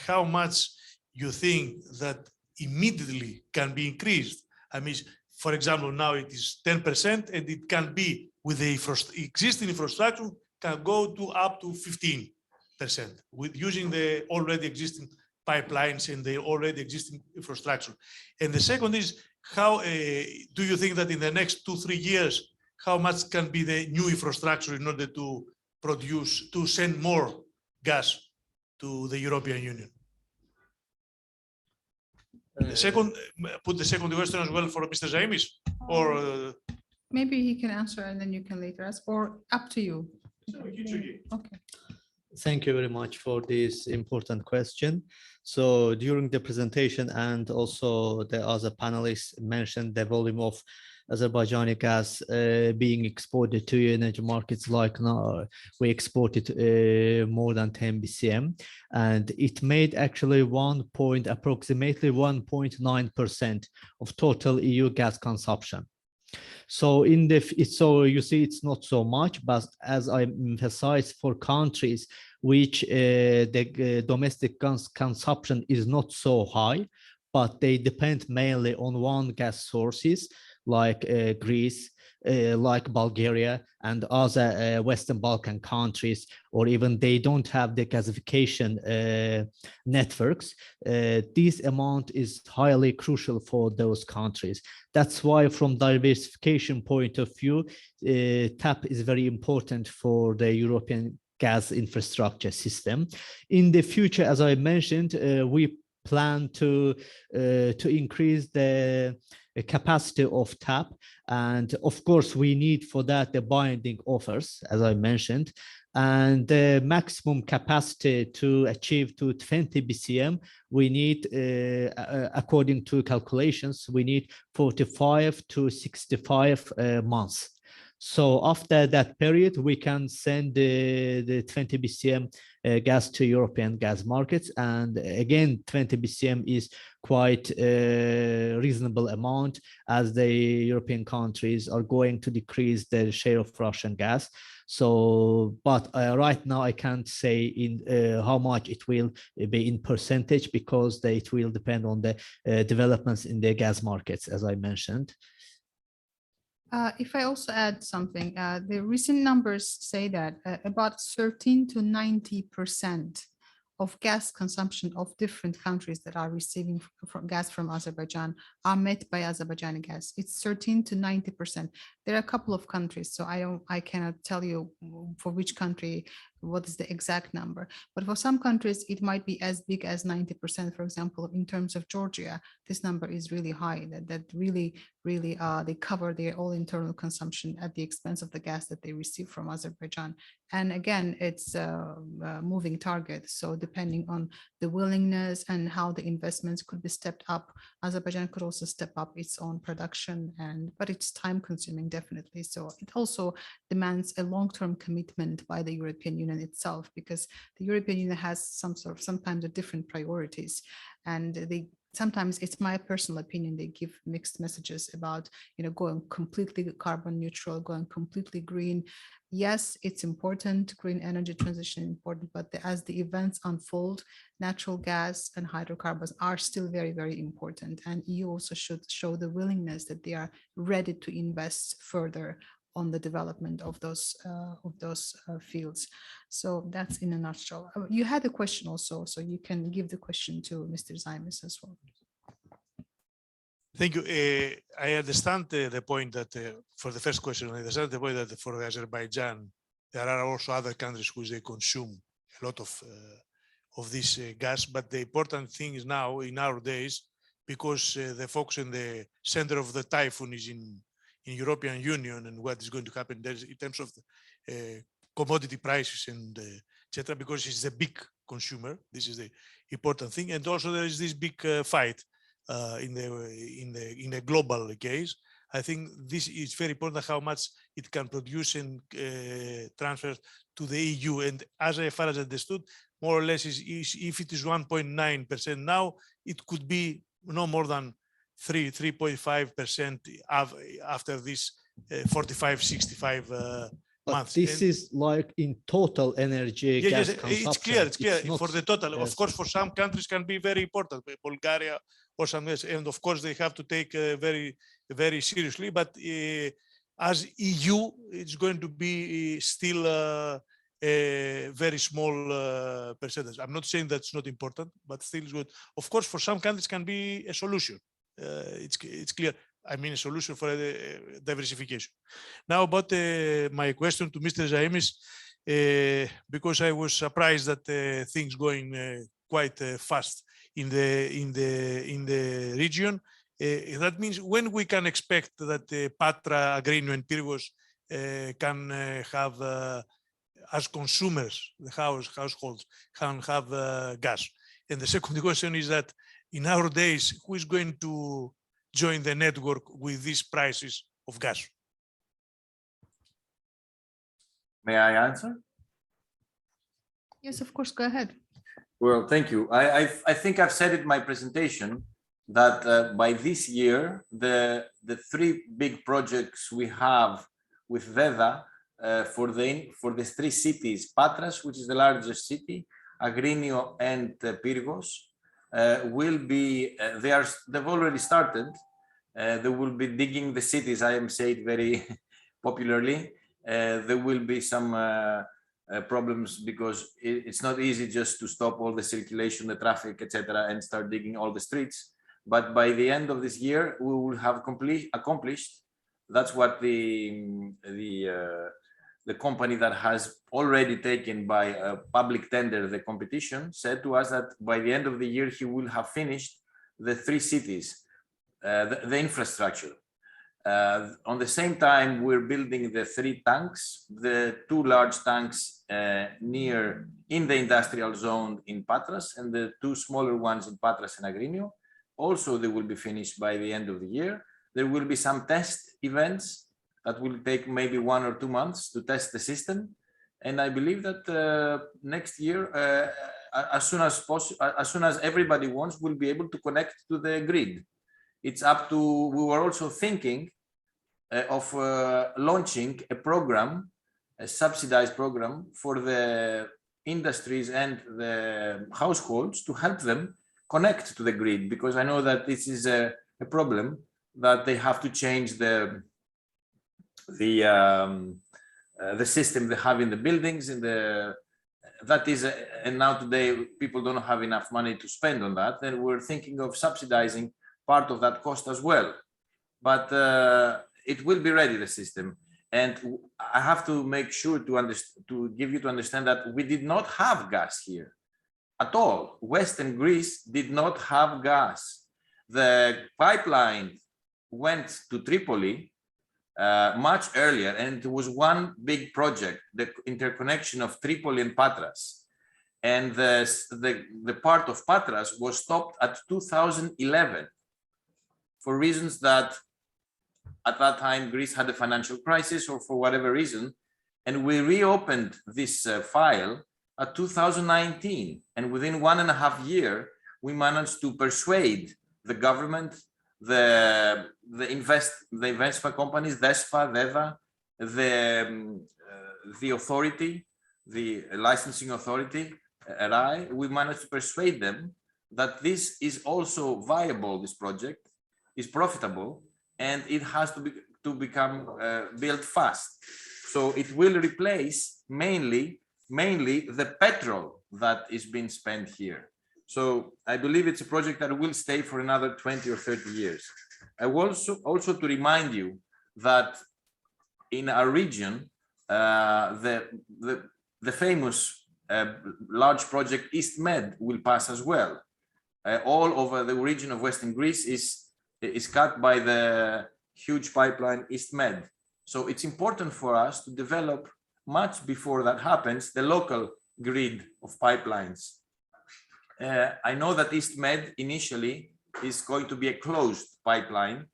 how much you think that immediately can be increased? I mean, for example, now it is 10%, and it can be with the existing infrastructure can go to up to 15% with using the already existing pipelines and the already existing infrastructure. And the second is, how do you think that in the next 2-3 years, how much can be the new infrastructure in order to produce, to send more gas to the European Union? The second, put the second question as well for Mr. Zaimis, or maybe he can answer and then you can later ask, or up to you. Okay. Thank you very much for this important question. So during the presentation and also the other panelists mentioned the volume of Azerbaijani gas being exported to energy markets. Like now we exported more than 10 BCM, and it made actually approximately 1.9% of total EU gas consumption. So so you see, it's not so much, but as I emphasized, for countries which the domestic gas consumption is not so high, but they depend mainly on one gas sources, like Greece, like Bulgaria and other Western Balkan countries, or even they don't have the gasification networks, this amount is highly crucial for those countries. That's why from diversification point of view, TAP is very important for the European gas infrastructure system. In the future, as I mentioned, we plan to increase the capacity of TAP, and of course we need for that the binding offers, as I mentioned, and the maximum capacity to achieve to 20 BCM, we need, according to calculations, we need 45 to 65 months. So after that period, we can send the 20 BCM gas to European gas markets. And again, 20 BCM is quite a reasonable amount, as the European countries are going to decrease their share of Russian gas. So, but right now I can't say in how much it will be in percentage, because it will depend on the developments in the gas markets, as I mentioned. If I also add something, the recent numbers say that about 13 to 90% of gas consumption of different countries that are receiving gas from Azerbaijan are met by Azerbaijani gas. It's 13 to 90%. There are a couple of countries, so I cannot tell you for which country what is the exact number. But for some countries, it might be as big as 90%. For example, in terms of Georgia, this number is really high, that really they cover their all internal consumption at the expense of the gas that they receive from Azerbaijan. And again, it's a moving target. So depending on the willingness and how the investments could be stepped up, Azerbaijan could also step up its own production, but it's time consuming, definitely. So it also demands a long-term commitment by the European Union itself, because the European Union has sometimes different priorities, and sometimes, it's my personal opinion, they give mixed messages about, going completely carbon neutral, going completely green. Yes, it's important, green energy transition important, but as the events unfold, natural gas and hydrocarbons are still very, very important. And EU also should show the willingness that they are ready to invest further on the development of those fields. So that's in a nutshell. You had a question also, so you can give the question to Mr. Zaimis as well. Thank you. I understand the point that for the first question, I understand the point that for Azerbaijan, there are also other countries which they consume a lot of this gas. But the important thing is now, in our days, because the focus in the center of the typhoon is in European Union, and what is going to happen there in terms of the, commodity prices and etc., because it's a big consumer. This is the important thing, and also there is this big fight in a global case. I think this is very important, how much it can produce and transfer to the EU. And as far as I understood, more or less, if it is 1.9% now, it could be no more than 3.5% after this 45, 65 months. This is like in total energy gas consumption. It's clear. It's clear not, for the total. Of course, for some countries can be very important, Bulgaria or some else, and of course they have to take very, very seriously. But as EU, it's going to be still a very small percentage. I'm not saying that's not important, but still good. Of course, for some countries can be a solution. It's clear. I mean, a solution for diversification. Now, about my question to Mr. Zaimis, because I was surprised that things going quite fast in the region. That means when we can expect that Patra, Agrinio, and Pyrgos can have as consumers, the households can have gas. And the second question is that in our days, who is going to join the network with these prices of gas? May I answer? Yes, of course, go ahead. Well, thank you. I think I've said it in my presentation that by this year, the three big projects we have with VEDA for the three cities, Patras, which is the largest city, Agrinio, and Pyrgos, will be, they've already started. They will be digging the cities, I am saying very popularly. There will be some problems because it's not easy just to stop all the circulation, the traffic, etc., and start digging all the streets. But by the end of this year, we will have accomplished. That's what the company that has already taken by a public tender the competition said to us that by the end of the year, he will have finished the three cities, the infrastructure. On the same time, we're building the three tanks, the two large tanks in the industrial zone in Patras, and the two smaller ones in Patras and Agrinio. Also, they will be finished by the end of the year. There will be some test events that will take maybe 1 or 2 months to test the system. And I believe that next year, as soon as everybody wants, we'll be able to connect to the grid. It's up to, we were also thinking of launching a program, a subsidized program for the industries and the households to help them connect to the grid, because I know that this is a problem that they have to change the system they have in the buildings, and now today people don't have enough money to spend on that. Then we're thinking of subsidizing part of that cost as well. But it will be ready, the system. And I have to make sure to give you to understand that we did not have gas here at all. Western Greece did not have gas. The pipeline went to Tripoli much earlier, and it was one big project, the interconnection of Tripoli and Patras. And the part of Patras was stopped at 2011 for reasons that at that time Greece had a financial crisis or for whatever reason. And we reopened this file at 2019. And within 1.5 years, we managed to persuade the government, the investment companies, DESFA, DEVA, the authority, the licensing authority, RAI, we managed to persuade them that this is also viable, this project is profitable, and it has to become built fast. So it will replace mainly the petrol that is being spent here. So I believe it's a project that will stay for another 20 or 30 years. I also to remind you that in our region, the famous large project EastMed will pass as well. All over the region of Western Greece is cut by the huge pipeline EastMed. So it's important for us to develop much before that happens, the local grid of pipelines. I know that EastMed initially is going to be a closed pipeline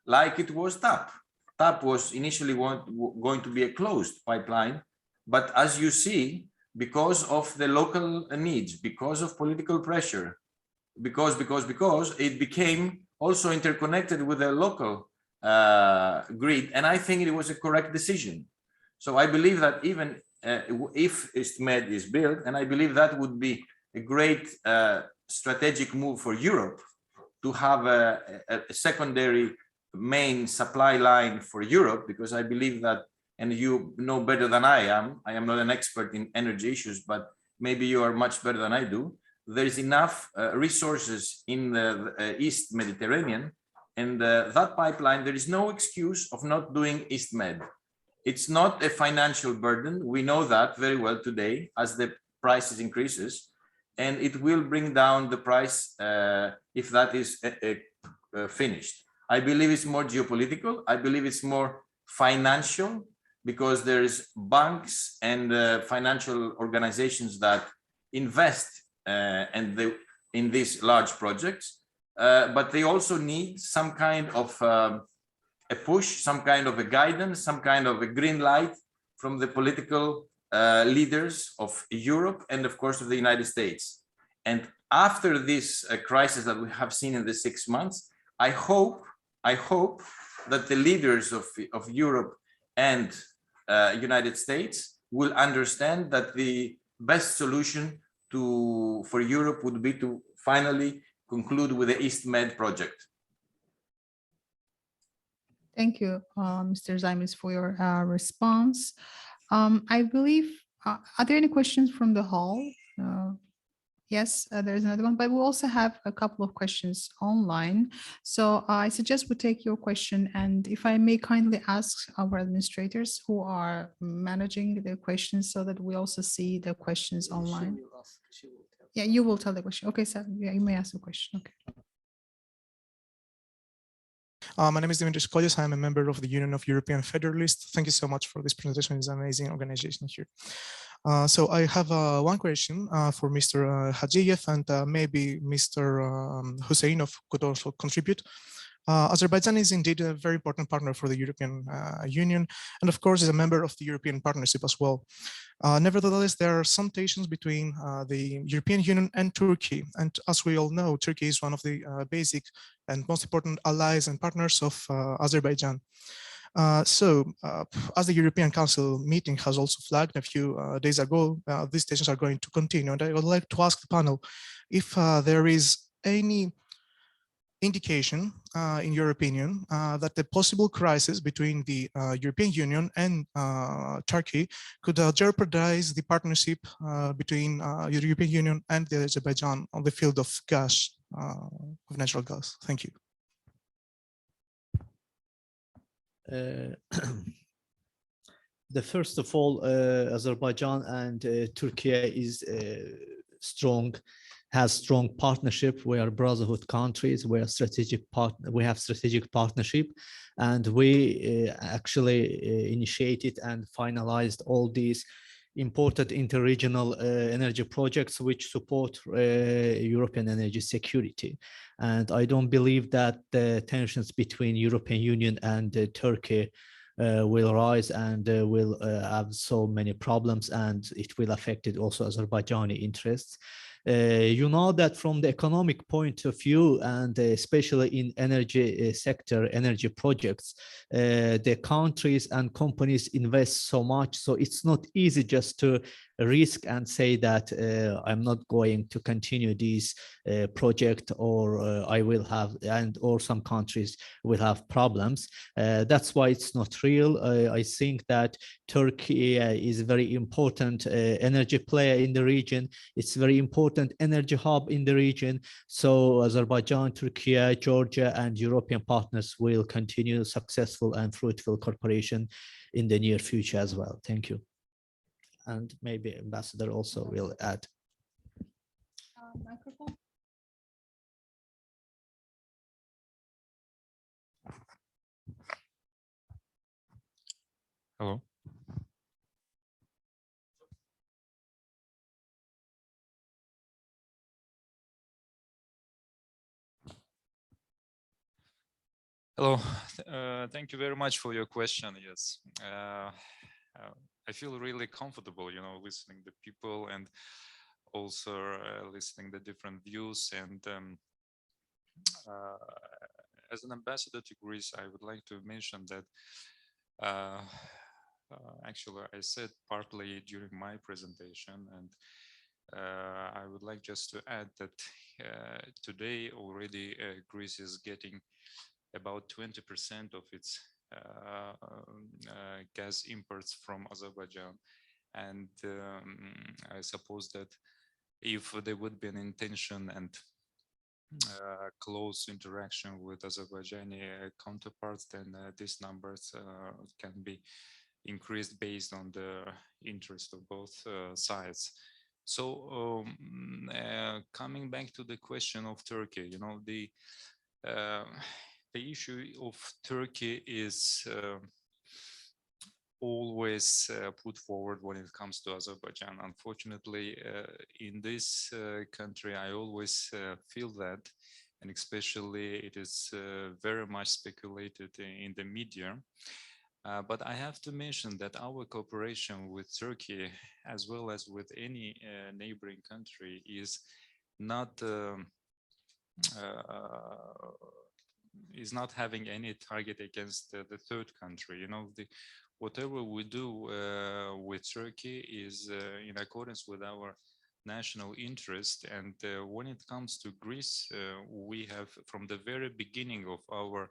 like it was TAP. TAP was initially going to be a closed pipeline, but as you see, because of the local needs, because of political pressure, because it became also interconnected with the local grid, and I think it was a correct decision. So I believe that even if EastMed is built, and I believe that would be a great strategic move for Europe to have a secondary main supply line for Europe, because I believe that, and you know better than I am not an expert in energy issues, but maybe you are much better than I do. There is enough resources in the East Mediterranean, and that pipeline, there is no excuse of not doing EastMed. It's not a financial burden. We know that very well today as the prices increases, and it will bring down the price if that is finished. I believe it's more geopolitical. I believe it's more financial, because there is banks and financial organizations that invest in these large projects, but they also need some kind of a push, some kind of a guidance, some kind of a green light from the political leaders of Europe and of course of the United States. And after this crisis that we have seen in the 6 months, I hope that the leaders of Europe and United States will understand that the best solution for Europe would be to finally conclude with the EastMed project. Thank you, Mr. Zaimis, for your response. I believe, are there any questions from the hall? Yes, there's another one, but we also have a couple of questions online. So I suggest we take your question, and if I may kindly ask our administrators who are managing the questions so that we also see the questions online. Yeah, you will tell the question. Okay, so yeah, you may ask the question. Okay. My name is Dimitris Kolias. I'm a member of the Union of European Federalists. Thank you so much for this presentation. It's an amazing organization here. So I have one question for Mr. Hadziev, and maybe Mr. Husseinov could also contribute. Azerbaijan is indeed a very important partner for the European Union, and of course is a member of the European Partnership as well. Nevertheless, there are some tensions between the European Union and Turkey. And as we all know, Turkey is one of the basic and most important allies and partners of Azerbaijan. As the European Council meeting has also flagged a few days ago, these tensions are going to continue. And I would like to ask the panel if there is any indication, in your opinion, that the possible crisis between the European Union and Turkey could jeopardize the partnership between the European Union and the Azerbaijan on the field of gas, of natural gas. Thank you. The first of all, Azerbaijan and Turkey is strong, has strong partnership. We are brotherhood countries. We are strategic partner. We have strategic partnership, and we actually initiated and finalized all these important interregional energy projects which support European energy security. And I don't believe that the tensions between European Union and Turkey will rise and will have so many problems, and it will affect it also Azerbaijani interests. You know that from the economic point of view, and especially in energy sector, energy projects, the countries and companies invest so much, so it's not easy just to risk and say that I'm not going to continue this project, or I will have, and or some countries will have problems. That's why it's not real. I think that Turkey is a very important energy player in the region. It's very important energy hub in the region. So Azerbaijan, Turkey, Georgia, and European partners will continue successful and fruitful cooperation in the near future as well. Thank you. And maybe Ambassador also will add. Microphone. Hello. Hello, thank you very much for your question. Yes, I feel really comfortable, you know, listening to people and also listening to different views. And as an ambassador to Greece, I would like to mention that actually I said partly during my presentation, and I would like just to add that today already Greece is getting about 20% of its gas imports from Azerbaijan. And I suppose that if there would be an intention and close interaction with Azerbaijani counterparts, then these numbers can be increased based on the interest of both sides. So coming back to the question of Turkey, you know, the issue of Turkey is always put forward when it comes to Azerbaijan. Unfortunately, in this country, I always feel that, and especially it is very much speculated in the media. But I have to mention that our cooperation with Turkey, as well as with any neighboring country, is not having any target against the third country. You know, whatever we do with Turkey is in accordance with our national interest. And when it comes to Greece, we have, from the very beginning of our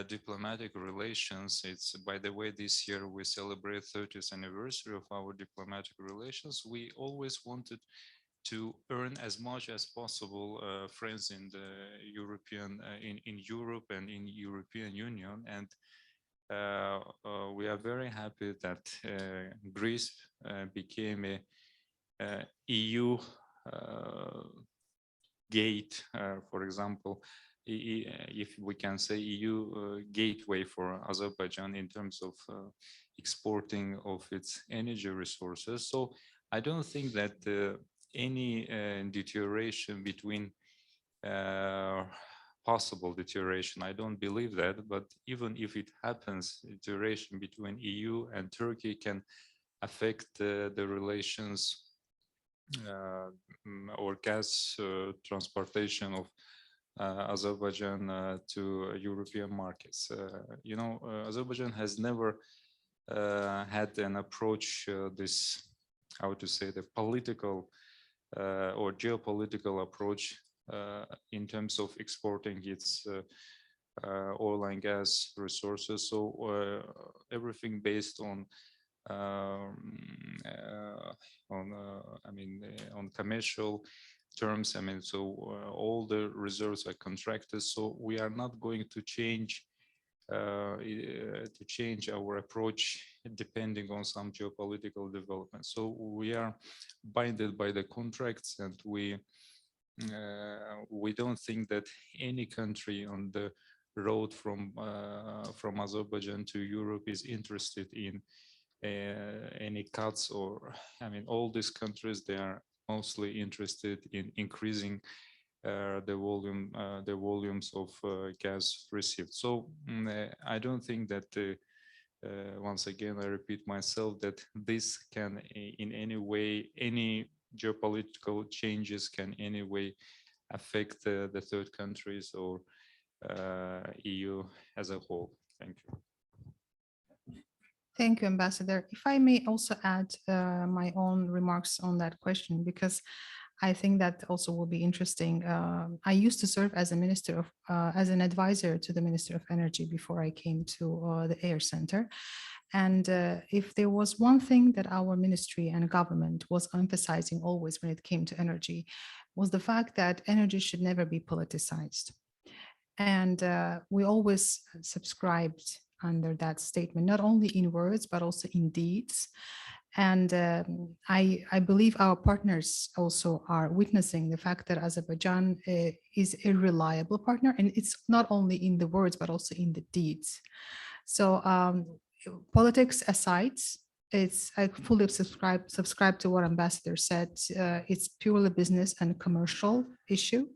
diplomatic relations, it's, by the way, this year we celebrate 30th anniversary of our diplomatic relations. We always wanted to earn as much as possible friends in the European, in Europe and in European Union. And we are very happy that Greece became a EU gate, for example, if we can say EU gateway for Azerbaijan in terms of exporting of its energy resources. So I don't think that any deterioration between possible deterioration, I don't believe that, but even if it happens, deterioration between EU and Turkey can affect the relations or gas transportation of Azerbaijan to European markets. You know, Azerbaijan has never had an approach, this, how to say, the political or geopolitical approach in terms of exporting its oil and gas resources. So everything based on on commercial terms. I mean, so all the reserves are contracted. So we are not going to change to change our approach depending on some geopolitical developments. So we are binded by the contracts, and we don't think that any country on the road from Azerbaijan to Europe is interested in any cuts, or I mean, all these countries, they are mostly interested in increasing the volumes of gas received. So I don't think that once again, I repeat myself, that this can in any way, any geopolitical changes can in any way affect the third countries or EU as a whole. Thank you. Thank you, Ambassador. If I may also add my own remarks on that question, because I think that also will be interesting. I used to serve as a minister of, as an advisor to the Minister of Energy before I came to the AIR Center. And if there was one thing that our ministry and government was emphasizing always when it came to energy, was the fact that energy should never be politicized. And we always subscribed under that statement, not only in words, but also in deeds. And I believe our partners also are witnessing the fact that Azerbaijan is a reliable partner, and it's not only in the words, but also in the deeds. So politics aside, I fully subscribe to what Ambassador said. It's purely business and commercial issue.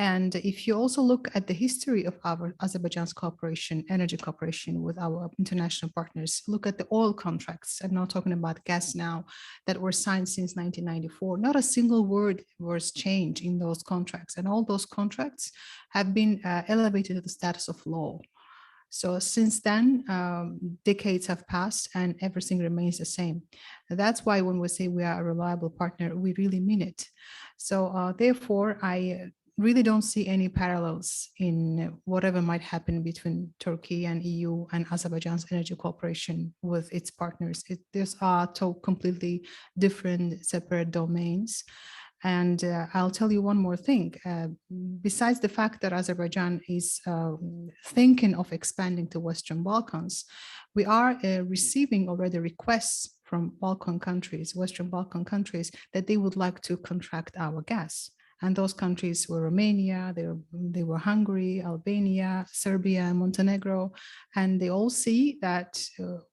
And if you also look at the history of our Azerbaijan's cooperation, energy cooperation with our international partners, look at the oil contracts. I'm not talking about gas now, that were signed since 1994. Not a single word was changed in those contracts. And all those contracts have been elevated to the status of law. So since then, decades have passed and everything remains the same. That's why when we say we are a reliable partner, we really mean it. So therefore, I really don't see any parallels in whatever might happen between Turkey and EU and Azerbaijan's energy cooperation with its partners. These are two completely different, separate domains. And I'll tell you one more thing. Besides the fact that Azerbaijan is thinking of expanding to Western Balkans, we are receiving already requests from Balkan countries, Western Balkan countries, that they would like to contract our gas. And those countries were Romania, they were Hungary, Albania, Serbia, Montenegro, and they all see that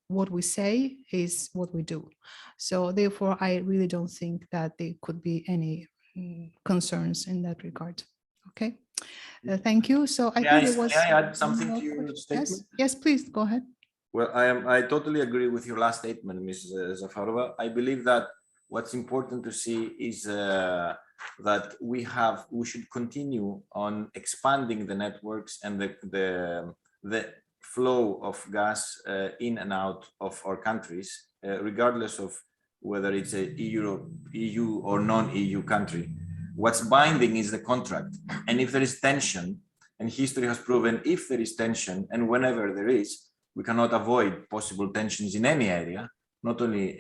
what we say is what we do. So therefore, I really don't think that there could be any concerns in that regard. Okay, thank you. So I think it was. May I add something to your statement? Yes, please go ahead. Well, I totally agree with your last statement, Ms. Zafarova. I believe that what's important to see is that we should continue on expanding the networks and the flow of gas in and out of our countries, regardless of whether it's a EU or non-EU country. What's binding is the contract. And if there is tension, and history has proven if there is tension, and whenever there is, we cannot avoid possible tensions in any area, not only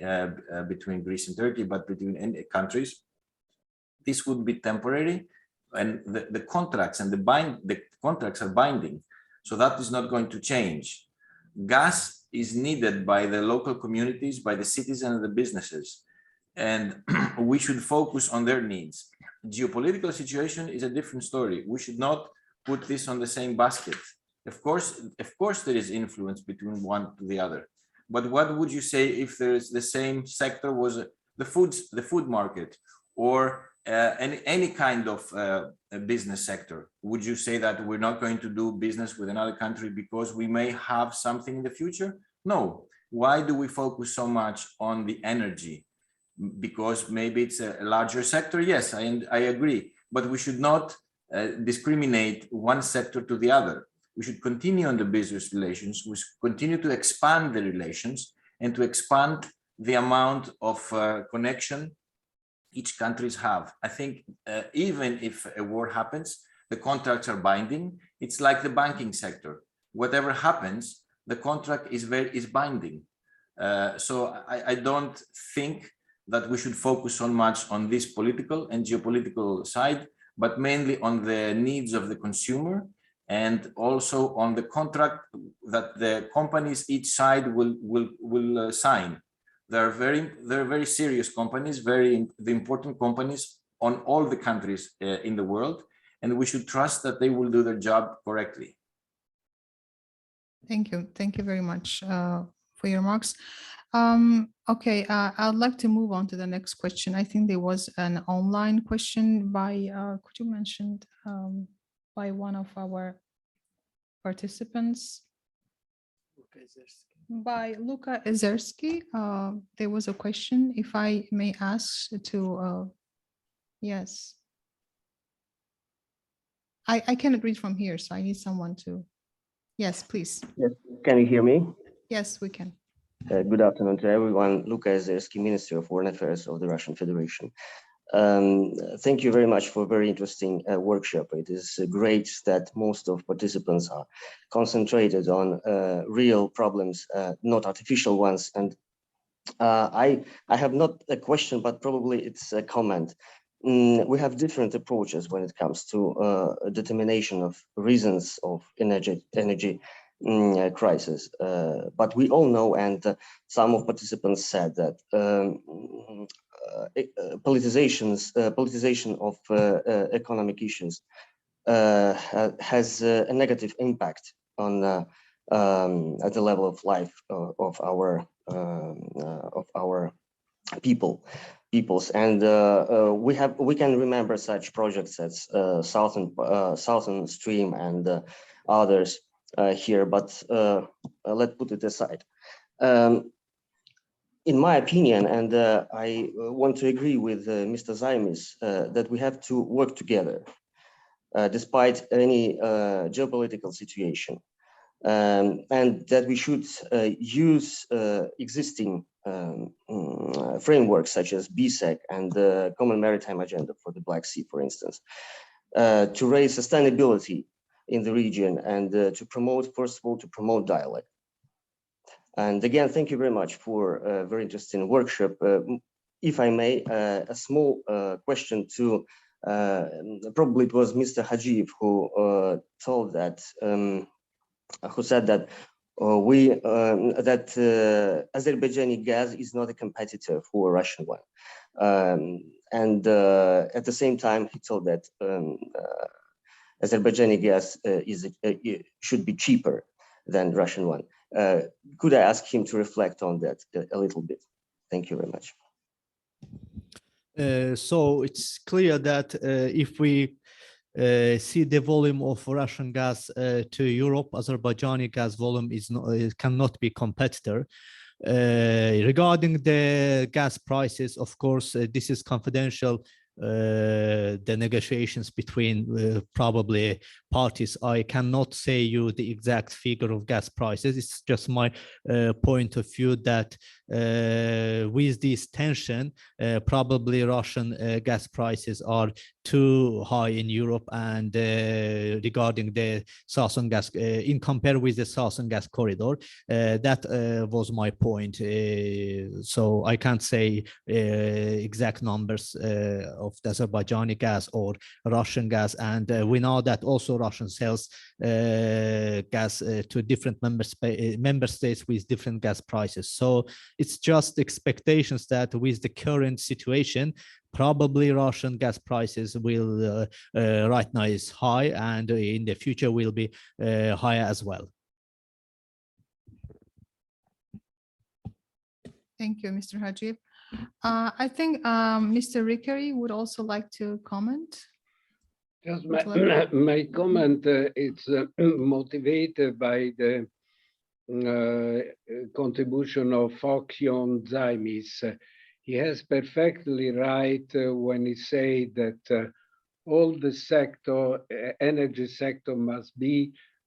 between Greece and Turkey, but between any countries. This would be temporary, and the contracts and the contracts are binding, so that is not going to change. Gas is needed by the local communities, by the citizens and the businesses, and we should focus on their needs. Geopolitical situation is a different story. We should not put this on the same basket. Of course, there is influence between one to the other. But what would you say if there is the same sector was the food market, or any kind of business sector? Would you say that we're not going to do business with another country because we may have something in the future? No. Why do we focus so much on the energy? Because maybe it's a larger sector? Yes, I agree. But we should not discriminate one sector to the other. We should continue on the business relations. We should continue to expand the relations and to expand the amount of connection each countries have. I think even if a war happens, the contracts are binding. It's like the banking sector. Whatever happens, the contract is binding. So I don't think that we should focus so much on this political and geopolitical side, but mainly on the needs of the consumer and also on the contract that the companies, each side will sign. They're very serious companies, the important companies on all the countries in the world, and we should trust that they will do their job correctly. Thank you very much for your remarks. Okay, I'd like to move on to the next question. I think there was an online question by, could you mention, by one of our participants? By Luka Ezerski. There was a question, if I may ask to, yes. I cannot read from here, so I need someone to, yes, please. Yes, can you hear me? Yes, we can. Good afternoon to everyone. Luka Ezerski, Minister of Foreign Affairs of the Russian Federation. Thank you very much for a very interesting workshop. It is great that most of participants are concentrated on real problems, not artificial ones. And I have not a question, but probably it's a comment. We have different approaches when it comes to determination of reasons of energy crisis. But we all know, and some of participants said that politicization of economic issues has a negative impact on at the level of life of our peoples, and we can remember such projects as Southern Stream and others here, but let's put it aside. In my opinion, and I want to agree with Mr. Zaimis, that we have to work together despite any geopolitical situation, and that we should use existing frameworks such as BSEC and the Common Maritime Agenda for the Black Sea, for instance, to raise sustainability in the region and to promote, first of all, to promote dialogue. And again, thank you very much for a very interesting workshop. If I may, a small question to, probably it was Mr. Hajiev who told that, who said that Azerbaijani gas is not a competitor for Russian one. And at the same time, he told that Azerbaijani gas should be cheaper than Russian one. Could I ask him to reflect on that a little bit? Thank you very much. So it's clear that if we see the volume of Russian gas to Europe, Azerbaijani gas volume cannot be competitor. Regarding the gas prices, of course, this is confidential. The negotiations between probably parties. I cannot say you the exact figure of gas prices. It's just my point of view that with this tension, probably Russian gas prices are too high in Europe, and regarding the Southern gas, in compare with the Southern gas corridor, that was my point. So I can't say exact numbers of the Azerbaijani gas or Russian gas, and we know that also Russian sells gas to different member states with different gas prices. So it's just expectations that with the current situation, probably Russian gas prices will right now is high, and in the future will be higher as well. Thank you, Mr. Hajiev. I think Mr. Rickery would also like to comment. Just my comment is motivated by the contribution of Fokion Zaimis. He has perfectly right when he say that all the sector, energy sector must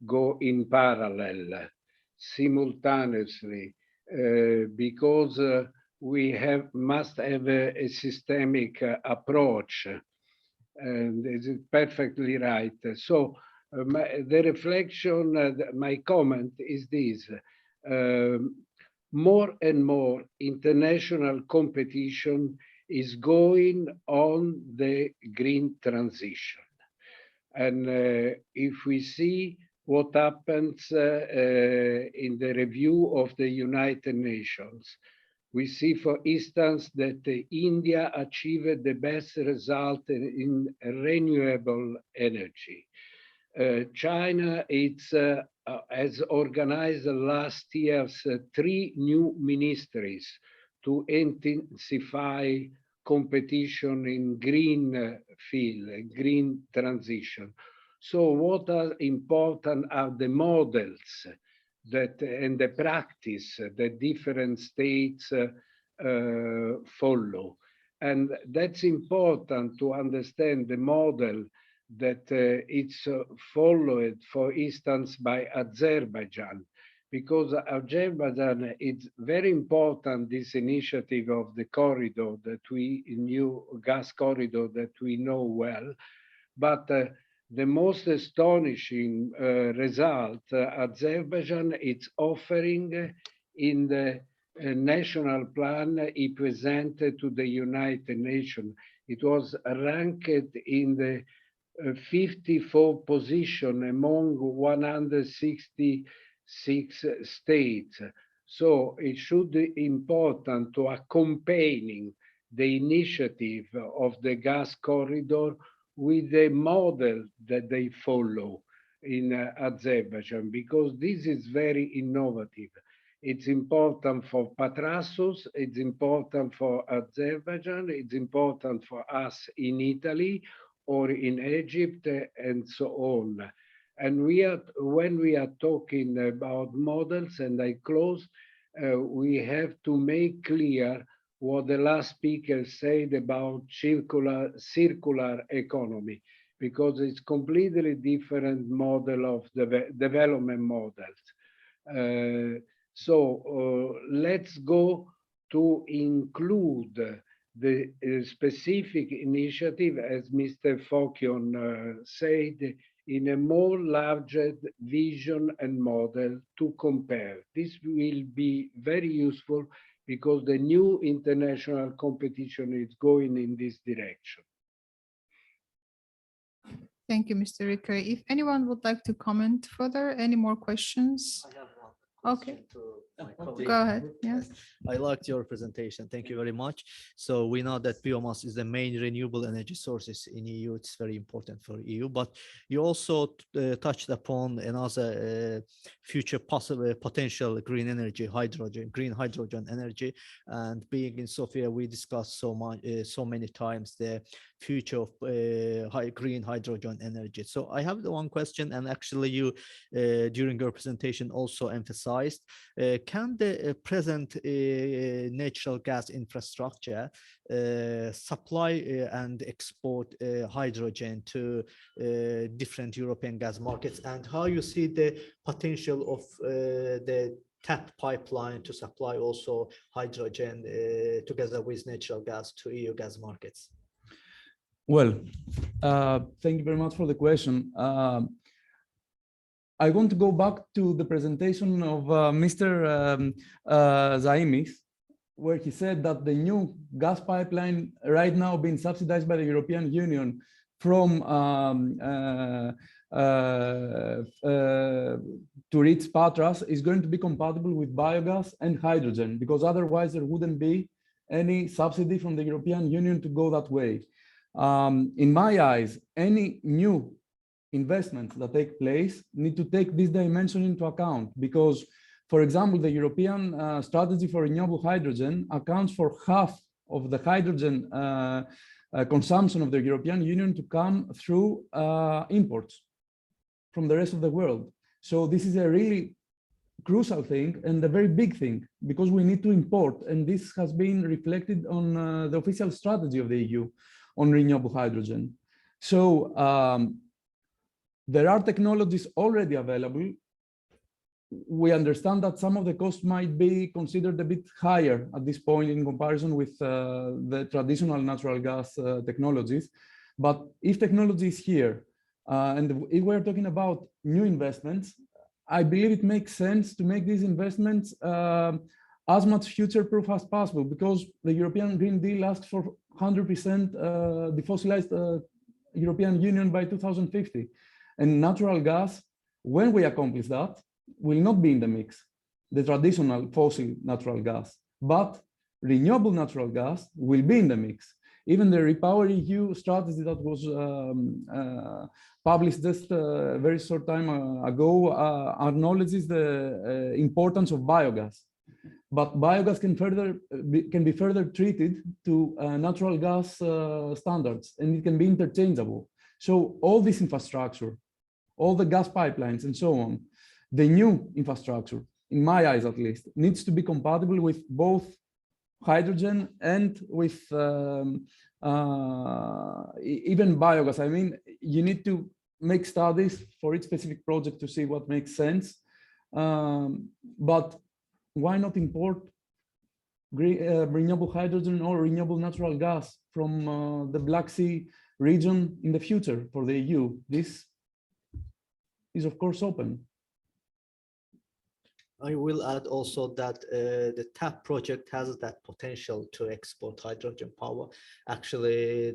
go in parallel, simultaneously, because we must have a systemic approach, and this is perfectly right. So the reflection, my comment is this: more and more international competition is going on the green transition. And if we see what happens in the review of the United Nations, we see, for instance, that India achieved the best result in renewable energy. China has organized last year 3 new ministries to intensify competition in green field, green transition. So what are important are the models that and the practice that different states follow. And that's important to understand the model that it's followed, for instance, by Azerbaijan, because Azerbaijan, it's very important, this initiative of the corridor that new gas corridor that we know well, but the most astonishing result Azerbaijan is offering in the national plan he presented to the United Nations. It was ranked in the 54th position among 166 states. So it should be important to accompanying the initiative of the gas corridor with the model that they follow in Azerbaijan, because this is very innovative. It's important for Patrasos, it's important for Azerbaijan, it's important for us in Italy or in Egypt and so on. And when we are talking about models, and I close, we have to make clear what the last speaker said about circular economy, because it's completely different model of development models. Let's go to include the specific initiative, as Mr. Fokion said, in a more larger vision and model to compare. This will be very useful because the new international competition is going in this direction. Thank you, Mr. Ricker. If anyone would like to comment further, any more questions? Okay. Go ahead. Yes. I liked your presentation. Thank you very much. So we know that biomass is the main renewable energy sources in EU. It's very important for EU, but you also touched upon another future possible potential green energy, green hydrogen energy. And being in Sofia, we discussed so many times the future of green hydrogen energy. So I have the one question, and actually you during your presentation also emphasized, can the present natural gas infrastructure supply and export hydrogen to different European gas markets, and how you see the potential of the TAP pipeline to supply also hydrogen together with natural gas to EU gas markets? Well, thank you very much for the question. I want to go back to the presentation of Mr. Zaimis, where he said that the new gas pipeline right now being subsidized by the European Union from to reach Patras is going to be compatible with biogas and hydrogen, because otherwise there wouldn't be any subsidy from the European Union to go that way. In my eyes, any new investments that take place need to take this dimension into account, because, for example, the European strategy for renewable hydrogen accounts for half of the hydrogen consumption of the European Union to come through imports from the rest of the world. So this is a really crucial thing and a very big thing, because we need to import, and this has been reflected on the official strategy of the EU on renewable hydrogen. So there are technologies already available. We understand that some of the costs might be considered a bit higher at this point in comparison with the traditional natural gas technologies. But if technology is here, and if we're talking about new investments, I believe it makes sense to make these investments as much future-proof as possible, because the European Green Deal asks for 100% defossilized European Union by 2050. And natural gas, when we accomplish that, will not be in the mix, the traditional fossil natural gas, but renewable natural gas will be in the mix. Even the Repower EU strategy that was published just a very short time ago acknowledges the importance of biogas. But biogas can be further treated to natural gas standards, and it can be interchangeable. So all this infrastructure, all the gas pipelines and so on, the new infrastructure, in my eyes at least, needs to be compatible with both hydrogen and with even biogas. I mean, you need to make studies for each specific project to see what makes sense. But why not import renewable hydrogen or renewable natural gas from the Black Sea region in the future for the EU? This is, of course, open. I will add also that the TAP project has that potential to export hydrogen power. Actually,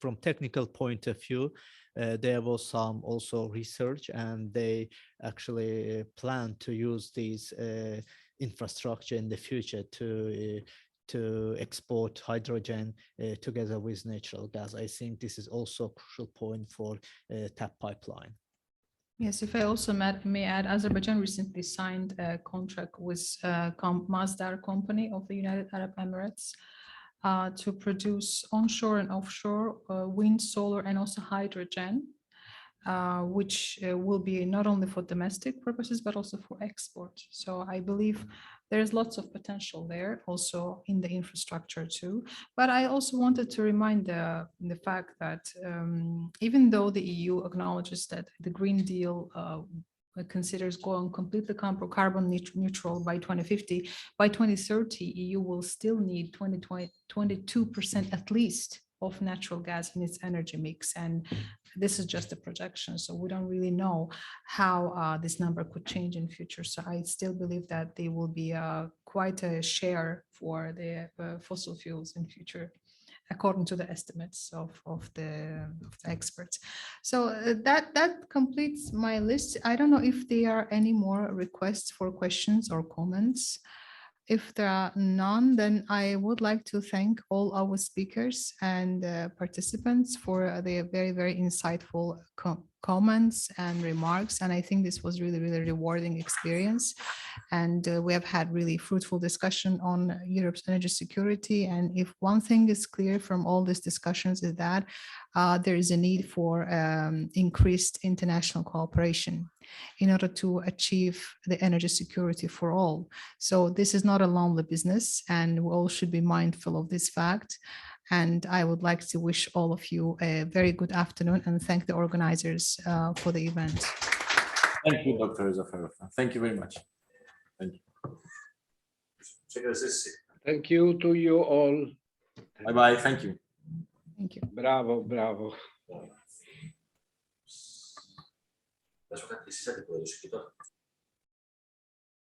from technical point of view, there was some also research, and they actually plan to use these infrastructure in the future to export hydrogen together with natural gas. I think this is also a crucial point for TAP pipeline. Yes, if I also may add, Azerbaijan recently signed a contract with Masdar company of the United Arab Emirates to produce onshore and offshore wind, solar, and also hydrogen, which will be not only for domestic purposes, but also for export. So I believe there's lots of potential there also in the infrastructure too. But I also wanted to remind the fact that even though the EU acknowledges that the Green Deal considers going completely carbon neutral by 2050, by 2030, EU will still need 22% at least of natural gas in its energy mix. And this is just a projection, so we don't really know how this number could change in future. So I still believe that there will be quite a share for the fossil fuels in future, according to the estimates of the experts. So that completes my list. I don't know if there are any more requests for questions or comments. If there are none, then I would like to thank all our speakers and participants for their very, very insightful comments and remarks. And I think this was really, really rewarding experience. And we have had really fruitful discussion on Europe's energy security. And if one thing is clear from all these discussions is that there is a need for increased international cooperation in order to achieve the energy security for all. So this is not a lonely business, and we all should be mindful of this fact. And I would like to wish all of you a very good afternoon and thank the organizers for the event. Thank you, Dr. Zafarova. Thank you very much. Thank you. Thank you to you all. Bye-bye. Thank you. Thank you. Bravo, bravo. Θα σου κάτι εσύ αντιπρόεδρος και τώρα.